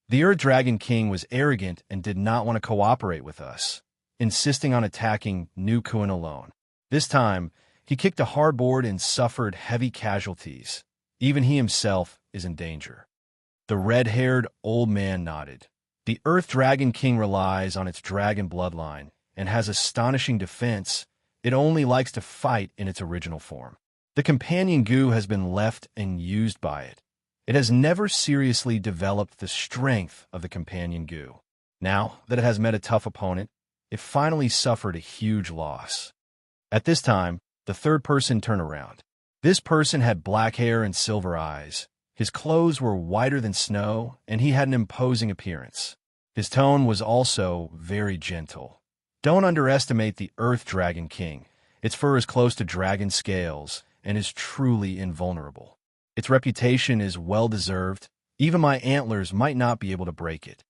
"The Earth Dragon King was arrogant and did not want to cooperate with us, insisting on attacking New Kuan alone. This time, he kicked a hard board and suffered heavy casualties. Even he himself is in danger." The red-haired old man nodded. The Earth Dragon King relies on its dragon bloodline and has astonishing defense. It only likes to fight in its original form. The companion goo has been left and used by it. It has never seriously developed the strength of the companion goo. Now that it has met a tough opponent, it finally suffered a huge loss. At this time, the third person turned around. This person had black hair and silver eyes. His clothes were whiter than snow, and he had an imposing appearance. His tone was also very gentle. Don't underestimate the Earth Dragon King. Its fur is close to dragon scales and is truly invulnerable. Its reputation is well-deserved. Even my antlers might not be able to break it.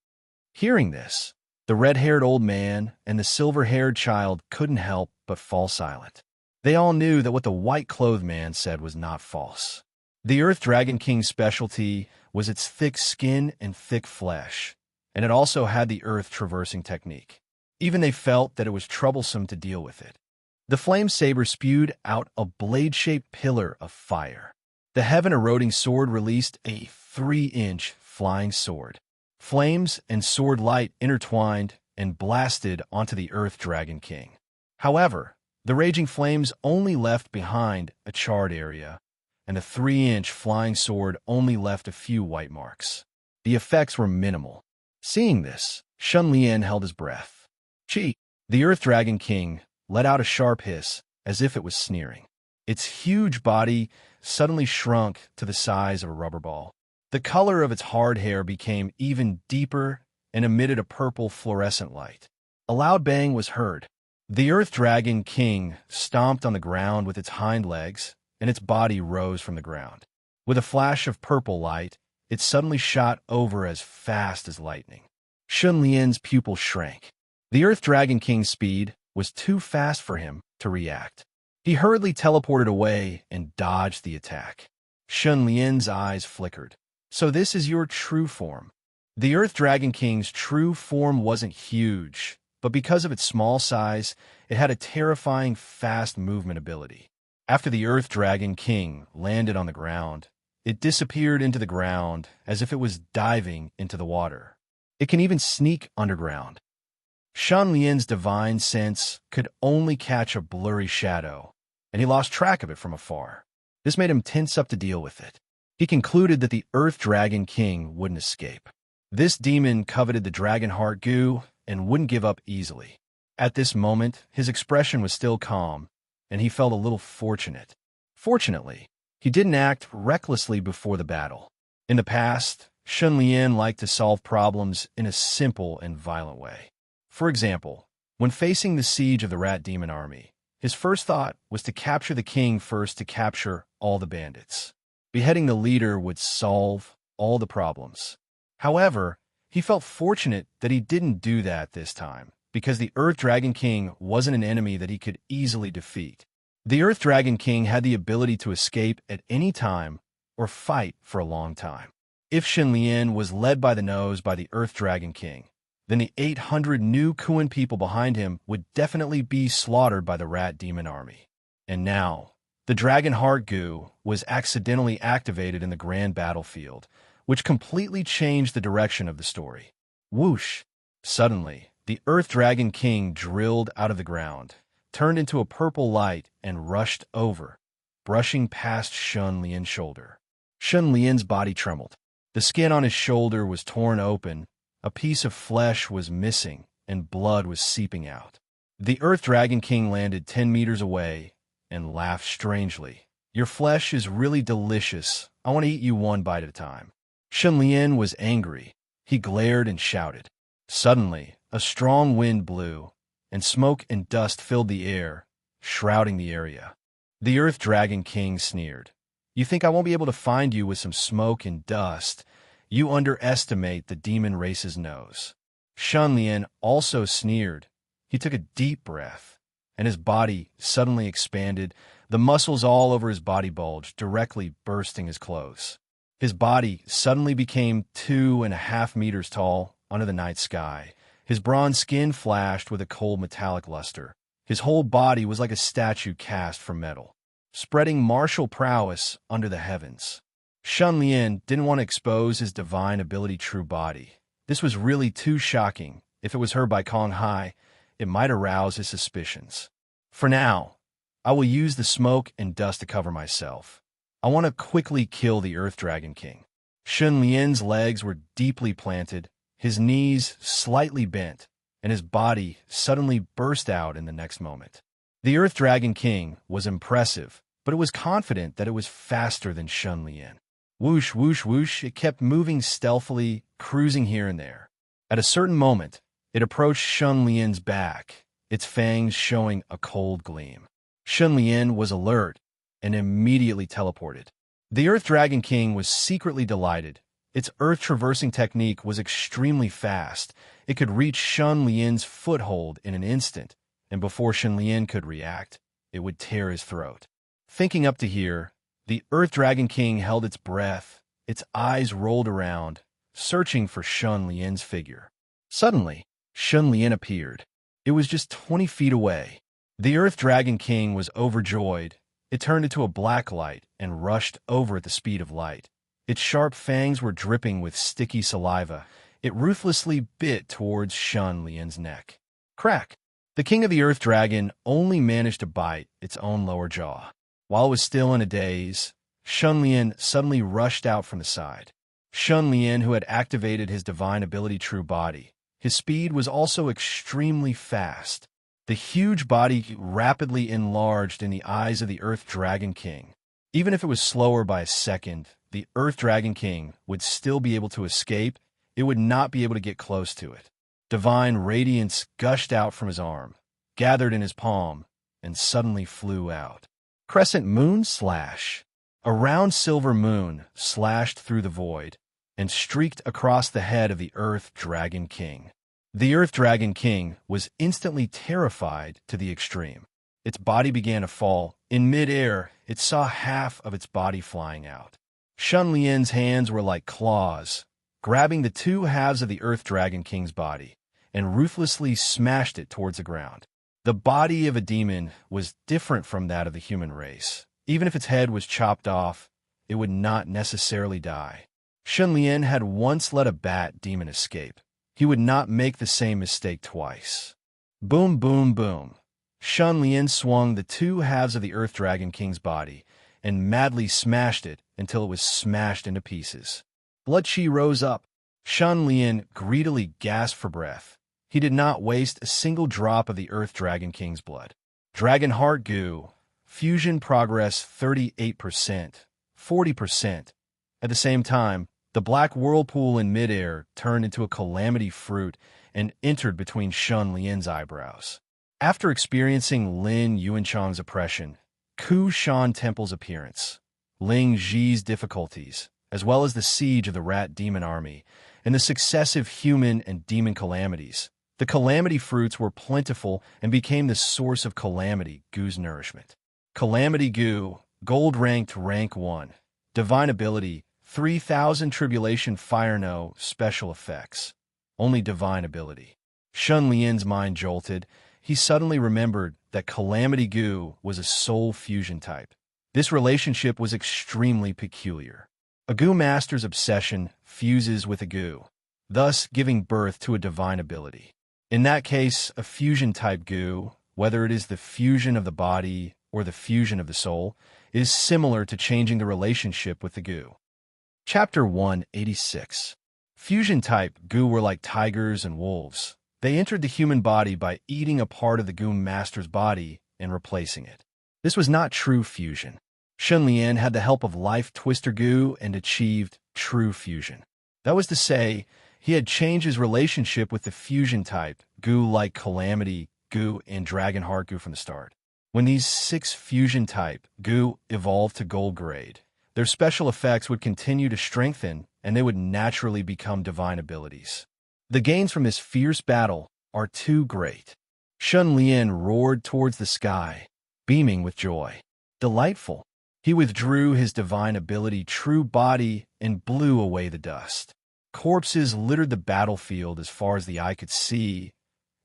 Hearing this, the red-haired old man and the silver-haired child couldn't help but fall silent. They all knew that what the white-clothed man said was not false. The Earth Dragon King's specialty was its thick skin and thick flesh, and it also had the earth traversing technique. Even they felt that it was troublesome to deal with it. The flame saber spewed out a blade-shaped pillar of fire. The heaven-eroding sword released a 3-inch flying sword. Flames and sword light intertwined and blasted onto the Earth Dragon King. However, the raging flames only left behind a charred area, and the 3-inch flying sword only left a few white marks. The effects were minimal. Seeing this, Shun Lian held his breath. "Chi!" The Earth Dragon King let out a sharp hiss, as if it was sneering. Its huge body suddenly shrunk to the size of a rubber ball. The color of its hard hair became even deeper and emitted a purple fluorescent light. A loud bang was heard. The Earth Dragon King stomped on the ground with its hind legs, and its body rose from the ground. With a flash of purple light, it suddenly shot over as fast as lightning. Shun Lian's pupil shrank. The Earth Dragon King's speed was too fast for him to react. He hurriedly teleported away and dodged the attack. Shun Lian's eyes flickered. So this is your true form. The Earth Dragon King's true form wasn't huge, but because of its small size, it had a terrifying fast movement ability. After the Earth Dragon King landed on the ground, it disappeared into the ground as if it was diving into the water. It can even sneak underground. Shan Lian's divine sense could only catch a blurry shadow, and he lost track of it from afar. This made him tense up to deal with it. He concluded that the Earth Dragon King wouldn't escape. This demon coveted the dragon heart goo and wouldn't give up easily. At this moment, his expression was still calm, and he felt a little fortunate. Fortunately, he didn't act recklessly before the battle. In the past, Shun Lian liked to solve problems in a simple and violent way. For example, when facing the siege of the rat demon army, his first thought was to capture the king first to capture all the bandits. Beheading the leader would solve all the problems. However, he felt fortunate that he didn't do that this time, because the Earth Dragon King wasn't an enemy that he could easily defeat. The Earth Dragon King had the ability to escape at any time or fight for a long time. If Shen Lian was led by the nose by the Earth Dragon King, then the 800 new Kuan people behind him would definitely be slaughtered by the rat demon army. And now, the Dragon Heart Goo was accidentally activated in the grand battlefield, which completely changed the direction of the story. Whoosh! Suddenly, the Earth Dragon King drilled out of the ground, turned into a purple light, and rushed over, brushing past Shun Lian's shoulder. Shun Lian's body trembled. The skin on his shoulder was torn open, a piece of flesh was missing, and blood was seeping out. The Earth Dragon King landed 10 meters away and laughed strangely. Your flesh is really delicious. I want to eat you one bite at a time. Shun Lian was angry. He glared and shouted. Suddenly, a strong wind blew, and smoke and dust filled the air, shrouding the area. The Earth Dragon King sneered. You think I won't be able to find you with some smoke and dust? You underestimate the demon race's nose. Shun Lian also sneered. He took a deep breath, and his body suddenly expanded. The muscles all over his body bulged, directly bursting his clothes. His body suddenly became 2.5 meters tall under the night sky. His bronze skin flashed with a cold metallic luster. His whole body was like a statue cast from metal, spreading martial prowess under the heavens. Shun Lian didn't want to expose his divine ability true body. This was really too shocking. If it was heard by Kong Hai, it might arouse his suspicions. For now, I will use the smoke and dust to cover myself. I want to quickly kill the Earth Dragon King. Shun Lian's legs were deeply planted, his knees slightly bent, and his body suddenly burst out in the next moment. The Earth Dragon King was impressive, but it was confident that it was faster than Shun Lian. Whoosh, whoosh, whoosh, it kept moving stealthily, cruising here and there. At a certain moment, it approached Shun Lian's back, its fangs showing a cold gleam. Shun Lian was alert and immediately teleported. The Earth Dragon King was secretly delighted. Its earth-traversing technique was extremely fast. It could reach Shun Lian's foothold in an instant, and before Shun Lian could react, it would tear his throat. Thinking up to here, the Earth Dragon King held its breath, its eyes rolled around, searching for Shun Lian's figure. Suddenly, Shun Lian appeared. It was just 20 feet away. The Earth Dragon King was overjoyed. It turned into a black light and rushed over at the speed of light. Its sharp fangs were dripping with sticky saliva. It ruthlessly bit towards Shun Lian's neck. Crack! The King of the Earth Dragon only managed to bite its own lower jaw. While it was still in a daze, Shun Lian suddenly rushed out from the side. Shun Lian, who had activated his divine ability true body, his speed was also extremely fast. The huge body rapidly enlarged in the eyes of the Earth Dragon King. Even if it was slower by a second, the Earth Dragon King would still be able to escape. It would not be able to get close to it. Divine radiance gushed out from his arm, gathered in his palm, and suddenly flew out. Crescent moon slash. A round silver moon slashed through the void and streaked across the head of the Earth Dragon King. The Earth Dragon King was instantly terrified to the extreme. its body began to fall. In midair, it saw half of its body flying out. Shun Lian's hands were like claws, grabbing the two halves of the Earth Dragon King's body, and ruthlessly smashed it towards the ground. The body of a demon was different from that of the human race. Even if its head was chopped off, it would not necessarily die. Shun Lian had once let a bat demon escape. He would not make the same mistake twice. Boom, boom, boom. Shun Lian swung the two halves of the Earth Dragon King's body and madly smashed it until it was smashed into pieces. Blood chi rose up. Shun Lian greedily gasped for breath. He did not waste a single drop of the Earth Dragon King's blood. Dragon Heart Goo. Fusion progress 38%, 40%. At the same time, the black whirlpool in midair turned into a calamity fruit and entered between Shun Lian's eyebrows. After experiencing Lin Yuanchang's oppression, Ku Shan Temple's appearance, Ling Ji's difficulties, as well as the siege of the rat demon army, and the successive human and demon calamities, the calamity fruits were plentiful and became the source of Calamity Goo's nourishment. Calamity Goo, gold ranked rank 1. Divine ability, 3000 Tribulation Fire No special effects. Only divine ability. Shun Lian's mind jolted. He suddenly remembered that Calamity Goo was a soul fusion type. This relationship was extremely peculiar. A Goo master's obsession fuses with a Goo, thus giving birth to a divine ability. In that case, a fusion-type Goo, whether it is the fusion of the body or the fusion of the soul, is similar to changing the relationship with the Goo. Chapter 186. Fusion-type Goo were like tigers and wolves. They entered the human body by eating a part of the Goo master's body and replacing it. This was not true fusion. Shun Lian had the help of Life Twister Goo and achieved true fusion. That was to say, he had changed his relationship with the fusion-type Goo like Calamity Goo and Dragon Heart Goo from the start. When these 6 fusion-type Goo evolved to gold grade, their special effects would continue to strengthen and they would naturally become divine abilities. The gains from this fierce battle are too great. Shun Lian roared towards the sky, beaming with joy. Delightful. He withdrew his divine ability True Body and blew away the dust. Corpses littered the battlefield as far as the eye could see,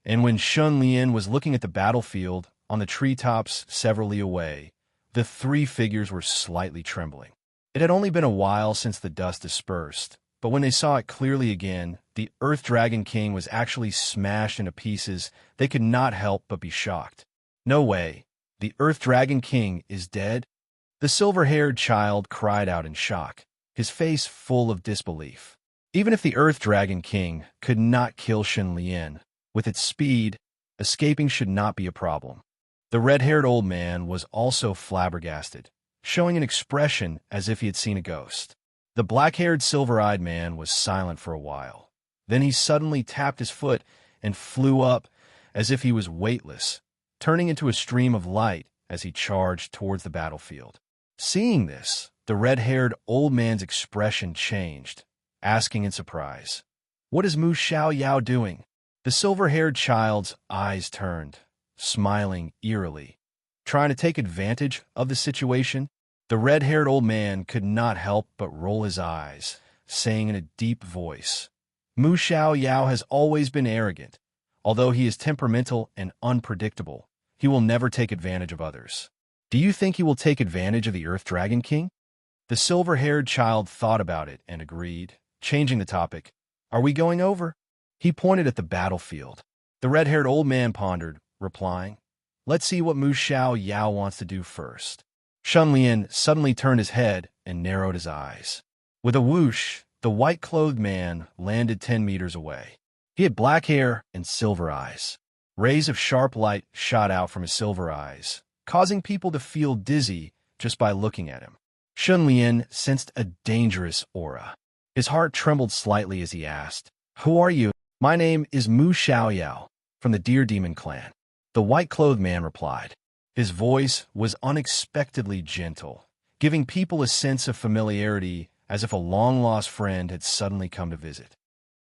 and when Shun Lian was looking at the battlefield on the treetops severally away, the 3 figures were slightly trembling. It had only been a while since the dust dispersed, but when they saw it clearly again, the Earth Dragon King was actually smashed into pieces. They could not help but be shocked. No way. The Earth Dragon King is dead? The silver-haired child cried out in shock, his face full of disbelief. Even if the Earth Dragon King could not kill Shun Lian, with its speed, escaping should not be a problem. The red-haired old man was also flabbergasted, showing an expression as if he had seen a ghost. The black-haired, silver-eyed man was silent for a while. Then he suddenly tapped his foot and flew up as if he was weightless, turning into a stream of light as he charged towards the battlefield. Seeing this, the red-haired old man's expression changed, asking in surprise, "What is Mu Xiao Yao doing?" The silver-haired child's eyes turned, smiling eerily, trying to take advantage of the situation. The red-haired old man could not help but roll his eyes, saying in a deep voice, "Mu Xiao Yao has always been arrogant. Although he is temperamental and unpredictable, he will never take advantage of others. Do you think he will take advantage of the Earth Dragon King?" The silver-haired child thought about it and agreed, changing the topic. "Are we going over?" He pointed at the battlefield. The red-haired old man pondered, replying, "Let's see what Mu Xiao Yao wants to do first." Shun Lian suddenly turned his head and narrowed his eyes. With a whoosh, the white-clothed man landed 10 meters away. He had black hair and silver eyes. Rays of sharp light shot out from his silver eyes, causing people to feel dizzy just by looking at him. Shun Lian sensed a dangerous aura. His heart trembled slightly as he asked, "Who are you?" "My name is Mu Xiao Yao, from the Deer Demon clan," the white-clothed man replied. His voice was unexpectedly gentle, giving people a sense of familiarity as if a long-lost friend had suddenly come to visit.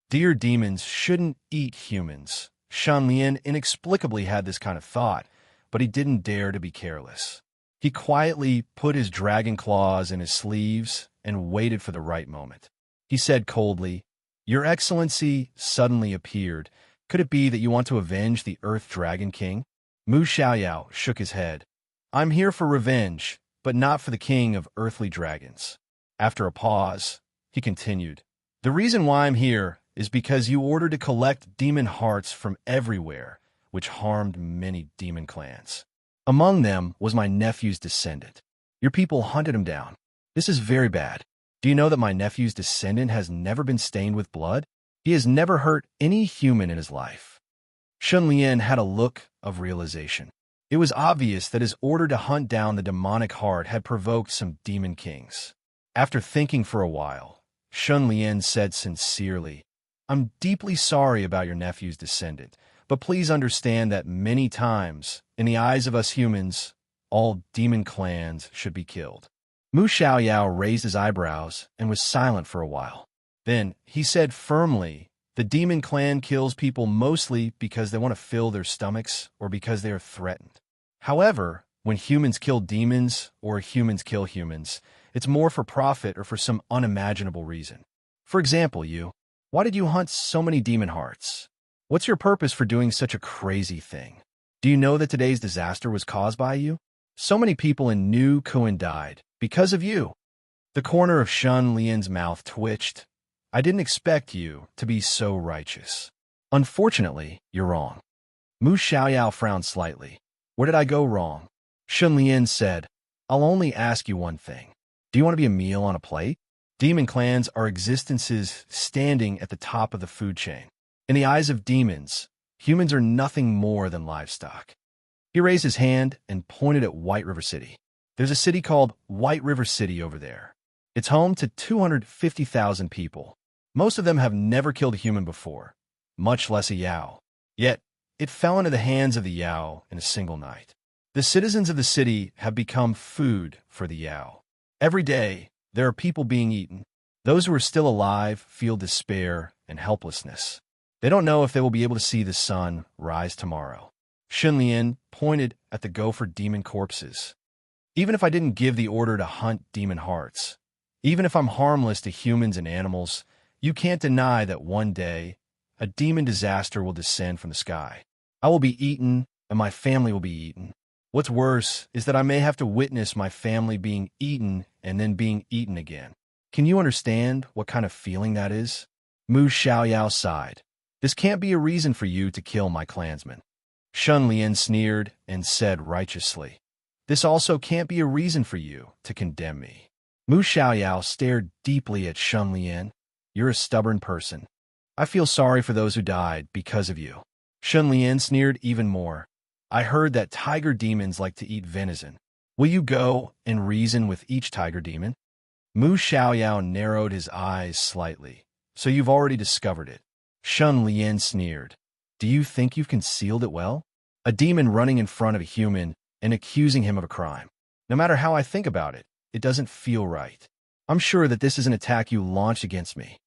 Deer demons shouldn't eat humans. Shun Lian inexplicably had this kind of thought, but he didn't dare to be careless. He quietly put his dragon claws in his sleeves and waited for the right moment. He said coldly, "Your Excellency suddenly appeared. Could it be that you want to avenge the Earth Dragon King?" Mu Xiaoyao shook his head. "I'm here for revenge, but not for the king of earthly dragons." After a pause, he continued, "The reason why I'm here is because you ordered to collect demon hearts from everywhere, which harmed many demon clans. Among them was my nephew's descendant. Your people hunted him down. This is very bad. Do you know that my nephew's descendant has never been stained with blood? He has never hurt any human in his life." Shun Lian had a look of realization. It was obvious that his order to hunt down the demonic heart had provoked some demon kings. After thinking for a while, Shun Lian said sincerely, "I'm deeply sorry about your nephew's descendant, but please understand that many times, in the eyes of us humans, all demon clans should be killed." Mu Xiaoyao raised his eyebrows and was silent for a while. Then he said firmly, "The demon clan kills people mostly because they want to fill their stomachs or because they are threatened. However, when humans kill demons or humans kill humans, it's more for profit or for some unimaginable reason. For example, why did you hunt so many demon hearts? What's your purpose for doing such a crazy thing? Do you know that today's disaster was caused by you? So many people in New Kuan died because of you." The corner of Shun Lian's mouth twitched. "I didn't expect you to be so righteous. Unfortunately, you're wrong." Mu Xiaoyao frowned slightly. "Where did I go wrong?" Shun Lian said, "I'll only ask you one thing. Do you want to be a meal on a plate? Demon clans are existences standing at the top of the food chain. In the eyes of demons, humans are nothing more than livestock." He raised his hand and pointed at White River City. "There's a city called White River City over there. It's home to 250,000 people. Most of them have never killed a human before, much less a Yao. Yet, it fell into the hands of the Yao in a single night. The citizens of the city have become food for the Yao. Every day, there are people being eaten. Those who are still alive feel despair and helplessness. They don't know if they will be able to see the sun rise tomorrow." Shun Lian pointed at the gopher demon corpses. "Even if I didn't give the order to hunt demon hearts, even if I'm harmless to humans and animals, you can't deny that one day, a demon disaster will descend from the sky. I will be eaten, and my family will be eaten. What's worse is that I may have to witness my family being eaten and then being eaten again. Can you understand what kind of feeling that is?" Mu Xiaoyao sighed. "This can't be a reason for you to kill my clansmen." Shun Lian sneered and said righteously, "This also can't be a reason for you to condemn me." Mu Xiaoyao stared deeply at Shun Lian. "You're a stubborn person. I feel sorry for those who died because of you." Shun Lian sneered even more. "I heard that tiger demons like to eat venison. Will you go and reason with each tiger demon?" Mu Xiaoyao narrowed his eyes slightly. "So you've already discovered it." Shun Lian sneered. "Do you think you've concealed it well? A demon running in front of a human and accusing him of a crime. No matter how I think about it, it doesn't feel right. I'm sure that this is an attack you launched against me."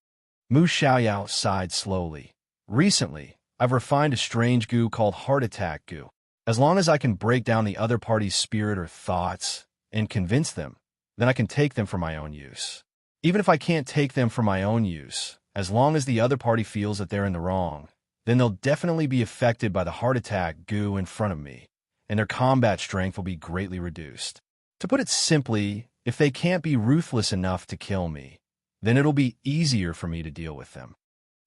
Mu Xiaoyao sighed slowly. "Recently, I've refined a strange goo called heart attack goo. As long as I can break down the other party's spirit or thoughts and convince them, then I can take them for my own use. Even if I can't take them for my own use, as long as the other party feels that they're in the wrong, then they'll definitely be affected by the heart attack goo in front of me, and their combat strength will be greatly reduced. To put it simply, if they can't be ruthless enough to kill me, then it'll be easier for me to deal with them."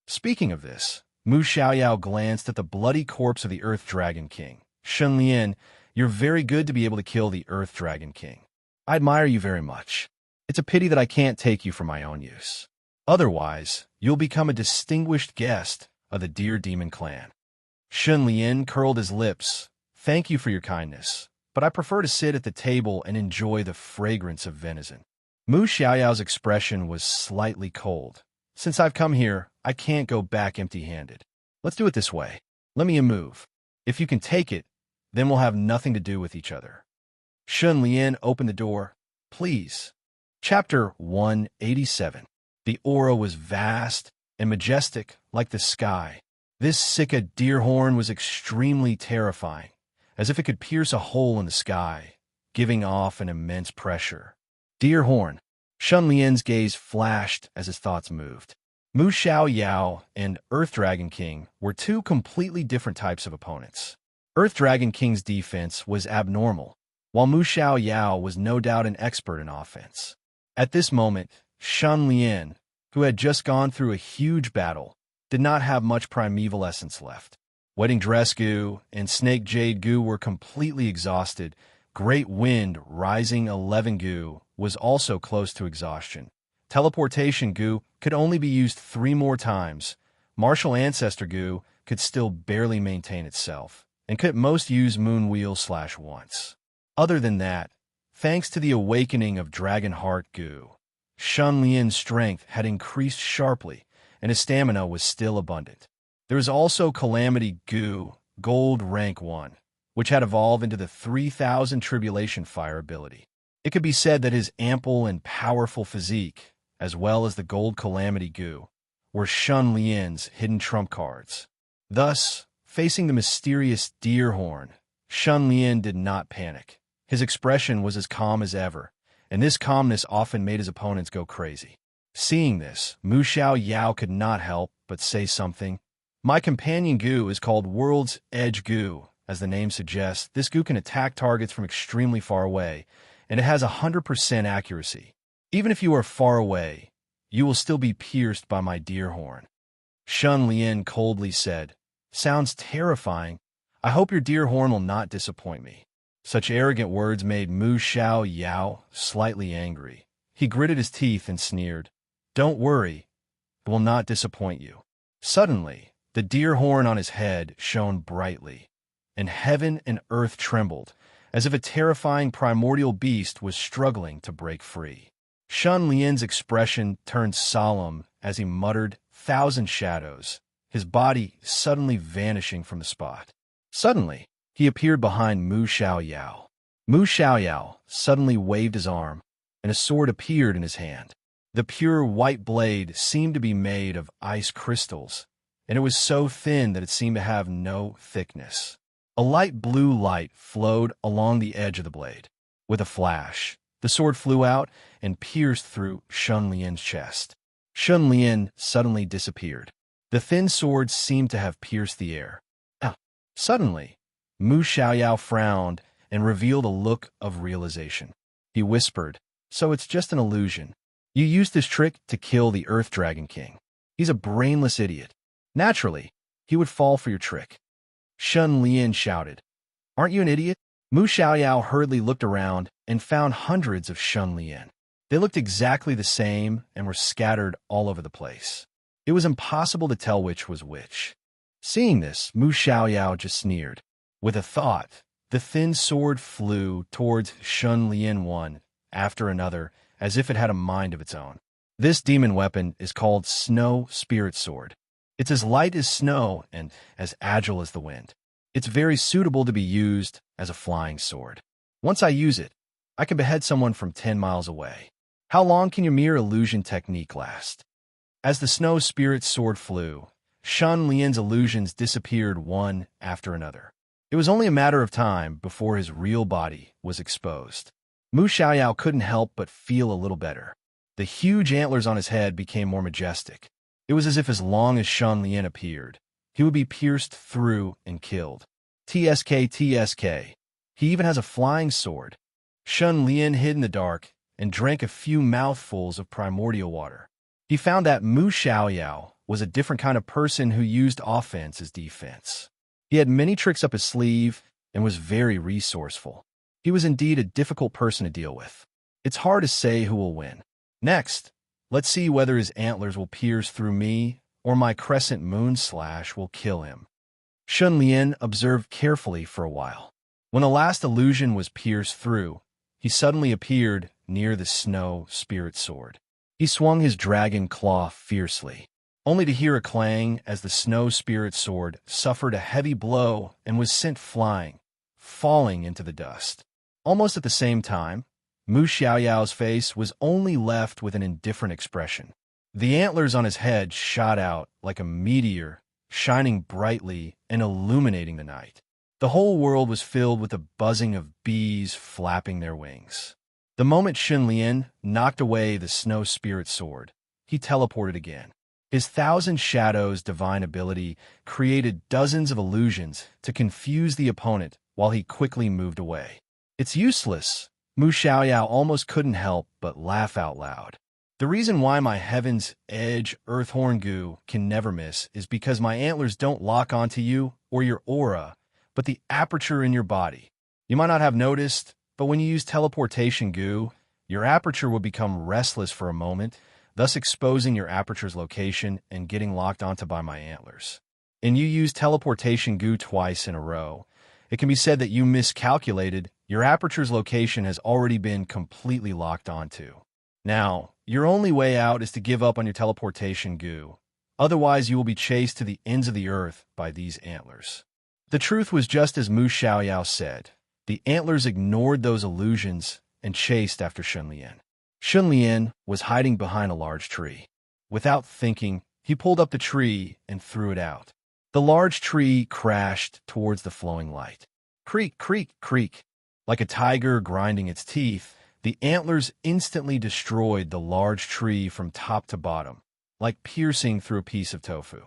Speaking of this, Mu Xiaoyao glanced at the bloody corpse of the Earth Dragon King. "Shun Lian, you're very good to be able to kill the Earth Dragon King. I admire you very much. It's a pity that I can't take you for my own use. Otherwise, you'll become a distinguished guest of the Deer Demon clan." Shun Lian curled his lips. "Thank you for your kindness, but I prefer to sit at the table and enjoy the fragrance of venison." Mu Xiaoyao's expression was slightly cold. "Since I've come here, I can't go back empty-handed. Let's do it this way. Let me move. If you can take it, then we'll have nothing to do with each other." Shun Lian opened the door. "Please." Chapter 187. The aura was vast and majestic like the sky. This Sika deer horn was extremely terrifying, as if it could pierce a hole in the sky, giving off an immense pressure. Deer horn. Shun Lian's gaze flashed as his thoughts moved. Mu Xiao Yao and Earth Dragon King were two completely different types of opponents. Earth Dragon King's defense was abnormal, while Mu Xiao Yao was no doubt an expert in offense. At this moment, Shun Lian, who had just gone through a huge battle, did not have much primeval essence left. Wedding Dress Goo and Snake Jade Goo were completely exhausted. Great Wind Rising 11 Goo was also close to exhaustion. Teleportation Goo could only be used 3 more times. Martial Ancestor Goo could still barely maintain itself, and could at most use Moon Wheel / once. Other than that, thanks to the awakening of Dragon Heart Goo, Shun Lian's strength had increased sharply, and his stamina was still abundant. There was also Calamity Goo, Gold Rank 1, which had evolved into the 3000 Tribulation Fire ability. It could be said that his ample and powerful physique, as well as the Gold Calamity Goo, were Shun Lian's hidden trump cards. Thus, facing the mysterious deer horn, Shun Lian did not panic. His expression was as calm as ever, and this calmness often made his opponents go crazy. Seeing this, Mu Xiao Yao could not help but say something. My companion Goo is called World's Edge Goo. As the name suggests, this Goo can attack targets from extremely far away, and it has 100% accuracy. Even if you are far away, you will still be pierced by my deer horn. Shun Lian coldly said, Sounds terrifying. I hope your deer horn will not disappoint me. Such arrogant words made Mu Xiao Yao slightly angry. He gritted his teeth and sneered, Don't worry, it will not disappoint you. Suddenly, the deer horn on his head shone brightly, and heaven and earth trembled, as if a terrifying primordial beast was struggling to break free. Shun Lian's expression turned solemn as he muttered, 1,000 shadows, his body suddenly vanishing from the spot. Suddenly, he appeared behind Mu Xiao Yao. Mu Xiao Yao suddenly waved his arm, and a sword appeared in his hand. The pure white blade seemed to be made of ice crystals, and it was so thin that it seemed to have no thickness. A light blue light flowed along the edge of the blade. With a flash, the sword flew out and pierced through Shun Lian's chest. Shun Lian suddenly disappeared. The thin sword seemed to have pierced the air. Suddenly, Mu Xiaoyao frowned and revealed a look of realization. He whispered, So it's just an illusion. You used this trick to kill the Earth Dragon King. He's a brainless idiot. Naturally, he would fall for your trick. Shun Lian shouted, Aren't you an idiot? Mu Xiaoyao hurriedly looked around and found hundreds of Shun Lian. They looked exactly the same and were scattered all over the place. It was impossible to tell which was which. Seeing this, Mu Xiaoyao just sneered. With a thought, the thin sword flew towards Shun Lian one after another, as if it had a mind of its own. This demon weapon is called Snow Spirit Sword. It's as light as snow and as agile as the wind. It's very suitable to be used as a flying sword. Once I use it, I can behead someone from 10 miles away. How long can your mere illusion technique last? As the Snow Spirit Sword flew, Shun Lian's illusions disappeared one after another. It was only a matter of time before his real body was exposed. Mu Xiaoyao couldn't help but feel a little better. The huge antlers on his head became more majestic. It was as if as long as Shun Lian appeared, he would be pierced through and killed. TSK. He even has a flying sword. Shun Lian hid in the dark and drank a few mouthfuls of primordial water. He found that Mu Xiaoyao was a different kind of person who used offense as defense. He had many tricks up his sleeve and was very resourceful. He was indeed a difficult person to deal with. It's hard to say who will win. Next, let's see whether his antlers will pierce through me or my crescent moon slash will kill him. Shun Lian observed carefully for a while. When the last illusion was pierced through, he suddenly appeared near the Snow Spirit Sword. He swung his dragon claw fiercely, only to hear a clang as the Snow Spirit Sword suffered a heavy blow and was sent flying, falling into the dust. Almost at the same time, Mu Xiaoyao's face was only left with an indifferent expression. The antlers on his head shot out like a meteor, shining brightly and illuminating the night. The whole world was filled with the buzzing of bees flapping their wings. The moment Xunlian knocked away the snow spirit sword, he teleported again. His thousand shadows divine ability created dozens of illusions to confuse the opponent while he quickly moved away. It's useless. Mu Xiaoyao almost couldn't help but laugh out loud. The reason why my Heaven's Edge Earthhorn Goo can never miss is because my antlers don't lock onto you or your aura, but the aperture in your body. You might not have noticed, but when you use teleportation goo, your aperture will become restless for a moment, thus exposing your aperture's location and getting locked onto by my antlers. And you use teleportation goo twice in a row. It can be said that you miscalculated. Your aperture's location has already been completely locked onto. Now, your only way out is to give up on your teleportation goo. Otherwise, you will be chased to the ends of the earth by these antlers. The truth was just as Mu Xiaoyao said. The antlers ignored those illusions and chased after Xunlian. Xunlian was hiding behind a large tree. Without thinking, he pulled up the tree and threw it out. The large tree crashed towards the flowing light. Creak, creak, creak. Like a tiger grinding its teeth, the antlers instantly destroyed the large tree from top to bottom, like piercing through a piece of tofu.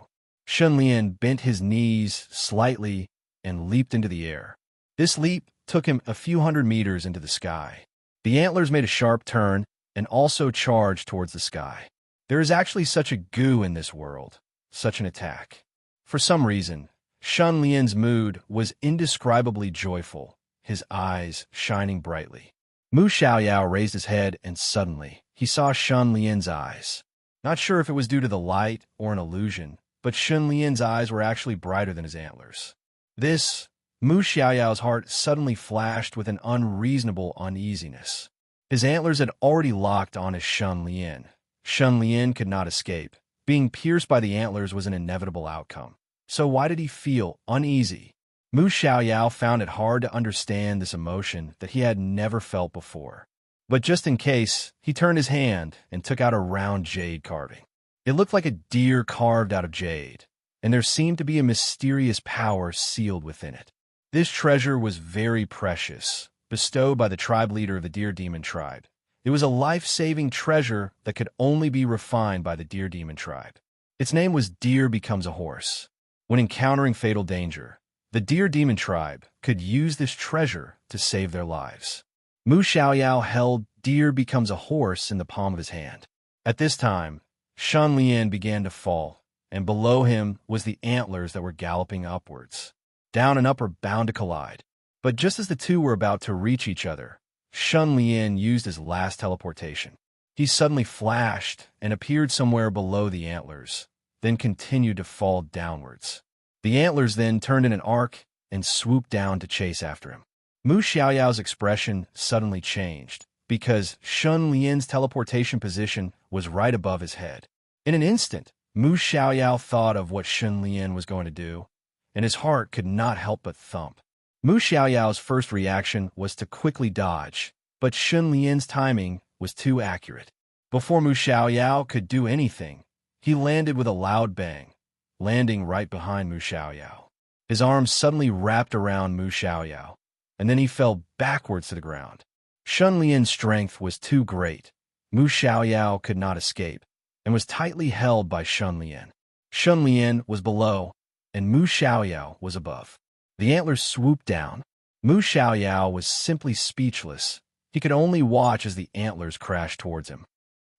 Xunlian bent his knees slightly and leaped into the air. This leap took him a few hundred meters into the sky. The antlers made a sharp turn and also charged towards the sky. There is actually such a goo in this world, such an attack. For some reason, Xunlian's mood was indescribably joyful, his eyes shining brightly. Mu Xiaoyao raised his head and suddenly, he saw Xunlian's eyes. Not sure if it was due to the light or an illusion, but Xunlian's eyes were actually brighter than his antlers. This, Mu Xiaoyao's heart suddenly flashed with an unreasonable uneasiness. His antlers had already locked on his Xunlian. Xunlian could not escape. Being pierced by the antlers was an inevitable outcome. So why did he feel uneasy? Mu Xiaoyao found it hard to understand this emotion that he had never felt before. But just in case, he turned his hand and took out a round jade carving. It looked like a deer carved out of jade, and there seemed to be a mysterious power sealed within it. This treasure was very precious, bestowed by the tribe leader of the Deer Demon tribe. It was a life-saving treasure that could only be refined by the Deer Demon tribe. Its name was Deer Becomes a Horse. When encountering fatal danger, the Deer Demon tribe could use this treasure to save their lives. Mu Xiaoyao held Deer Becomes a Horse in the palm of his hand. At this time, Xunlian began to fall, and below him was the antlers that were galloping upwards. Down and up were bound to collide. But just as the two were about to reach each other, Xunlian used his last teleportation. He suddenly flashed and appeared somewhere below the antlers, then continued to fall downwards. The antlers then turned in an arc and swooped down to chase after him. Mu Xiaoyao's expression suddenly changed, because Xunlian's teleportation position was right above his head. In an instant, Mu Xiaoyao thought of what Xunlian was going to do, and his heart could not help but thump. Mu Xiaoyao's first reaction was to quickly dodge, but Xunlian's timing was too accurate. Before Mu Xiaoyao could do anything, he landed with a loud bang, landing right behind Mu Xiaoyao. His arms suddenly wrapped around Mu Xiaoyao, and then he fell backwards to the ground. Xunlian's strength was too great. Mu Xiaoyao could not escape, and was tightly held by Xunlian. Xunlian was below, and Mu Xiaoyao was above. The antlers swooped down. Mu Xiaoyao was simply speechless. He could only watch as the antlers crashed towards him.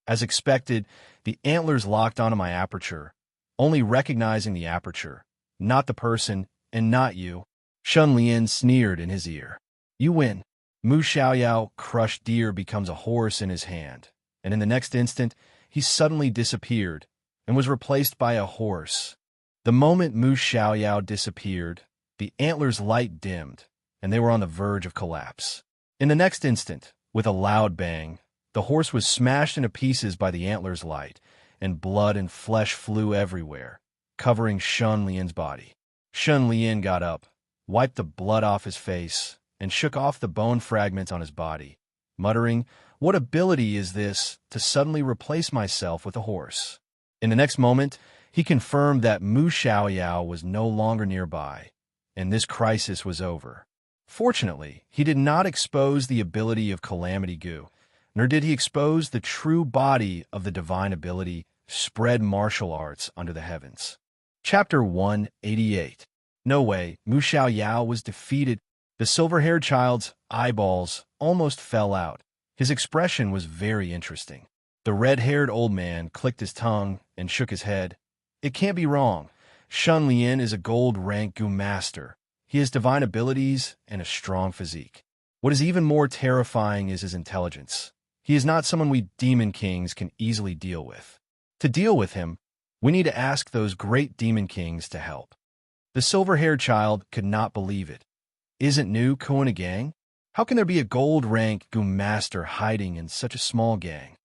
As expected, the antlers locked onto my aperture, only recognizing the aperture, not the person, and not you. Xunlian sneered in his ear. You win. Mu Xiaoyao crushed Deer Becomes a Horse in his hand, and in the next instant, he suddenly disappeared and was replaced by a horse. The moment Mu Xiaoyao disappeared, the antlers' light dimmed, and they were on the verge of collapse. In the next instant, with a loud bang, the horse was smashed into pieces by the antlers' light, and blood and flesh flew everywhere, covering Xunlian's body. Xunlian got up, wiped the blood off his face, and shook off the bone fragments on his body, muttering, "What ability is this to suddenly replace myself with a horse?" In the next moment, he confirmed that Mu Xiaoyao was no longer nearby, and this crisis was over. Fortunately, he did not expose the ability of Calamity Gu, nor did he expose the true body of the divine ability, spread martial arts under the heavens. Chapter 188. No way, Mu Xiaoyao was defeated. The silver-haired child's eyeballs almost fell out. His expression was very interesting. The red-haired old man clicked his tongue and shook his head. It can't be wrong. Shun Lian is a gold-rank Gu master. He has divine abilities and a strong physique. What is even more terrifying is his intelligence. He is not someone we demon kings can easily deal with. To deal with him, we need to ask those great demon kings to help. The silver-haired child could not believe it. Isn't Nu Kuan a gang? How can there be a gold-rank Gu master hiding in such a small gang?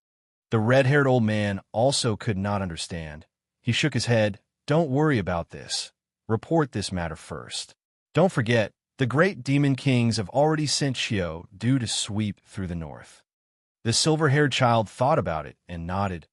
The red-haired old man also could not understand. He shook his head. Don't worry about this. Report this matter first. Don't forget, the great demon kings have already sent Xiao Du to sweep through the north. The silver-haired child thought about it and nodded.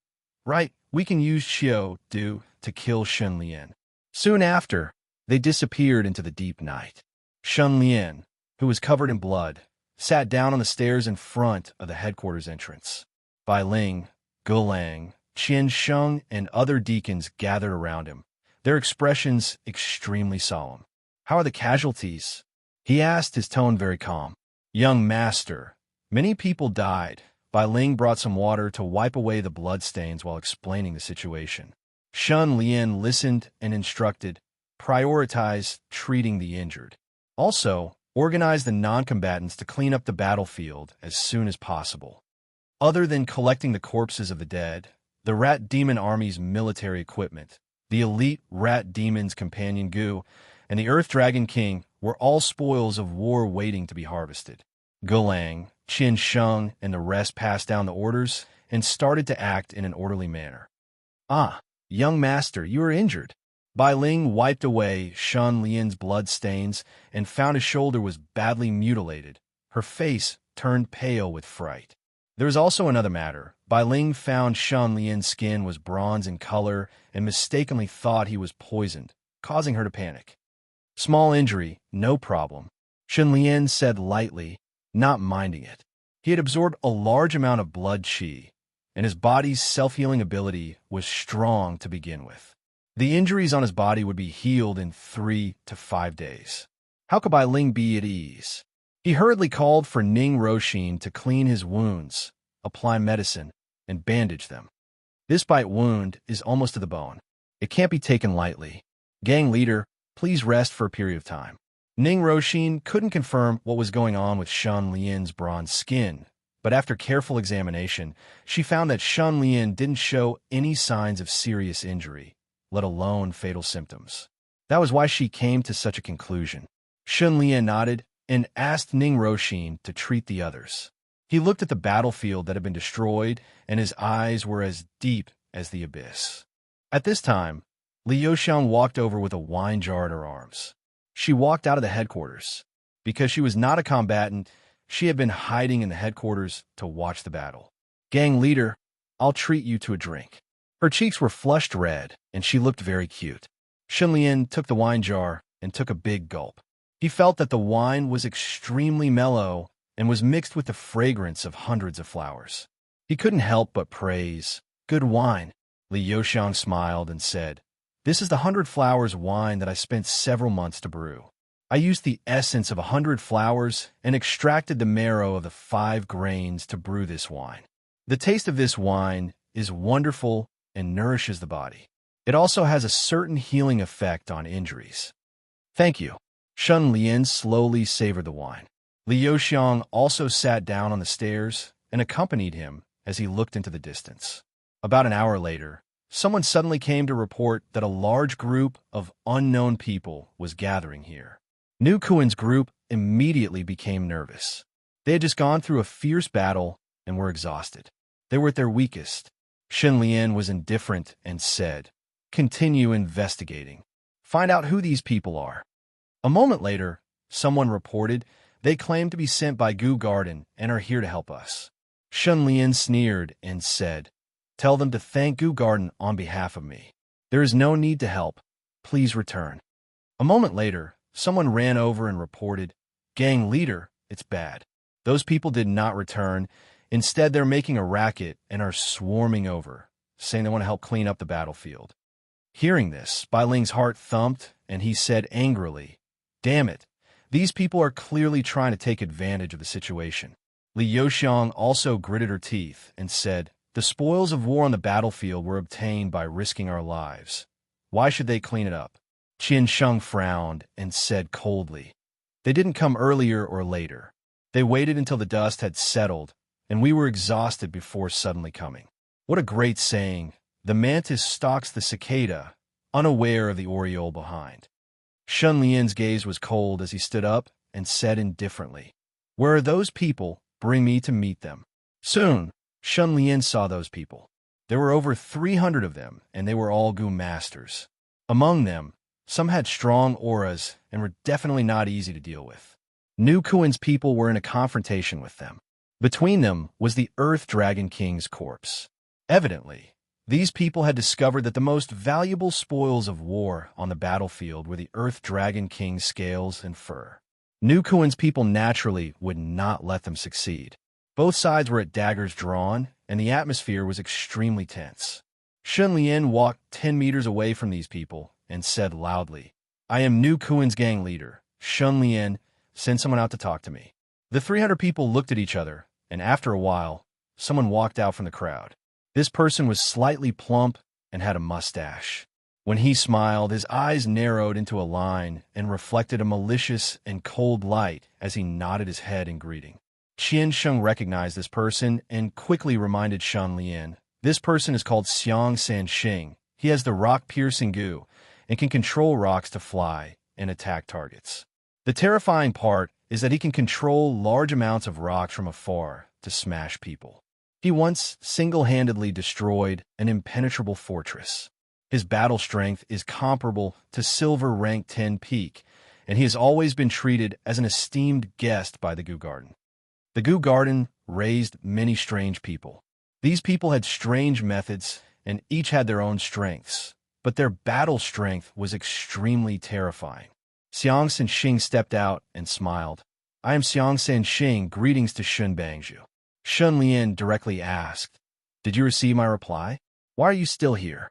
Right, we can use Xiao Du to kill Shun Lian. Soon after, they disappeared into the deep night. Shun Lian, who was covered in blood, sat down on the stairs in front of the headquarters entrance. Bai Ling, Gulang, Qian Sheng, and other deacons gathered around him, their expressions extremely solemn. How are the casualties? He asked, his tone very calm. Young master, many people died. Bai Ling brought some water to wipe away the bloodstains while explaining the situation. Shun Lian listened and instructed, prioritize treating the injured. Also, organize the non-combatants to clean up the battlefield as soon as possible. Other than collecting the corpses of the dead, the Rat Demon Army's military equipment, the elite Rat Demon's companion Gu, and the Earth Dragon King were all spoils of war waiting to be harvested. Gulang, Qin Sheng, and the rest passed down the orders and started to act in an orderly manner. Ah, young master, you are injured. Bai Ling wiped away Shun Lian's blood stains and found his shoulder was badly mutilated. Her face turned pale with fright. There was also another matter. Bai Ling found Shun Lian's skin was bronze in color and mistakenly thought he was poisoned, causing her to panic. Small injury, no problem, Shun Lian said lightly, not minding it. He had absorbed a large amount of blood qi, and his body's self-healing ability was strong to begin with. The injuries on his body would be healed in 3 to 5 days. How could Bai Ling be at ease? He hurriedly called for Ning Roshin to clean his wounds, apply medicine, and bandage them. This bite wound is almost to the bone. It can't be taken lightly. Gang leader, please rest for a period of time. Ning Roshin couldn't confirm what was going on with Shun Lian's bronze skin, but after careful examination, she found that Shun Lian didn't show any signs of serious injury, let alone fatal symptoms. That was why she came to such a conclusion. Shun Lian nodded and asked Ning Roshin to treat the others. He looked at the battlefield that had been destroyed, and his eyes were as deep as the abyss. At this time, Li Youxiang walked over with a wine jar in her arms. She walked out of the headquarters. Because she was not a combatant, she had been hiding in the headquarters to watch the battle. Gang leader, I'll treat you to a drink. Her cheeks were flushed red, and she looked very cute. Shun Lian took the wine jar and took a big gulp. He felt that the wine was extremely mellow and was mixed with the fragrance of hundreds of flowers. He couldn't help but praise, good wine. Li Youxiang smiled and said, this is the 100 flowers wine that I spent several months to brew. I used the essence of 100 flowers and extracted the marrow of the 5 grains to brew this wine. The taste of this wine is wonderful and nourishes the body. It also has a certain healing effect on injuries. Thank you. Shun Lian slowly savored the wine. Li Youxiang also sat down on the stairs and accompanied him as he looked into the distance. About an hour later, someone suddenly came to report that a large group of unknown people was gathering here. Nu Kuan's group immediately became nervous. They had just gone through a fierce battle and were exhausted. They were at their weakest. Shun Lian was indifferent and said, continue investigating. Find out who these people are. A moment later, someone reported they claim to be sent by Gu Garden and are here to help us. Shun Lian sneered and said, tell them to thank Gu Garden on behalf of me. There is no need to help. Please return. A moment later, someone ran over and reported, "Gang leader, it's bad." Those people did not return. Instead, they're making a racket and are swarming over, saying they want to help clean up the battlefield. Hearing this, Bai Ling's heart thumped, and he said angrily, "Damn it, these people are clearly trying to take advantage of the situation." Li Youxiang also gritted her teeth and said, "The spoils of war on the battlefield were obtained by risking our lives. Why should they clean it up?" Qian Sheng frowned and said coldly, "They didn't come earlier or later. They waited until the dust had settled, and we were exhausted before suddenly coming." What a great saying. The mantis stalks the cicada, unaware of the oriole behind. Shun Lian's gaze was cold as he stood up and said indifferently, "Where are those people? Bring me to meet them." Soon, Shun Lian saw those people. There were over 300 of them, and they were all Gu masters. Among them, some had strong auras and were definitely not easy to deal with. Nu Kuan's people were in a confrontation with them. Between them was the Earth Dragon King's corpse. Evidently, these people had discovered that the most valuable spoils of war on the battlefield were the Earth Dragon King's scales and fur. Nu Kuan's people naturally would not let them succeed. Both sides were at daggers drawn, and the atmosphere was extremely tense. Shun Lian walked 10 meters away from these people and said loudly, "I am Nu Kuan's gang leader. Shun Lian, send someone out to talk to me." The 300 people looked at each other, and after a while, someone walked out from the crowd. This person was slightly plump and had a mustache. When he smiled, his eyes narrowed into a line and reflected a malicious and cold light as he nodded his head in greeting. Qian Sheng recognized this person and quickly reminded Shan Lian, "This person is called Xiang Sanxing. He has the rock-piercing goo and can control rocks to fly and attack targets. The terrifying part is that he can control large amounts of rocks from afar to smash people. He once single-handedly destroyed an impenetrable fortress. His battle strength is comparable to Silver Rank 10 Peak, and he has always been treated as an esteemed guest by the Gu Garden." The Gu Garden raised many strange people. These people had strange methods, and each had their own strengths, but their battle strength was extremely terrifying. Xiang Sanxing stepped out and smiled. "I am Xiang Sanxing, greetings to Shun Bangzhu." Shun Lian directly asked, "Did you receive my reply? Why are you still here?"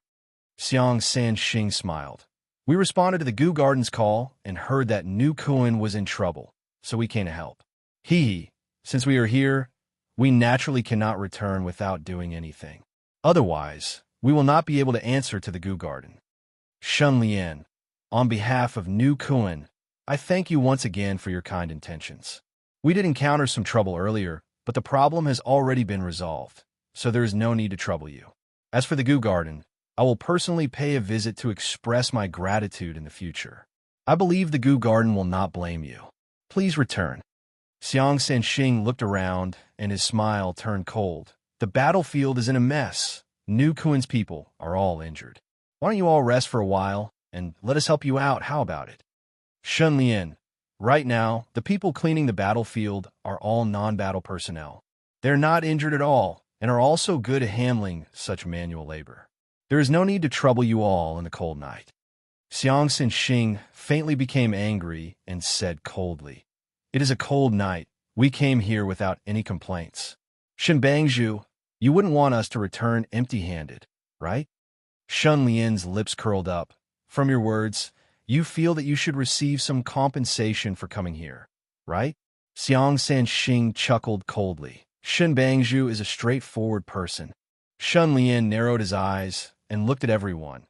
Xiang Sanxing smiled. "We responded to the Gu Garden's call and heard that Nu Kuan was in trouble, so we came to help. Since we are here, we naturally cannot return without doing anything. Otherwise, we will not be able to answer to the Gu Garden." Shun Lian, on behalf of Nu Kuan, I thank you once again for your kind intentions. We did encounter some trouble earlier, but the problem has already been resolved, so there is no need to trouble you. As for the Gu Garden, I will personally pay a visit to express my gratitude in the future. I believe the Gu Garden will not blame you. Please return." Xiang Sanxing looked around, and his smile turned cold. "The battlefield is in a mess. Nu Kuan's people are all injured. Why don't you all rest for a while, and let us help you out? How about it?" Shun Lian, right now, the people cleaning the battlefield are all non-battle personnel. They're not injured at all, and are also good at handling such manual labor. There is no need to trouble you all in the cold night." Xiang Sanxing faintly became angry and said coldly, "It is a cold night. We came here without any complaints. Shin Bangzhu, you wouldn't want us to return empty-handed, right?" Shun Lian's lips curled up. "From your words, you feel that you should receive some compensation for coming here, right?" Xiang Sanxing chuckled coldly. Shin Bangzhu is a straightforward person. Shun Lian narrowed his eyes and looked at everyone.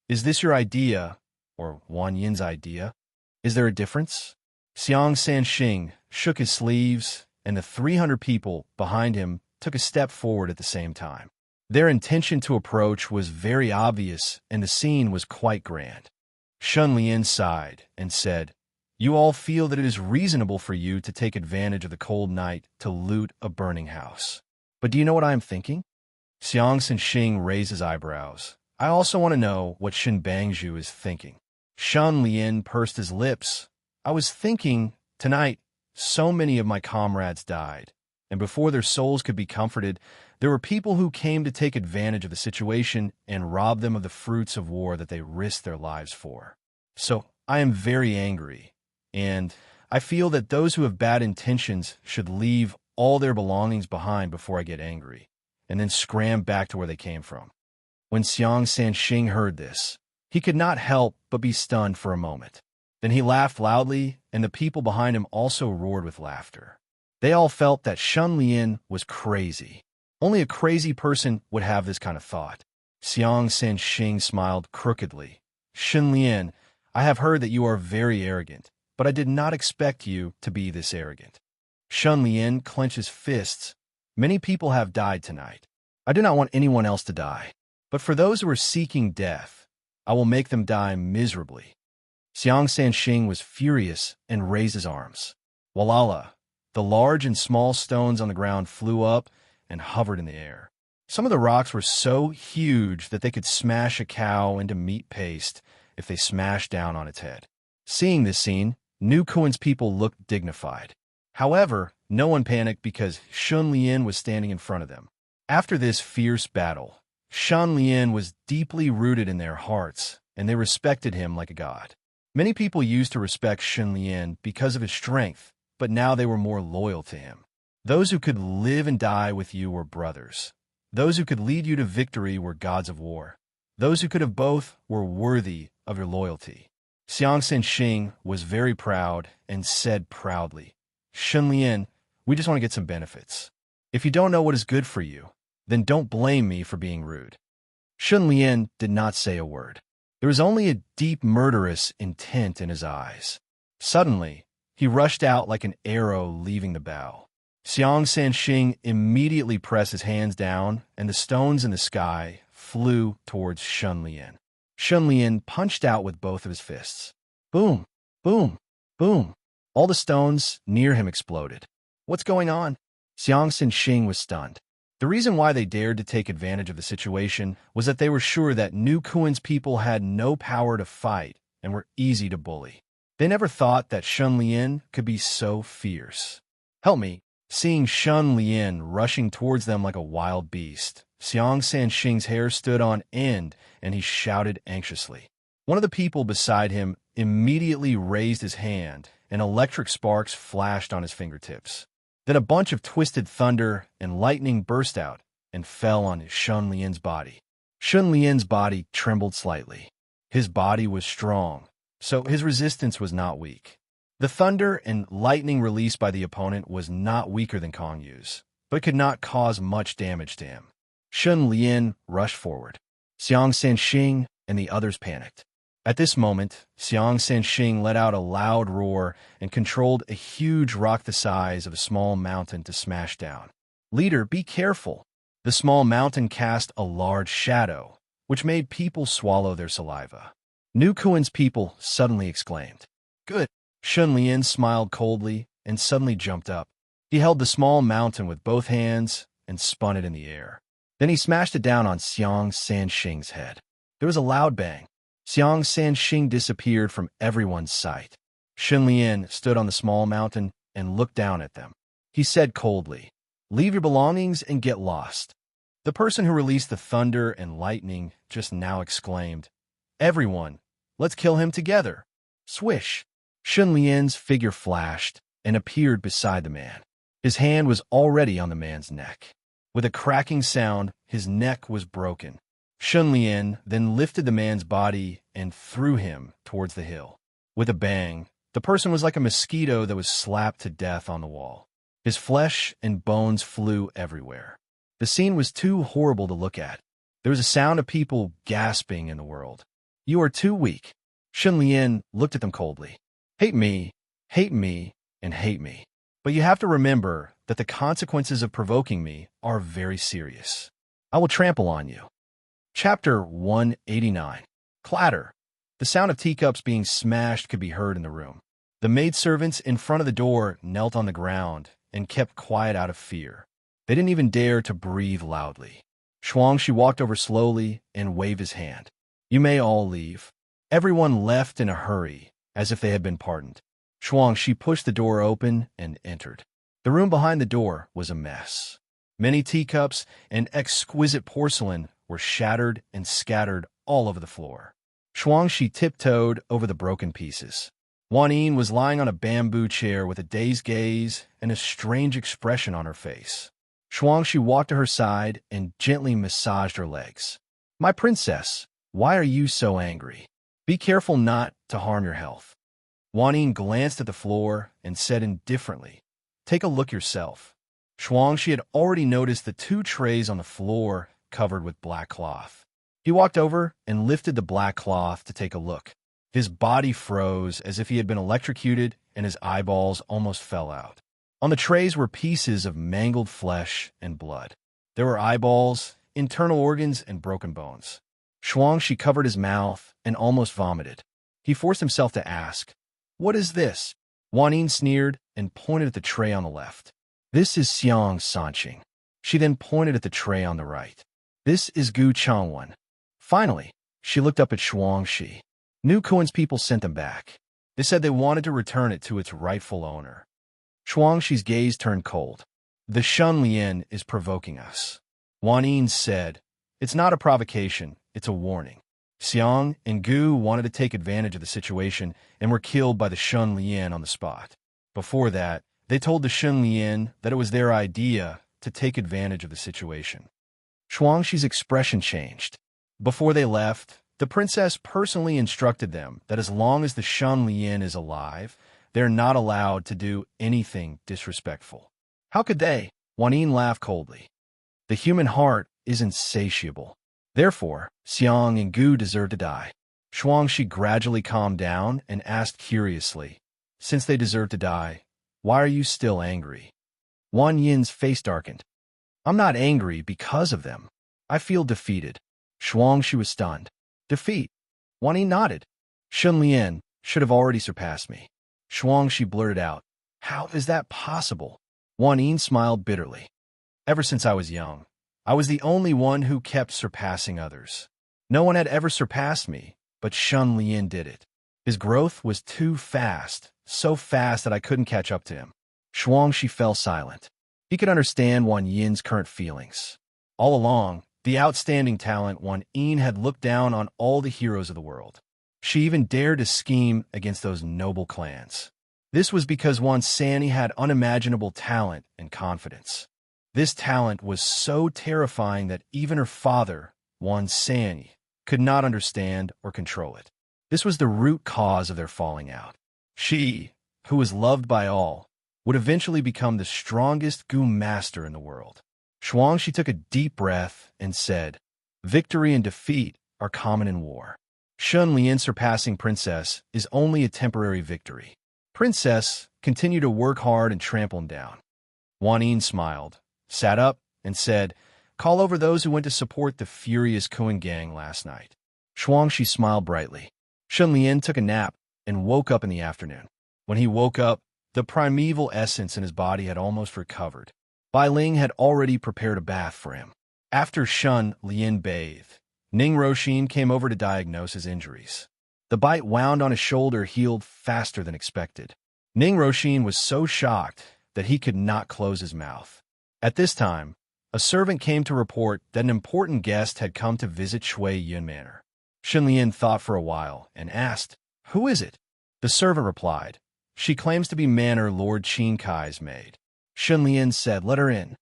"Is this your idea, or Wan Yin's idea? Is there a difference?" Xiang Sanxing shook his sleeves, and the 300 people behind him took a step forward at the same time. Their intention to approach was very obvious, and the scene was quite grand. Shun Lian sighed and said, "You all feel that it is reasonable for you to take advantage of the cold night to loot a burning house. But do you know what I am thinking?" Xiang Sanxing raised his eyebrows. "I also want to know what Shin Bangzhu is thinking." Shun Lian pursed his lips. "I was thinking, tonight, so many of my comrades died, and before their souls could be comforted, there were people who came to take advantage of the situation and rob them of the fruits of war that they risked their lives for. So I am very angry, and I feel that those who have bad intentions should leave all their belongings behind before I get angry, and then scram back to where they came from. When Xiang Sanxing heard this, he could not help but be stunned for a moment. Then he laughed loudly, and the people behind him also roared with laughter. They all felt that Shun Lian was crazy. Only a crazy person would have this kind of thought. Xiang Sanxing smiled crookedly. Shun Lian, I have heard that you are very arrogant, but I did not expect you to be this arrogant. Shun Lian clenched his fists. Many people have died tonight. I do not want anyone else to die. But for those who are seeking death, I will make them die miserably. Xiang Sanxing was furious and raised his arms. Walala, the large and small stones on the ground flew up and hovered in the air. Some of the rocks were so huge that they could smash a cow into meat paste if they smashed down on its head. Seeing this scene, Nu Kuan's people looked dignified. However, no one panicked because Shun Lian was standing in front of them. After this fierce battle, Shun Lian was deeply rooted in their hearts, and they respected him like a god. Many people used to respect Shun Lian because of his strength, but now they were more loyal to him. Those who could live and die with you were brothers. Those who could lead you to victory were gods of war. Those who could have both were worthy of your loyalty. Xiang Sanxing was very proud and said proudly, Shun Lian, we just want to get some benefits. If you don't know what is good for you, then don't blame me for being rude. Shun Lian did not say a word. There was only a deep murderous intent in his eyes. Suddenly, he rushed out like an arrow leaving the bow. Xiang Sanxing immediately pressed his hands down, and the stones in the sky flew towards Shun Lian. Shun Lian punched out with both of his fists. Boom, boom, boom. All the stones near him exploded. What's going on? Xiang Sanxing was stunned. The reason why they dared to take advantage of the situation was that they were sure that Nu Kuan's people had no power to fight and were easy to bully. They never thought that Shun Lian could be so fierce. Help me. Seeing Shun Lian rushing towards them like a wild beast, Xiang Sanxing's hair stood on end and he shouted anxiously. One of the people beside him immediately raised his hand and electric sparks flashed on his fingertips. Then a bunch of twisted thunder and lightning burst out and fell on Shun Lian's body. Shun Lian's body trembled slightly. His body was strong, so his resistance was not weak. The thunder and lightning released by the opponent was not weaker than Kong Yu's, but could not cause much damage to him. Shun Lian rushed forward. Xiang Sanxing and the others panicked. At this moment, Xiang Sanxing let out a loud roar and controlled a huge rock the size of a small mountain to smash down. Leader, be careful. The small mountain cast a large shadow, which made people swallow their saliva. Nu Kuan's people suddenly exclaimed, Good. Shun Lian smiled coldly and suddenly jumped up. He held the small mountain with both hands and spun it in the air. Then he smashed it down on Xiang Sanxing's head. There was a loud bang. Xiang Sanxing disappeared from everyone's sight. Shun Lian stood on the small mountain and looked down at them. He said coldly, Leave your belongings and get lost. The person who released the thunder and lightning just now exclaimed, Everyone, let's kill him together. Swish! Shun Lian's figure flashed and appeared beside the man. His hand was already on the man's neck. With a cracking sound, his neck was broken. Shun Lian then lifted the man's body and threw him towards the hill. With a bang, the person was like a mosquito that was slapped to death on the wall. His flesh and bones flew everywhere. The scene was too horrible to look at. There was a sound of people gasping in the world. You are too weak. Shun Lian looked at them coldly. Hate me, and hate me. But you have to remember that the consequences of provoking me are very serious. I will trample on you. Chapter 189. Clatter. The sound of teacups being smashed could be heard in the room. The maidservants in front of the door knelt on the ground and kept quiet out of fear. They didn't even dare to breathe loudly. Shuangshi walked over slowly and waved his hand. You may all leave. Everyone left in a hurry, as if they had been pardoned. Shuangshi pushed the door open and entered. The room behind the door was a mess. Many teacups and exquisite porcelain were shattered and scattered all over the floor. Shuangshi tiptoed over the broken pieces. Wan Yin was lying on a bamboo chair with a dazed gaze and a strange expression on her face. Shuangxi walked to her side and gently massaged her legs. "My princess, why are you so angry? Be careful not to harm your health." Wan Yin glanced at the floor and said indifferently, "Take a look yourself." Shuangxi had already noticed the two trays on the floor covered with black cloth. He walked over and lifted the black cloth to take a look. His body froze as if he had been electrocuted, and his eyeballs almost fell out. On the trays were pieces of mangled flesh and blood. There were eyeballs, internal organs, and broken bones. Shuangxi covered his mouth and almost vomited. He forced himself to ask, "What is this?" Wan Yin sneered and pointed at the tray on the left. "This is Xiang Sanqing." She then pointed at the tray on the right. "This is Gu Changwen." Finally, she looked up at Shuangxi. New Kuan's people sent them back. They said they wanted to return it to its rightful owner. Shuangxi's gaze turned cold. "The Shun Lian is provoking us." Wan Yin said, "It's not a provocation, it's a warning." Xiang and Gu wanted to take advantage of the situation and were killed by the Shun Lian on the spot. Before that, they told the Shun Lian that it was their idea to take advantage of the situation. Shuangxi's expression changed. Before they left, the princess personally instructed them that as long as the Shun Lian is alive, they're not allowed to do anything disrespectful. How could they? Wan Yin laughed coldly. The human heart is insatiable. Therefore, Xiang and Gu deserve to die. Shuangxi gradually calmed down and asked curiously, "Since they deserve to die, why are you still angry?" Wan Yin's face darkened. "I'm not angry because of them. I feel defeated." Shuangxi was stunned. "Defeat?" Wan Yin nodded. "Shun Lian should have already surpassed me." Shuangxi blurted out, "How is that possible?" Wan Yin smiled bitterly. "Ever since I was young, I was the only one who kept surpassing others. No one had ever surpassed me, but Shun Lian did it. His growth was too fast, so fast that I couldn't catch up to him." Shuangxi fell silent. He could understand Wan Yin's current feelings. All along, the outstanding talent Wan Yin had looked down on all the heroes of the world. She even dared to scheme against those noble clans. This was because Wan Sanni had unimaginable talent and confidence. This talent was so terrifying that even her father, Wan Sanni, could not understand or control it. This was the root cause of their falling out. She, who was loved by all, would eventually become the strongest Gu master in the world. Shuangxi took a deep breath and said, "Victory and defeat are common in war. Shun Lian surpassing Princess is only a temporary victory. Princess, continue to work hard and trample him down." Wan Yin smiled, sat up, and said, "Call over those who went to support the furious Kuan gang last night." Shuangxi smiled brightly. Shun Lian took a nap and woke up in the afternoon. When he woke up, the primeval essence in his body had almost recovered. Bai Ling had already prepared a bath for him. After Shun Lian bathed, Ning Roxin came over to diagnose his injuries. The bite wound on his shoulder healed faster than expected. Ning Roxin was so shocked that he could not close his mouth. At this time, a servant came to report that an important guest had come to visit Shui Yun Manor. Shun Lian thought for a while and asked, "Who is it?" The servant replied, "She claims to be Manor Lord Qin Kai's maid." Shun Lian said, "Let her in."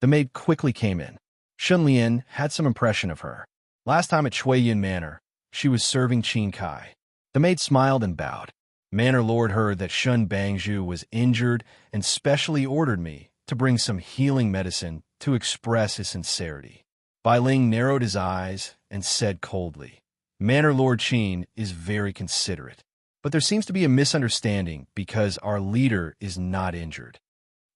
The maid quickly came in. Shun Lian had some impression of her. Last time at Shui Yun Manor, she was serving Qin Kai. The maid smiled and bowed. Manor Lord heard that Shun Bangzhu was injured and specially ordered me to bring some healing medicine to express his sincerity. Bai Ling narrowed his eyes and said coldly, "Manor Lord Qin is very considerate, but there seems to be a misunderstanding because our leader is not injured."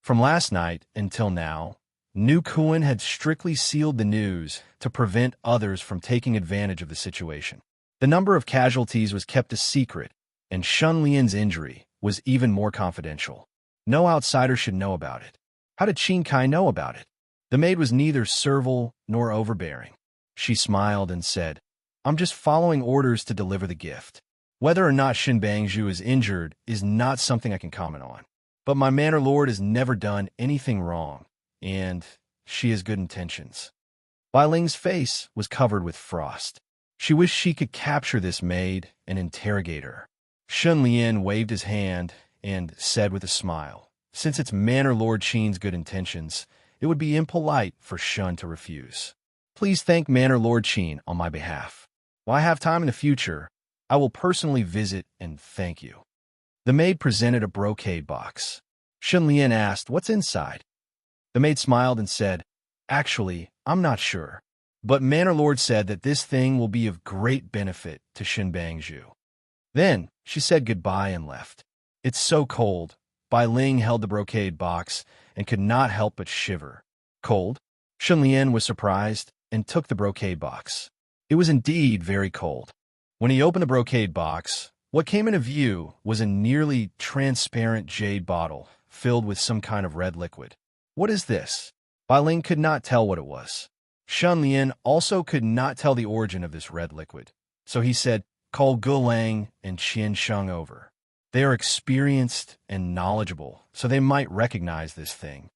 From last night until now, New Kuan had strictly sealed the news to prevent others from taking advantage of the situation. The number of casualties was kept a secret, and Shun Lian's injury was even more confidential. No outsider should know about it. How did Qin Kai know about it? The maid was neither servile nor overbearing. She smiled and said, "I'm just following orders to deliver the gift. Whether or not Shin Bangzhu is injured is not something I can comment on. But my Manor Lord has never done anything wrong, and she has good intentions." Bai Ling's face was covered with frost. She wished she could capture this maid and interrogate her. Shun Lian waved his hand and said with a smile, since it's Manor Lord Qin's good intentions, it would be impolite for Shun to refuse. Please thank Manor Lord Qin on my behalf. While I have time in the future, I will personally visit and thank you. The maid presented a brocade box. Shun Lian asked, what's inside? The maid smiled and said, actually, I'm not sure. But Manor Lord said that this thing will be of great benefit to Shinbangzhu. Then she said goodbye and left. It's so cold. Bai Ling held the brocade box and could not help but shiver. Cold? Shun Lian was surprised and took the brocade box. It was indeed very cold. When he opened the brocade box, what came into view was a nearly transparent jade bottle filled with some kind of red liquid. What is this? Bai Ling could not tell what it was. Shun Lian also could not tell the origin of this red liquid, so he said, call Gulang and Qian Sheng over. They are experienced and knowledgeable, so they might recognize this thing.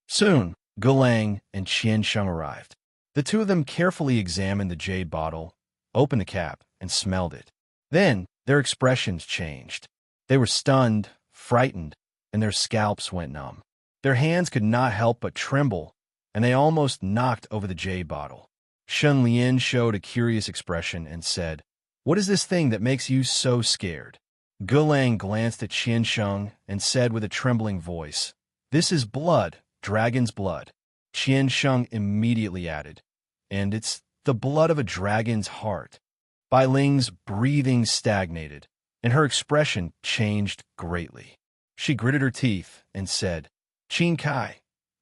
Soon, Gulang and Qian Sheng arrived. The two of them carefully examined the jade bottle, opened the cap, and smelled it. Then, their expressions changed. They were stunned, frightened, and their scalps went numb. Their hands could not help but tremble, and they almost knocked over the jade bottle. Shun Lian showed a curious expression and said, what is this thing that makes you so scared? Gulang glanced at Qian Sheng and said with a trembling voice, this is blood, dragon's blood. Qian Sheng immediately added, and it's the blood of a dragon's heart. Bai Ling's breathing stagnated, and her expression changed greatly. She gritted her teeth and said, Qin Kai,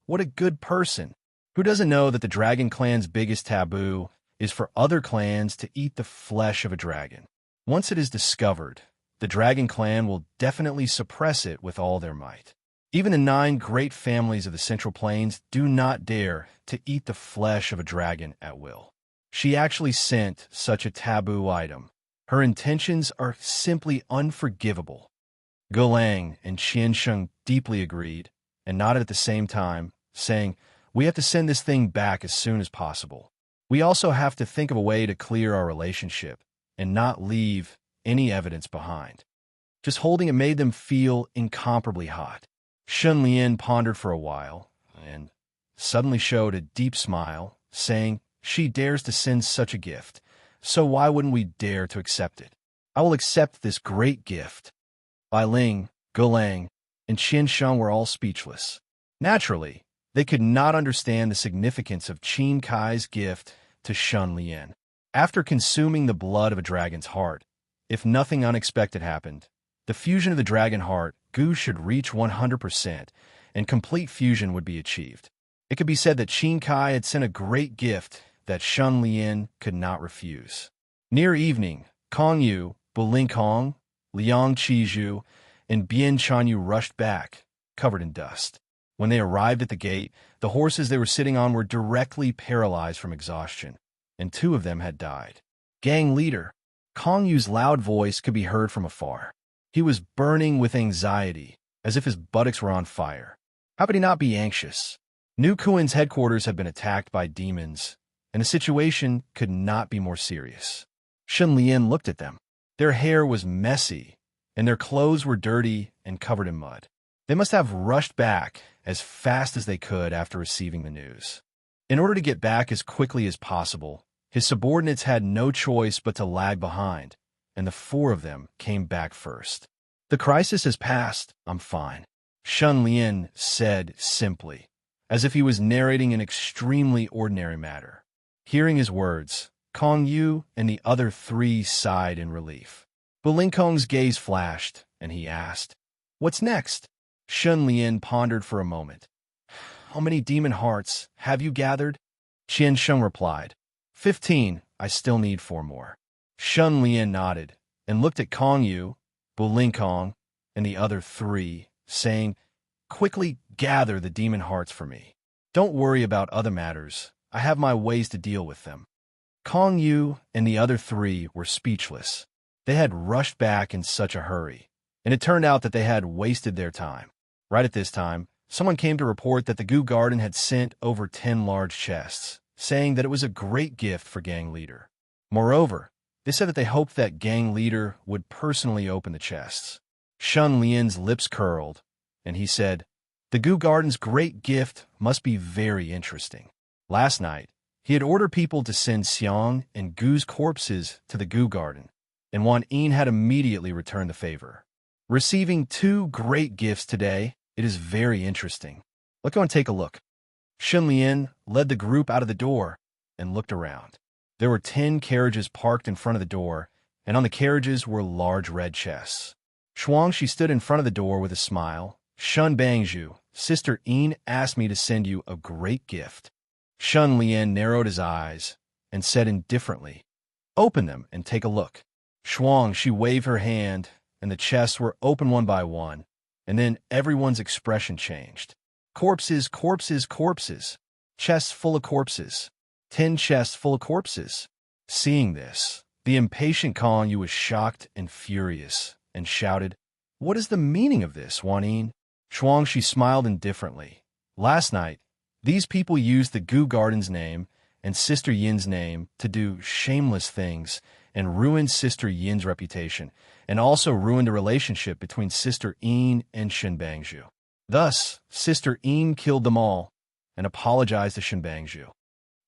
what a good person. Who doesn't know that the dragon clan's biggest taboo is for other clans to eat the flesh of a dragon? Once it is discovered, the dragon clan will definitely suppress it with all their might. Even the 9 great families of the Central Plains do not dare to eat the flesh of a dragon at will. She actually sent such a taboo item. Her intentions are simply unforgivable. Gulang and Qian Sheng deeply agreed and nodded at the same time, saying, we have to send this thing back as soon as possible. We also have to think of a way to clear our relationship and not leave any evidence behind. Just holding it made them feel incomparably hot. Shun Lian pondered for a while and suddenly showed a deep smile, saying, she dares to send such a gift, so why wouldn't we dare to accept it? I will accept this great gift. Bai Ling, Gulang, and Qian Sheng were all speechless. Naturally, they could not understand the significance of Qin Kai's gift to Shun Lian. After consuming the blood of a dragon's heart, if nothing unexpected happened, the fusion of the dragon heart, Gu should reach 100%, and complete fusion would be achieved. It could be said that Qin Kai had sent a great gift that Shun Lian could not refuse. Near evening, Kong Yu, Buling Kong, Liang Qizhu, and Bian Chanyu rushed back, covered in dust. When they arrived at the gate, the horses they were sitting on were directly paralyzed from exhaustion, and 2 of them had died. Gang leader, Kong Yu's loud voice could be heard from afar. He was burning with anxiety, as if his buttocks were on fire. How could he not be anxious? New Kuin's headquarters had been attacked by demons, and the situation could not be more serious. Shun Lian looked at them. Their hair was messy, and their clothes were dirty and covered in mud. They must have rushed back as fast as they could after receiving the news. In order to get back as quickly as possible, his subordinates had no choice but to lag behind, and the 4 of them came back first. The crisis has passed, I'm fine, Shun Lian said simply, as if he was narrating an extremely ordinary matter. Hearing his words, Kong Yu and the other 3 sighed in relief. Buling Kong's gaze flashed, and he asked, what's next? Shun Lian pondered for a moment. How many demon hearts have you gathered? Qian Sheng replied, 15. I still need 4 more. Shun Lian nodded and looked at Kong Yu, Buling Kong, and the other 3, saying, quickly gather the demon hearts for me. Don't worry about other matters. I have my ways to deal with them. Kong Yu and the other 3 were speechless. They had rushed back in such a hurry, and it turned out that they had wasted their time. Right at this time, someone came to report that the Gu Garden had sent over 10 large chests, saying that it was a great gift for gang leader. Moreover, They said that they hoped that gang leader would personally open the chests. Shun Lian's lips curled, and he said, "The Gu Garden's great gift must be very interesting." Last night, he had ordered people to send Xiang and Gu's corpses to the Gu Garden, and Wan Yin had immediately returned the favor. Receiving 2 great gifts today, it is very interesting. Let's go and take a look. Shun Lian led the group out of the door and looked around. There were 10 carriages parked in front of the door, and on the carriages were large red chests. Shuangxi stood in front of the door with a smile. "Shun Bangzhu, Sister Yin asked me to send you a great gift." Shun Lian narrowed his eyes and said indifferently, "Open them and take a look." Shuangxi waved her hand, and the chests were opened one by one, and then everyone's expression changed. Corpses, corpses, corpses. Chests full of corpses. 10 chests full of corpses. Seeing this, the impatient Kong Yu was shocked and furious, and shouted, "What is the meaning of this, Wan Yin?" Shuangxi smiled indifferently. Last night, these people used the Gu Garden's name and Sister Yin's name to do shameless things and ruined Sister Yin's reputation, and also ruined the relationship between Sister Yin and Shinbangzhu. Thus, Sister Yin killed them all and apologized to Shinbangzhu.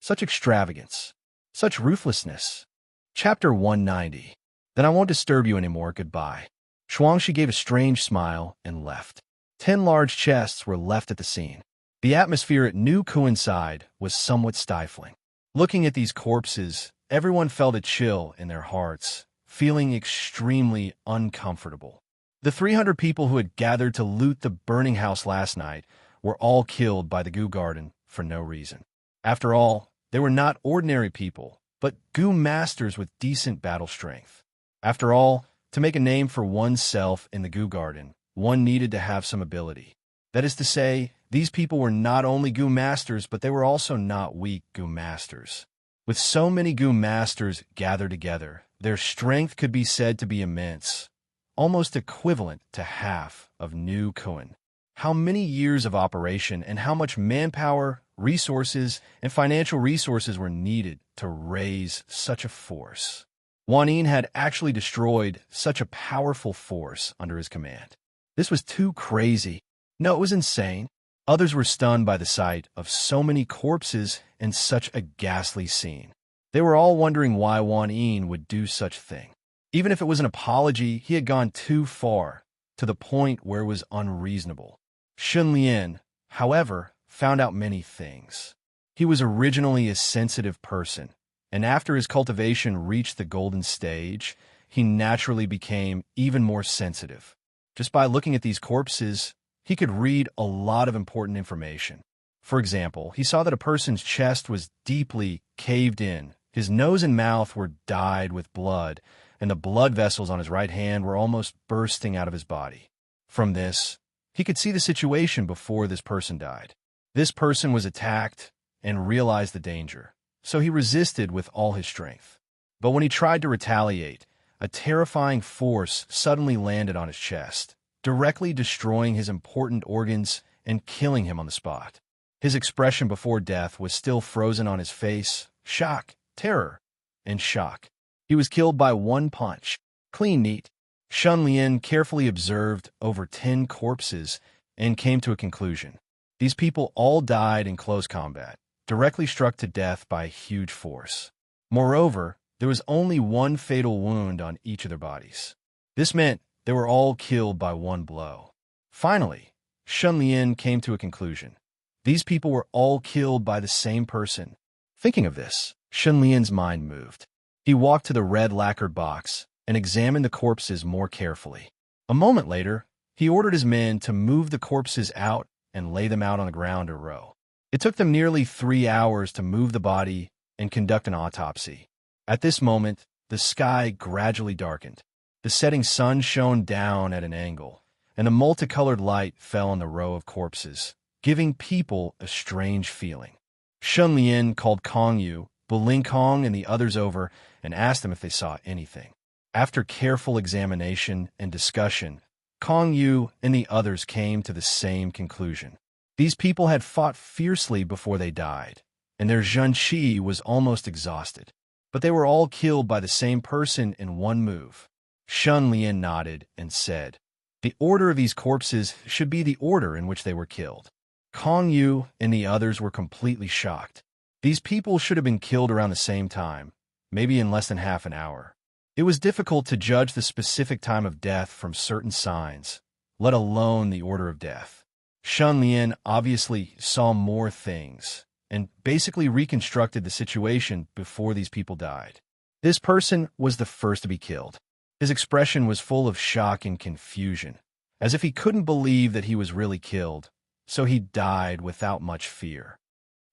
Such extravagance, such ruthlessness. Chapter 190. Then I won't disturb you anymore, goodbye. Shuangxi gave a strange smile and left. 10 large chests were left at the scene. The atmosphere at New Coincide was somewhat stifling. Looking at these corpses, everyone felt a chill in their hearts, feeling extremely uncomfortable. The 300 people who had gathered to loot the burning house last night were all killed by the Gu Garden for no reason. After all, they were not ordinary people, but Gu masters with decent battle strength. After all, to make a name for oneself in the Gu Garden, one needed to have some ability. That is to say, these people were not only Gu masters, but they were also not weak Gu masters. With so many Gu masters gathered together, their strength could be said to be immense, almost equivalent to half of New Kuan. How many years of operation and how much manpower, resources, and financial resources were needed to raise such a force? Wan Yin had actually destroyed such a powerful force under his command. This was too crazy. No, it was insane. Others were stunned by the sight of so many corpses and such a ghastly scene. They were all wondering why Wan Yin would do such a thing. Even if it was an apology, he had gone too far, to the point where it was unreasonable. Shun Lian, however, found out many things. He was originally a sensitive person, and after his cultivation reached the golden stage, he naturally became even more sensitive. Just by looking at these corpses, he could read a lot of important information. For example, he saw that a person's chest was deeply caved in, his nose and mouth were dyed with blood, and the blood vessels on his right hand were almost bursting out of his body. From this, he could see the situation before this person died. This person was attacked and realized the danger, so he resisted with all his strength. But when he tried to retaliate, a terrifying force suddenly landed on his chest, directly destroying his important organs and killing him on the spot. His expression before death was still frozen on his face: shock, terror, and shock. He was killed by one punch. Clean neat. Shun Lian carefully observed over 10 corpses and came to a conclusion. These people all died in close combat, directly struck to death by a huge force. Moreover, there was only one fatal wound on each of their bodies. This meant they were all killed by one blow. Finally, Shun Lian came to a conclusion. These people were all killed by the same person. Thinking of this, Shun Lian's mind moved. He walked to the red lacquered box and examined the corpses more carefully. A moment later, he ordered his men to move the corpses out and lay them out on the ground in a row. It took them nearly 3 hours to move the body and conduct an autopsy. At this moment, the sky gradually darkened. The setting sun shone down at an angle, and a multicolored light fell on the row of corpses, giving people a strange feeling. Shun Lian called Kong Yu, Buling Kong, and the others over and asked them if they saw anything. After careful examination and discussion, Kong Yu and the others came to the same conclusion. These people had fought fiercely before they died, and their Zhenqi was almost exhausted. but they were all killed by the same person in one move. Shun Lian nodded and said, "The order of these corpses should be the order in which they were killed." Kong Yu and the others were completely shocked. These people should have been killed around the same time, maybe in less than half an hour. It was difficult to judge the specific time of death from certain signs, let alone the order of death. Shun Lian obviously saw more things and basically reconstructed the situation before these people died. This person was the first to be killed. His expression was full of shock and confusion, as if he couldn't believe that he was really killed, so he died without much fear.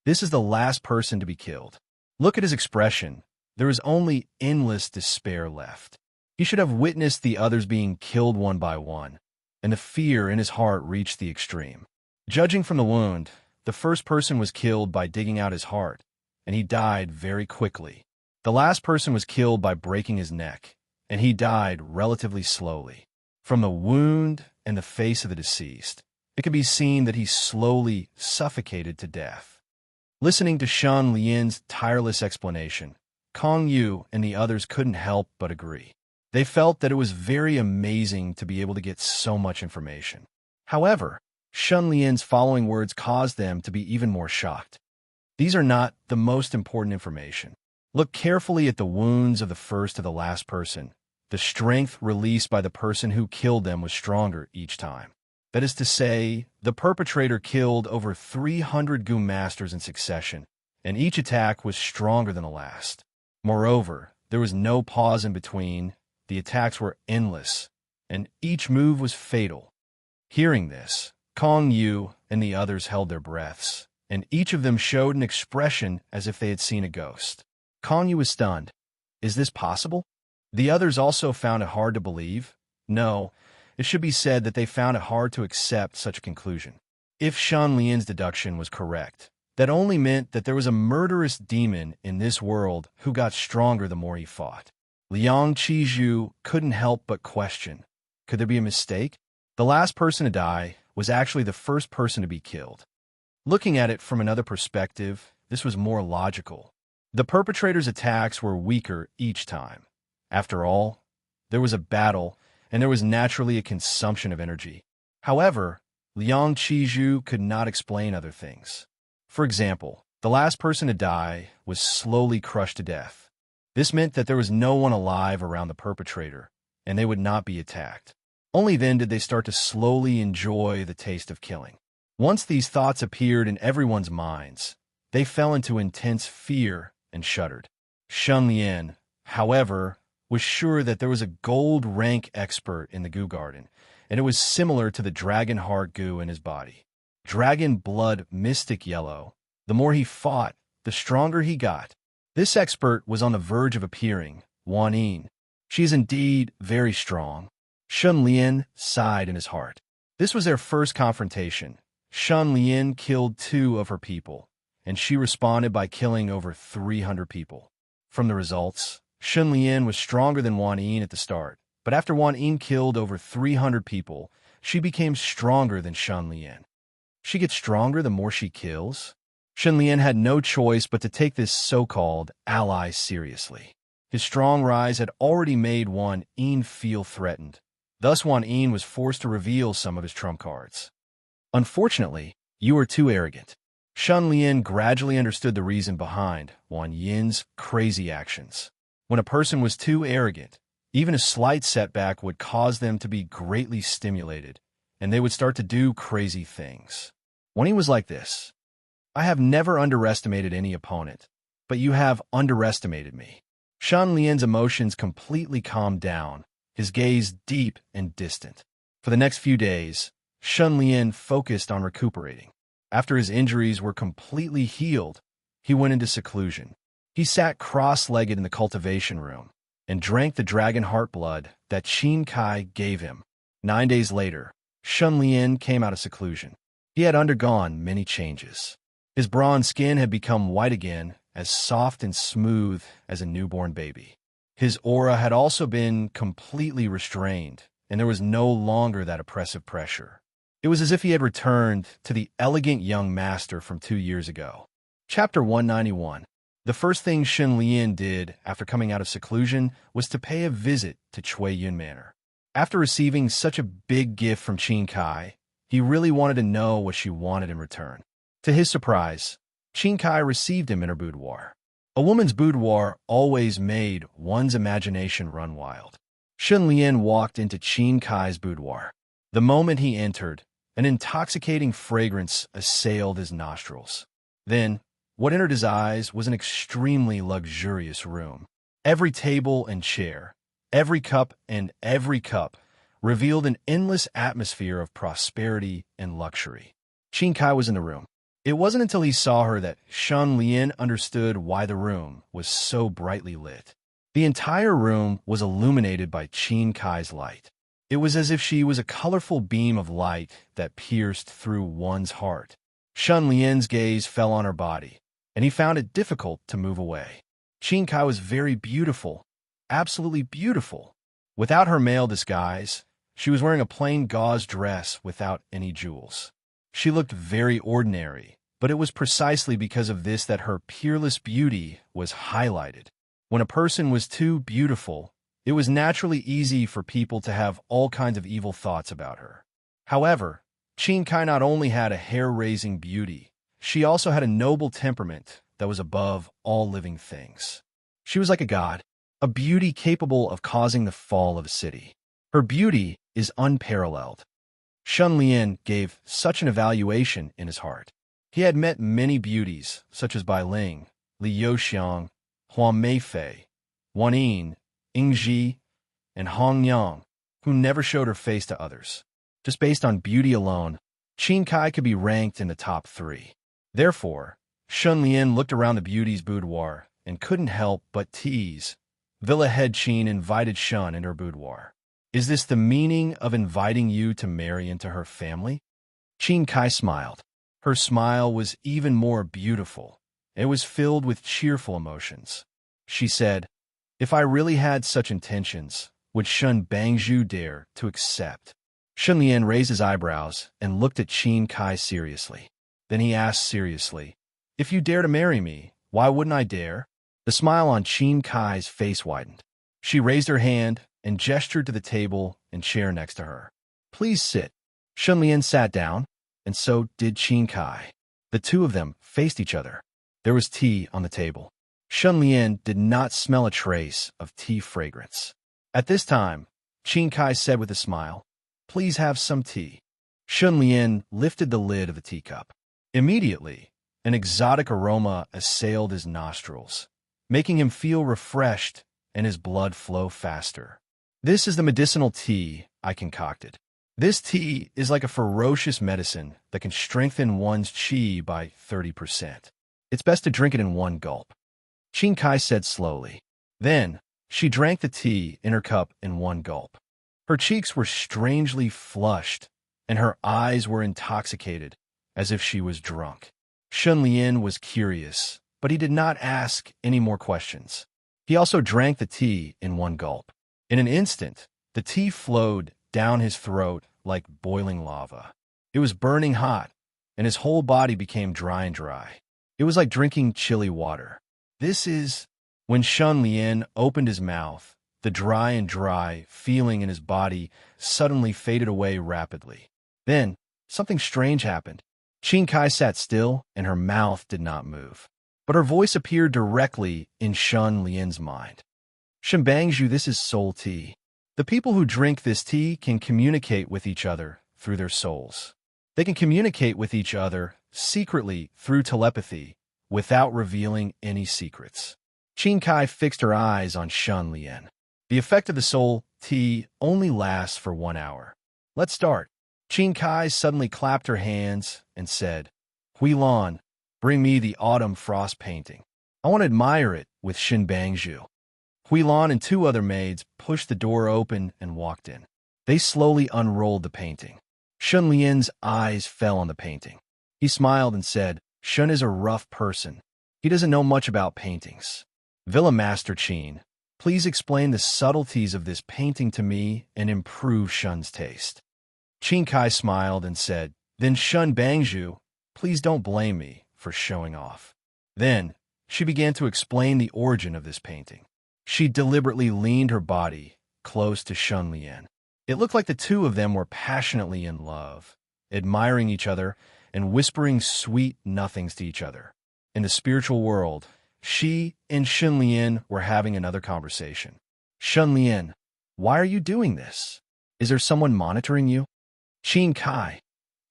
This is the last person to be killed. Look at his expression. There is only endless despair left. He should have witnessed the others being killed one by one, and the fear in his heart reached the extreme. Judging from the wound, the first person was killed by digging out his heart, and he died very quickly. The last person was killed by breaking his neck, and he died relatively slowly. From the wound and the face of the deceased, it could be seen that he slowly suffocated to death. Listening to Shun Lian's tireless explanation, Kong Yu and the others couldn't help but agree. They felt that it was very amazing to be able to get so much information. However, Shun Lian's following words caused them to be even more shocked. These are not the most important information. Look carefully at the wounds of the first to the last person. The strength released by the person who killed them was stronger each time. That is to say, the perpetrator killed over 300 Gu masters in succession, and each attack was stronger than the last. Moreover, there was no pause in between, the attacks were endless, and each move was fatal. Hearing this, Kong Yu and the others held their breaths, and each of them showed an expression as if they had seen a ghost. Kong Yu was stunned. Is this possible? The others also found it hard to believe. No, it should be said that they found it hard to accept such a conclusion. If Shun Lian's deduction was correct, that only meant that there was a murderous demon in this world who got stronger the more he fought. Liang Qizhu couldn't help but question, could there be a mistake? The last person to die was actually the first person to be killed. Looking at it from another perspective, this was more logical. The perpetrator's attacks were weaker each time. After all, there was a battle, and there was naturally a consumption of energy. However, Liang Qizhu could not explain other things. For example, the last person to die was slowly crushed to death. This meant that there was no one alive around the perpetrator, and they would not be attacked. Only then did they start to slowly enjoy the taste of killing. Once these thoughts appeared in everyone's minds, they fell into intense fear and shuddered. Shun Lian, however, was sure that there was a gold rank expert in the Gu Garden, and it was similar to the dragon heart Gu in his body. Dragon blood mystic yellow. The more he fought, the stronger he got. This expert was on the verge of appearing, Wan Yin. She is indeed very strong. Shun Lian sighed in his heart. This was their first confrontation. Shun Lian killed 2 of her people, and she responded by killing over 300 people. From the results, Shun Lian was stronger than Wan Yin at the start, but after Wan Yin killed over 300 people, she became stronger than Shun Lian. She gets stronger the more she kills? Shun Lian had no choice but to take this so-called ally seriously. His strong rise had already made Wan Yin feel threatened. Thus, Wan Yin was forced to reveal some of his trump cards. Unfortunately, you are too arrogant. Shun Lian gradually understood the reason behind Wan Yin's crazy actions. When a person was too arrogant, even a slight setback would cause them to be greatly stimulated, and they would start to do crazy things. When he was like this, I have never underestimated any opponent, but you have underestimated me. Shun Lian's emotions completely calmed down, his gaze deep and distant. For the next few days, Shun Lian focused on recuperating. After his injuries were completely healed, he went into seclusion. He sat cross-legged in the cultivation room and drank the dragon heart blood that Qin Kai gave him. 9 days later, Shun Lian came out of seclusion. He had undergone many changes. His bronze skin had become white again, as soft and smooth as a newborn baby. His aura had also been completely restrained, and there was no longer that oppressive pressure. It was as if he had returned to the elegant young master from 2 years ago. Chapter 191. The first thing Shen Lian did after coming out of seclusion was to pay a visit to Chui Yun Manor. After receiving such a big gift from Qin Kai, he really wanted to know what she wanted in return. To his surprise, Qin Kai received him in her boudoir. A woman's boudoir always made one's imagination run wild. Shen Lian walked into Qin Kai's boudoir. The moment he entered, an intoxicating fragrance assailed his nostrils. Then, what entered his eyes was an extremely luxurious room. Every table and chair, every cup and every cup revealed an endless atmosphere of prosperity and luxury. Qin Kai was in the room. It wasn't until he saw her that Shen Lian understood why the room was so brightly lit. The entire room was illuminated by Qin Kai's light. It was as if she was a colorful beam of light that pierced through one's heart. Shen Lian's gaze fell on her body, and he found it difficult to move away. Qin Kai was very beautiful, absolutely beautiful. Without her male disguise, she was wearing a plain gauze dress without any jewels. She looked very ordinary, but it was precisely because of this that her peerless beauty was highlighted. When a person was too beautiful, it was naturally easy for people to have all kinds of evil thoughts about her. However, Qin Kai not only had a hair-raising beauty, she also had a noble temperament that was above all living things. She was like a god, a beauty capable of causing the fall of a city. Her beauty is unparalleled. Shen Lian gave such an evaluation in his heart. He had met many beauties, such as Bai Ling, Li Youxiang, Huang Meifei, Wan Yin, Ying Ji, and Hong Yang, who never showed her face to others. Just based on beauty alone, Qin Kai could be ranked in the top 3. Therefore, Shen Lian looked around the beauty's boudoir and couldn't help but tease. Villa head Qin invited Shen into her boudoir. Is this the meaning of inviting you to marry into her family? Qin Kai smiled. Her smile was even more beautiful. It was filled with cheerful emotions. She said, "If I really had such intentions, would Shen Bangzhu dare to accept?" Shen Lian raised his eyebrows and looked at Qin Kai seriously. Then he asked seriously, "If you dare to marry me, why wouldn't I dare?" The smile on Qin Kai's face widened. She raised her hand and gestured to the table and chair next to her. "Please sit." Shen Lian sat down, and so did Qin Kai. The two of them faced each other. There was tea on the table. Shen Lian did not smell a trace of tea fragrance. At this time, Qin Kai said with a smile, "Please have some tea." Shen Lian lifted the lid of the teacup. Immediately, an exotic aroma assailed his nostrils, making him feel refreshed and his blood flow faster. "This is the medicinal tea I concocted. This tea is like a ferocious medicine that can strengthen one's qi by 30%. It's best to drink it in one gulp," Qin Kai said slowly. Then, she drank the tea in her cup in one gulp. Her cheeks were strangely flushed, and her eyes were intoxicated, as if she was drunk. Shen Lian was curious, but he did not ask any more questions. He also drank the tea in one gulp. In an instant, the tea flowed down his throat like boiling lava. It was burning hot, and his whole body became dry and dry. It was like drinking chilly water. This is... When Shen Lian opened his mouth, the dry feeling in his body suddenly faded away rapidly. Then, something strange happened. Qin Kai sat still, and her mouth did not move. But her voice appeared directly in Shen Lian's mind. "Shen Bangzhu, this is soul tea. The people who drink this tea can communicate with each other through their souls. They can communicate with each other secretly through telepathy without revealing any secrets." Qin Kai fixed her eyes on Shen Lian. "The effect of the soul tea only lasts for 1 hour. Let's start." Qin Kai suddenly clapped her hands and said, "Huilan, bring me the autumn frost painting. I want to admire it with Shen Bangzhu." Huilan and 2 other maids pushed the door open and walked in. They slowly unrolled the painting. Shen Lian's eyes fell on the painting. He smiled and said, "Shen is a rough person. He doesn't know much about paintings. Villa Master Qin, please explain the subtleties of this painting to me and improve Shen's taste." Qin Kai smiled and said, "Then Shen Bangzhu, please don't blame me for showing off." Then, She began to explain the origin of this painting. She deliberately leaned her body close to Shun Lian. It looked like the two of them were passionately in love, admiring each other and whispering sweet nothings to each other. In the spiritual world, she and Shun Lian were having another conversation. Shun Lian, why are you doing this? Is there someone monitoring you? Qin Kai,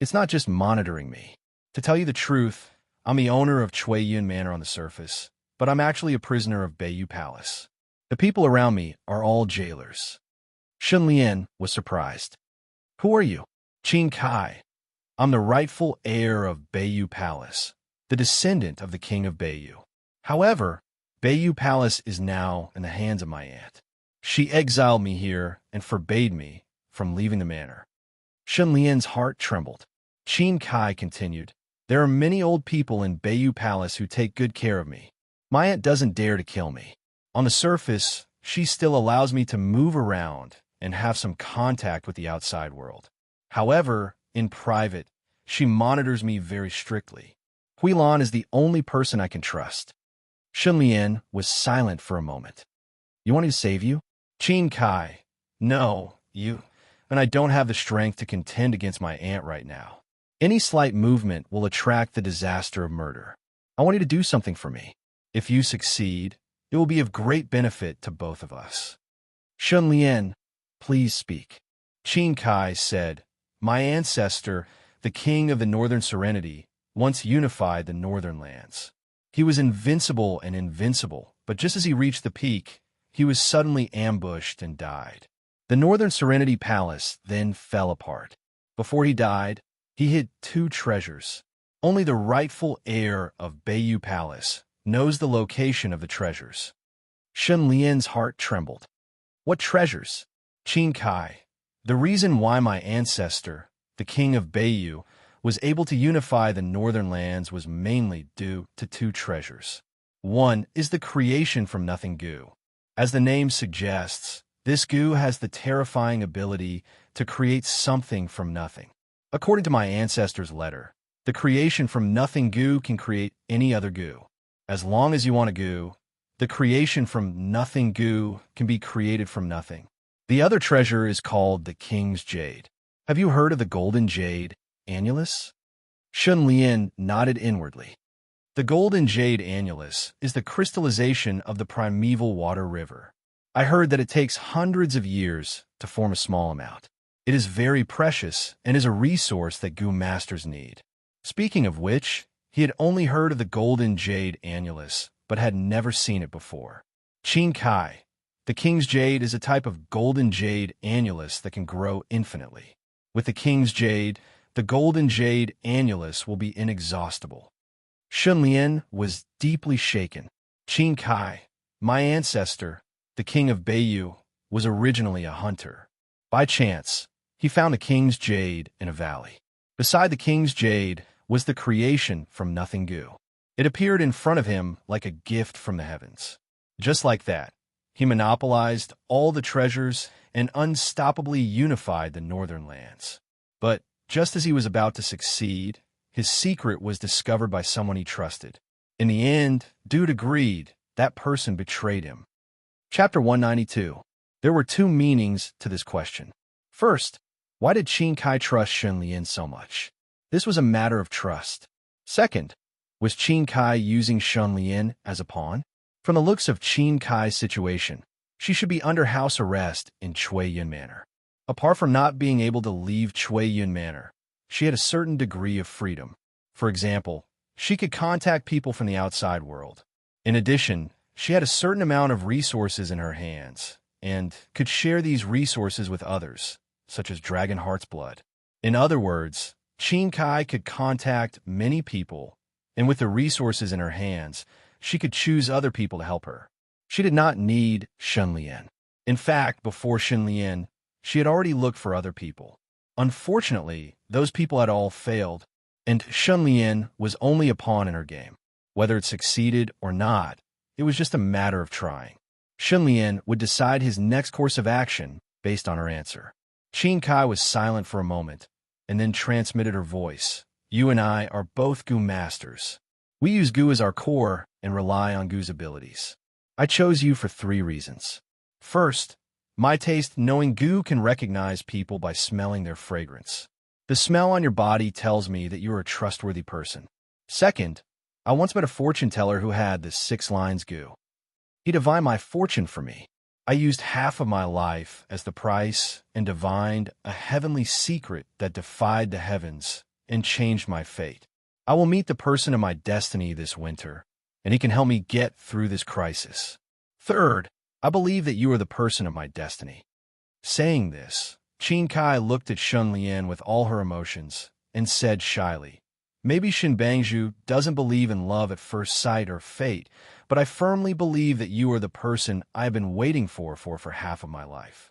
it's not just monitoring me. To tell you the truth, I'm the owner of Chui Yun Manor on the surface, but I'm actually a prisoner of Beiyu Palace. The people around me are all jailers. Shun Lian was surprised. Who are you? Qin Kai. I'm the rightful heir of Beiyu Palace, the descendant of the king of Beiyu. However, Beiyu Palace is now in the hands of my aunt. She exiled me here and forbade me from leaving the manor. Shun Lian's heart trembled. Qin Kai continued, there are many old people in Beiyu Palace who take good care of me. My aunt doesn't dare to kill me. On the surface, she still allows me to move around and have some contact with the outside world. However, in private, she monitors me very strictly. Huilan is the only person I can trust. Shun Lian was silent for a moment. You want me to save you? Qin Kai, no, and I don't have the strength to contend against my aunt right now. Any slight movement will attract the disaster of murder. I want you to do something for me. If you succeed, it will be of great benefit to both of us. Shun Lian, please speak. Qin Kai said, my ancestor, the king of the Northern Serenity, once unified the northern lands. He was invincible and invincible, but just as he reached the peak, he was suddenly ambushed and died. The Northern Serenity Palace then fell apart. Before he died, he hid 2 treasures. Only the rightful heir of Beiyu Palace knows the location of the treasures. Shun Lian's heart trembled. What treasures? Qin Kai, the reason why my ancestor, the king of Beiyu, was able to unify the northern lands was mainly due to 2 treasures. One is the creation from nothing goo. As the name suggests, this goo has the terrifying ability to create something from nothing. According to my ancestor's letter, the creation from nothing goo can create any other goo. As long as you want a goo, the creation from nothing goo can be created from nothing. The other treasure is called the King's Jade. Have you heard of the Golden Jade, Annulus? Shun Lian nodded inwardly. The Golden Jade Annulus is the crystallization of the primeval water river. I heard that it takes hundreds of years to form a small amount. It is very precious and is a resource that goo masters need. Speaking of which, he had only heard of the Golden Jade Annulus, but had never seen it before. Qin Kai, the King's Jade is a type of Golden Jade Annulus that can grow infinitely. With the King's Jade, the Golden Jade Annulus will be inexhaustible. Shun Lian was deeply shaken. Qin Kai, my ancestor, the king of Beiyu, was originally a hunter. By chance, he found the King's Jade in a valley. Beside the King's Jade was the creation from nothing goo. It appeared in front of him like a gift from the heavens. Just like that, he monopolized all the treasures and unstoppably unified the northern lands. But just as he was about to succeed, his secret was discovered by someone he trusted. In the end, due to greed, that person betrayed him. Chapter 192. There were 2 meanings to this question. First, why did Qin Kai trust Shun Lian so much? This was a matter of trust. Second, was Qin Kai using Shun Lian as a pawn? From the looks of Qin Kai's situation, she should be under house arrest in Chui Yun Manor. Apart from not being able to leave Chui Yun Manor, she had a certain degree of freedom. For example, she could contact people from the outside world. In addition, she had a certain amount of resources in her hands, and could share these resources with others, such as Dragon Heart's blood. In other words, Qin Kai could contact many people, and with the resources in her hands, she could choose other people to help her. She did not need Shun Lian. In fact, before Shun Lian, she had already looked for other people. Unfortunately, those people had all failed, and Shun Lian was only a pawn in her game. Whether it succeeded or not, it was just a matter of trying. Shun Lian would decide his next course of action based on her answer. Qin Kai was silent for a moment, and then transmitted her voice. You and I are both goo masters. We use goo as our core and rely on Gu's abilities. I chose you for 3 reasons. First, my taste knowing Gu can recognize people by smelling their fragrance. The smell on your body tells me that you are a trustworthy person. Second, I once met a fortune teller who had the 6 lines Gu. He divined my fortune for me. I used half of my life as the price and divined a heavenly secret that defied the heavens and changed my fate. I will meet the person of my destiny this winter, and he can help me get through this crisis. Third, I believe that you are the person of my destiny. Saying this, Qin Kai looked at Shun Lian with all her emotions and said shyly, "Maybe Shin Bangzhu doesn't believe in love at first sight or fate, but I firmly believe that you are the person I've been waiting for half of my life."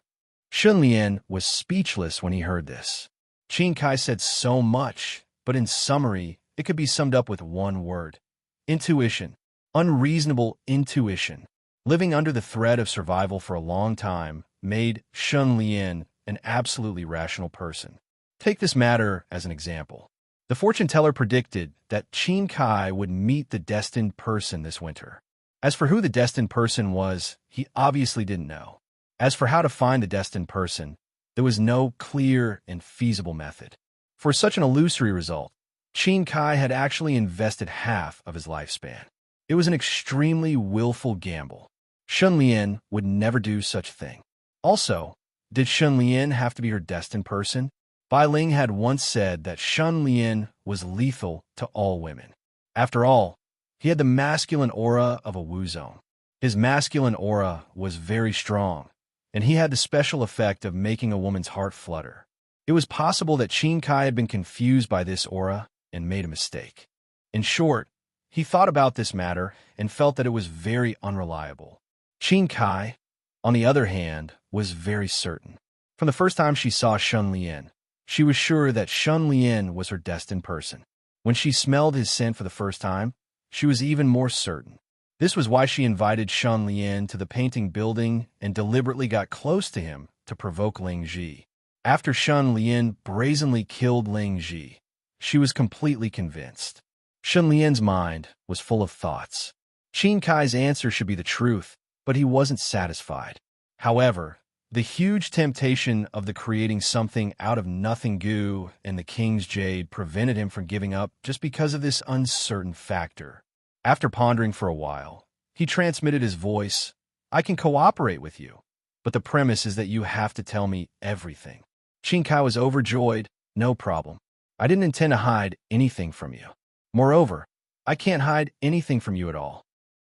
Shun Lian was speechless when he heard this. Qin Kai said so much, but in summary, it could be summed up with one word: intuition. Unreasonable intuition. Living under the threat of survival for a long time made Shun Lian an absolutely rational person. Take this matter as an example. The fortune teller predicted that Qin Kai would meet the destined person this winter. As for who the destined person was, he obviously didn't know. As for how to find the destined person, there was no clear and feasible method. For such an illusory result, Qin Kai had actually invested half of his lifespan. It was an extremely willful gamble. Shun Lian would never do such a thing. Also, did Shun Lian have to be her destined person? Bai Ling had once said that Shun Lian was lethal to all women. After all, he had the masculine aura of a Wuzong. His masculine aura was very strong, and he had the special effect of making a woman's heart flutter. It was possible that Qin Kai had been confused by this aura and made a mistake. In short, he thought about this matter and felt that it was very unreliable. Qin Kai, on the other hand, was very certain. From the first time she saw Shun Lian, she was sure that Shun Lian was her destined person. When she smelled his scent for the first time, she was even more certain. This was why she invited Shun Lian to the painting building and deliberately got close to him to provoke Ling Ji. After Shun Lian brazenly killed Ling Ji, she was completely convinced. Shun Lian's mind was full of thoughts. Qin Kai's answer should be the truth, but he wasn't satisfied. However, the huge temptation of the creating something out of nothing Gu and the King's Jade prevented him from giving up just because of this uncertain factor. After pondering for a while, he transmitted his voice, "I can cooperate with you, but the premise is that you have to tell me everything." Qin Kai was overjoyed. "No problem. I didn't intend to hide anything from you. Moreover, I can't hide anything from you at all."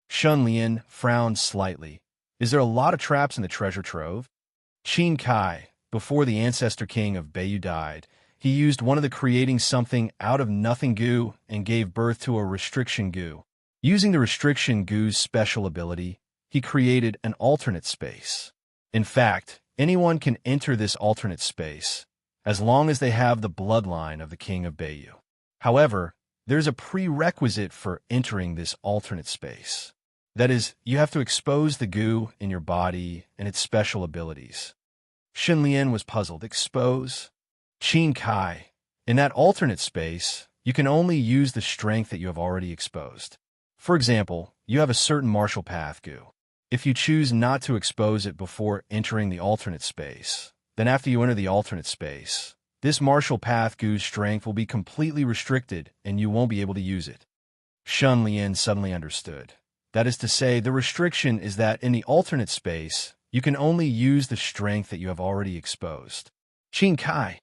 Shun Lian frowned slightly. "Is there a lot of traps in the treasure trove?" Qin Kai, before the ancestor king of Beiyu died, he used one of the creating something out of nothing Gu and gave birth to a restriction Gu. Using the restriction Gu's special ability, he created an alternate space. In fact, anyone can enter this alternate space, as long as they have the bloodline of the king of Beiyu. However, there's a prerequisite for entering this alternate space. That is, you have to expose the Gu in your body and its special abilities. Shun Lian was puzzled. Expose? Qin Kai, in that alternate space, you can only use the strength that you have already exposed. For example, you have a certain martial path Gu. If you choose not to expose it before entering the alternate space, then after you enter the alternate space, this martial path Gu's strength will be completely restricted and you won't be able to use it. Shun Lian suddenly understood. That is to say, the restriction is that in the alternate space, you can only use the strength that you have already exposed. Qin Kai,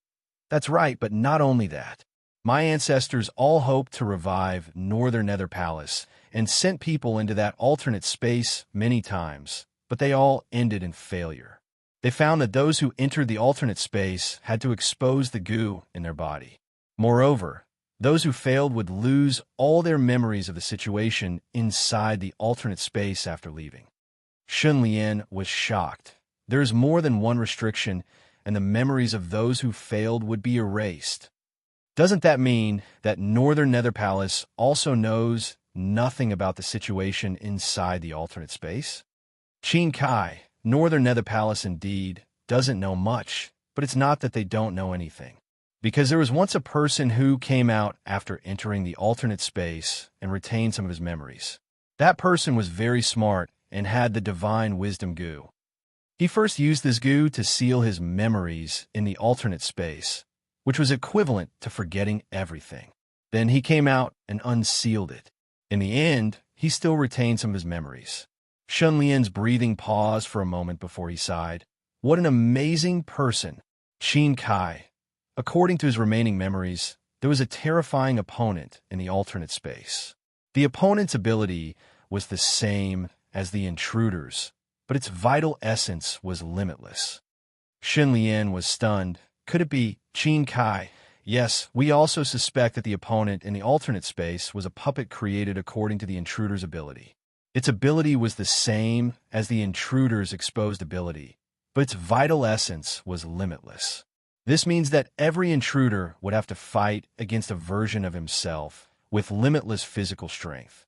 that's right, but not only that. My ancestors all hoped to revive Northern Nether Palace and sent people into that alternate space many times, but they all ended in failure. They found that those who entered the alternate space had to expose the Gu in their body. Moreover, those who failed would lose all their memories of the situation inside the alternate space after leaving. Shun Lian was shocked. There is more than one restriction, and the memories of those who failed would be erased. Doesn't that mean that Northern Nether Palace also knows nothing about the situation inside the alternate space? Qin Kai, Northern Nether Palace indeed doesn't know much, but it's not that they don't know anything. Because there was once a person who came out after entering the alternate space and retained some of his memories. That person was very smart and had the divine wisdom goo. He first used this goo to seal his memories in the alternate space, which was equivalent to forgetting everything. Then he came out and unsealed it. In the end, he still retained some of his memories. Shun Lian's breathing paused for a moment before he sighed. What an amazing person! Qin Kai. According to his remaining memories, there was a terrifying opponent in the alternate space. The opponent's ability was the same as the intruder's, but its vital essence was limitless. Shen Lian was stunned. Could it be Qin Kai? Yes, we also suspect that the opponent in the alternate space was a puppet created according to the intruder's ability. Its ability was the same as the intruder's exposed ability, but its vital essence was limitless. This means that every intruder would have to fight against a version of himself with limitless physical strength.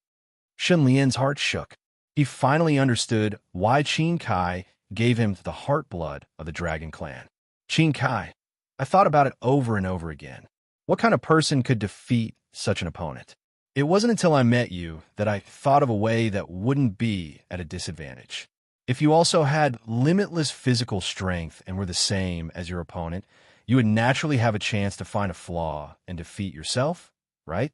Shen Lian's heart shook. He finally understood why Qin Kai gave him the heartblood of the Dragon Clan. Qin Kai. I thought about it over and over again. What kind of person could defeat such an opponent? It wasn't until I met you that I thought of a way that wouldn't be at a disadvantage. If you also had limitless physical strength and were the same as your opponent, you would naturally have a chance to find a flaw and defeat yourself, right?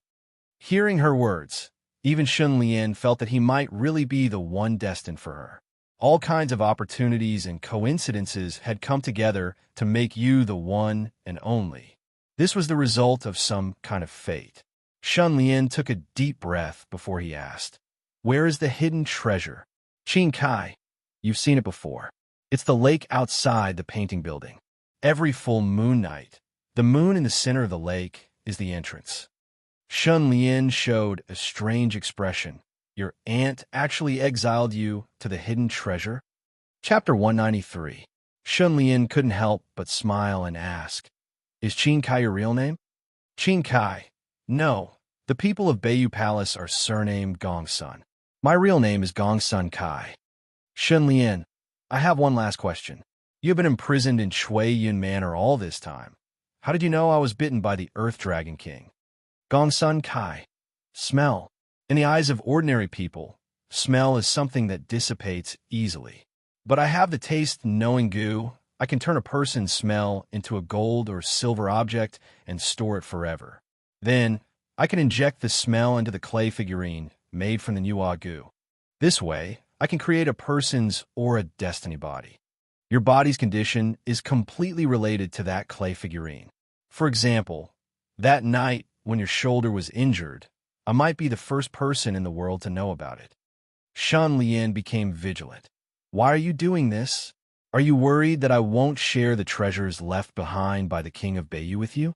Hearing her words, even Shun Lian felt that he might really be the one destined for her. All kinds of opportunities and coincidences had come together to make you the one and only. This was the result of some kind of fate. Shun Lian took a deep breath before he asked, "Where is the hidden treasure?" Qin Kai, you've seen it before. It's the lake outside the painting building. Every full moon night, the moon in the center of the lake is the entrance. Shun Lian showed a strange expression. Your aunt actually exiled you to the hidden treasure? Chapter 193. Shun Lian couldn't help but smile and ask, "Is Qin Kai your real name?" Qin Kai. No, the people of Beiyu Palace are surnamed Gongsun. My real name is Gongsun Kai. Shun Lian, I have one last question. You have been imprisoned in Shui Yun Manor all this time. How did you know I was bitten by the Earth Dragon King? Gongsun Kai. Smell. In the eyes of ordinary people, smell is something that dissipates easily. But I have the taste knowing goo. I can turn a person's smell into a gold or silver object and store it forever. Then, I can inject the smell into the clay figurine made from the Nuwa goo. This way, I can create a person's aura destiny body. Your body's condition is completely related to that clay figurine. For example, that night when your shoulder was injured, I might be the first person in the world to know about it. Shun Lian became vigilant. Why are you doing this? Are you worried that I won't share the treasures left behind by the king of Beiyu with you?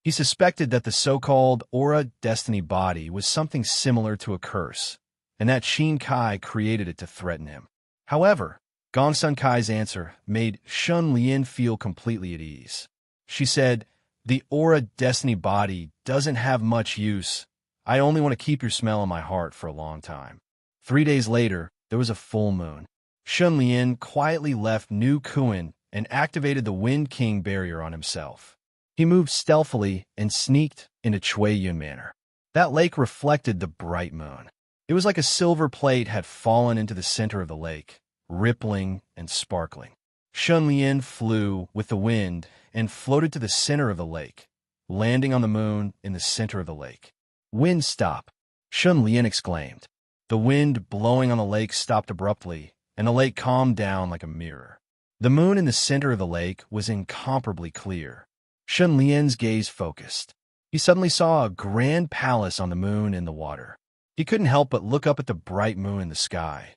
He suspected that the so-called aura destiny body was something similar to a curse, and that Qin Kai created it to threaten him. However, Gongsun Kai's answer made Shun Lian feel completely at ease. She said, "The aura destiny body doesn't have much use. I only want to keep your smell in my heart for a long time." 3 days later, there was a full moon. Shun Lian quietly left New Kuan and activated the Wind King barrier on himself. He moved stealthily and sneaked into Shui Yun Manor. That lake reflected the bright moon. It was like a silver plate had fallen into the center of the lake, rippling and sparkling. Shun Lian flew with the wind and floated to the center of the lake, landing on the moon in the center of the lake. "Wind, stop!" Shun Lian exclaimed. The wind blowing on the lake stopped abruptly, and the lake calmed down like a mirror. The moon in the center of the lake was incomparably clear. Shun Lian's gaze focused. He suddenly saw a grand palace on the moon in the water. He couldn't help but look up at the bright moon in the sky.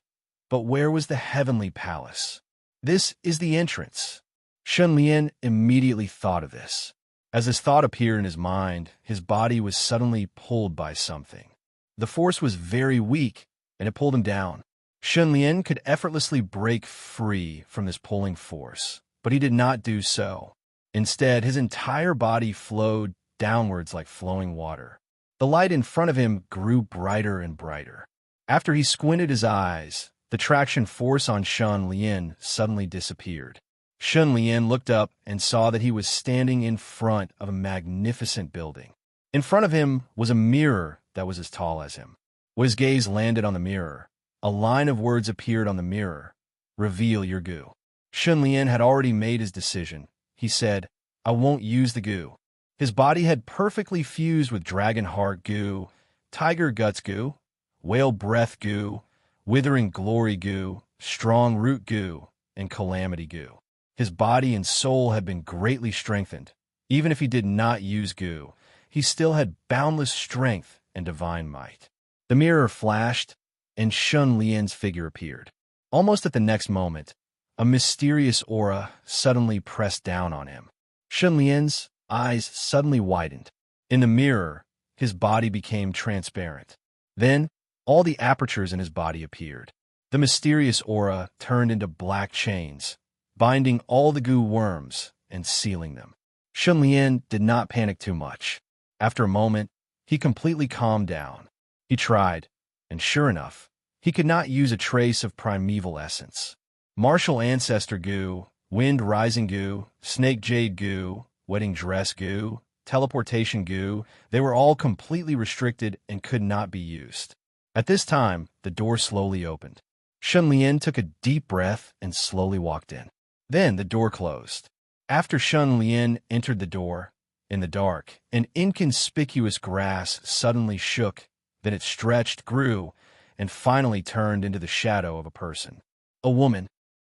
But where was the heavenly palace? This is the entrance. Shun Lian immediately thought of this. As this thought appeared in his mind, his body was suddenly pulled by something. The force was very weak, and it pulled him down. Shun Lian could effortlessly break free from this pulling force, but he did not do so. Instead, his entire body flowed downwards like flowing water. The light in front of him grew brighter and brighter. After he squinted his eyes, the traction force on Shun Lian suddenly disappeared. Shun Lian looked up and saw that he was standing in front of a magnificent building. In front of him was a mirror that was as tall as him. When his gaze landed on the mirror, a line of words appeared on the mirror. Reveal your goo. Shun Lian had already made his decision. He said, I won't use the goo. His body had perfectly fused with dragon heart goo, tiger guts goo, whale breath goo, withering glory goo, strong root goo, and calamity goo. His body and soul had been greatly strengthened. Even if he did not use goo, he still had boundless strength and divine might. The mirror flashed, and Shun Lian's figure appeared. Almost at the next moment, a mysterious aura suddenly pressed down on him. Shun Lian's eyes suddenly widened. In the mirror, his body became transparent. Then, all the apertures in his body appeared. The mysterious aura turned into black chains, binding all the goo worms and sealing them. Shun Lian did not panic too much. After a moment, he completely calmed down. He tried, and sure enough, he could not use a trace of primeval essence. Martial ancestor goo, wind rising goo, snake jade goo, wedding dress goo, teleportation goo, they were all completely restricted and could not be used. At this time, the door slowly opened. Shun Lian took a deep breath and slowly walked in. Then the door closed. After Shun Lian entered the door, in the dark, an inconspicuous grass suddenly shook, then it stretched, grew, and finally turned into the shadow of a person. A woman.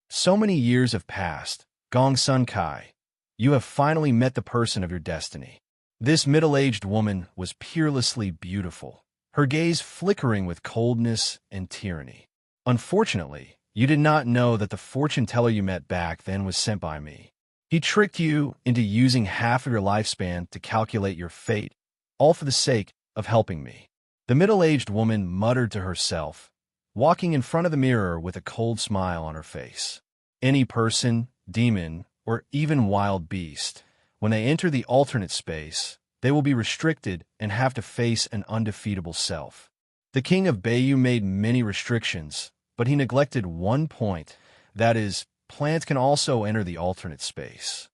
So many years have passed. Gong Sun Kai, you have finally met the person of your destiny. This middle-aged woman was peerlessly beautiful, her gaze flickering with coldness and tyranny. Unfortunately, you did not know that the fortune teller you met back then was sent by me. He tricked you into using half of your lifespan to calculate your fate, all for the sake of helping me. The middle-aged woman muttered to herself, walking in front of the mirror with a cold smile on her face. Any person, demon, or even wild beast, when they enter the alternate space, they will be restricted and have to face an undefeatable self. The king of Bayou made many restrictions, but he neglected one point, that is, plants can also enter the alternate space.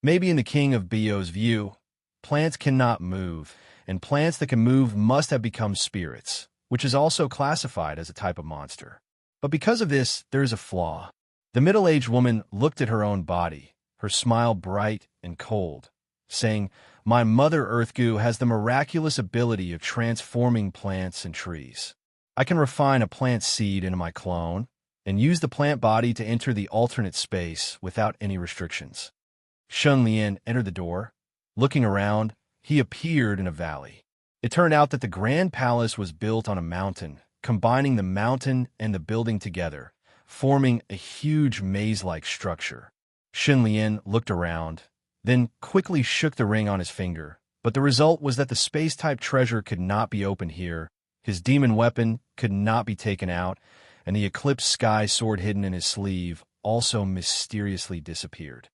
Maybe in the king of Bayou's view, plants cannot move, and plants that can move must have become spirits, which is also classified as a type of monster. But because of this, there is a flaw. The middle-aged woman looked at her own body, her smile bright and cold, saying, My mother Earth Goo has the miraculous ability of transforming plants and trees. I can refine a plant seed into my clone and use the plant body to enter the alternate space without any restrictions. Shun Lian entered the door. Looking around, he appeared in a valley. It turned out that the grand palace was built on a mountain, combining the mountain and the building together, forming a huge maze-like structure. Shun Lian looked around, then quickly shook the ring on his finger, but the result was that the space-type treasure could not be opened here, his demon weapon could not be taken out, and the eclipse sky sword hidden in his sleeve also mysteriously disappeared.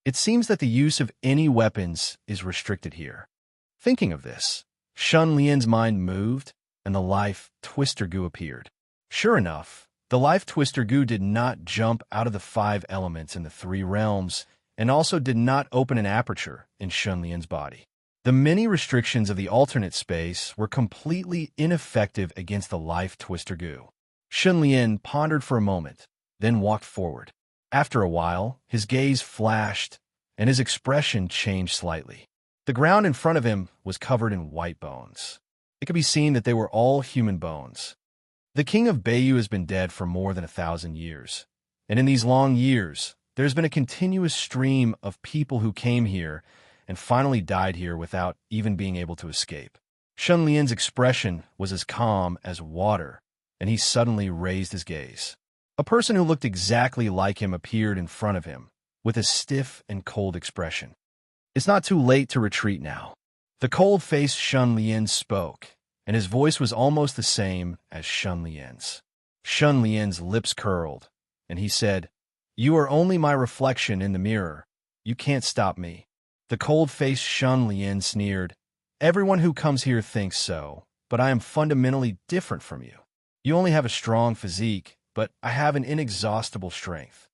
It seems that the use of any weapons is restricted here. Thinking of this, Shun Lian's mind moved, and the life twister goo appeared. Sure enough, the life twister goo did not jump out of the 5 elements in the 3 realms, and also did not open an aperture in Shun Lian's body. The many restrictions of the alternate space were completely ineffective against the life twister goo. Shun Lian pondered for a moment, then walked forward. After a while, his gaze flashed, and his expression changed slightly. The ground in front of him was covered in white bones. It could be seen that they were all human bones. The king of Bayou has been dead for more than 1,000 years, and in these long years, there has been a continuous stream of people who came here and finally died here without even being able to escape. Shun Lian's expression was as calm as water, and he suddenly raised his gaze. A person who looked exactly like him appeared in front of him, with a stiff and cold expression. It's not too late to retreat now. The cold-faced Shun Lian spoke, and his voice was almost the same as Shun Lian's. Shun Lian's lips curled, and he said, You are only my reflection in the mirror. You can't stop me. The cold-faced Shun Lian sneered, Everyone who comes here thinks so, but I am fundamentally different from you. You only have a strong physique, but I have an inexhaustible strength.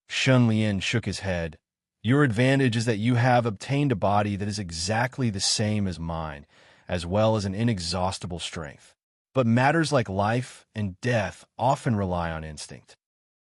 Shun Lian shook his head. Your advantage is that you have obtained a body that is exactly the same as mine, as well as an inexhaustible strength. But matters like life and death often rely on instinct.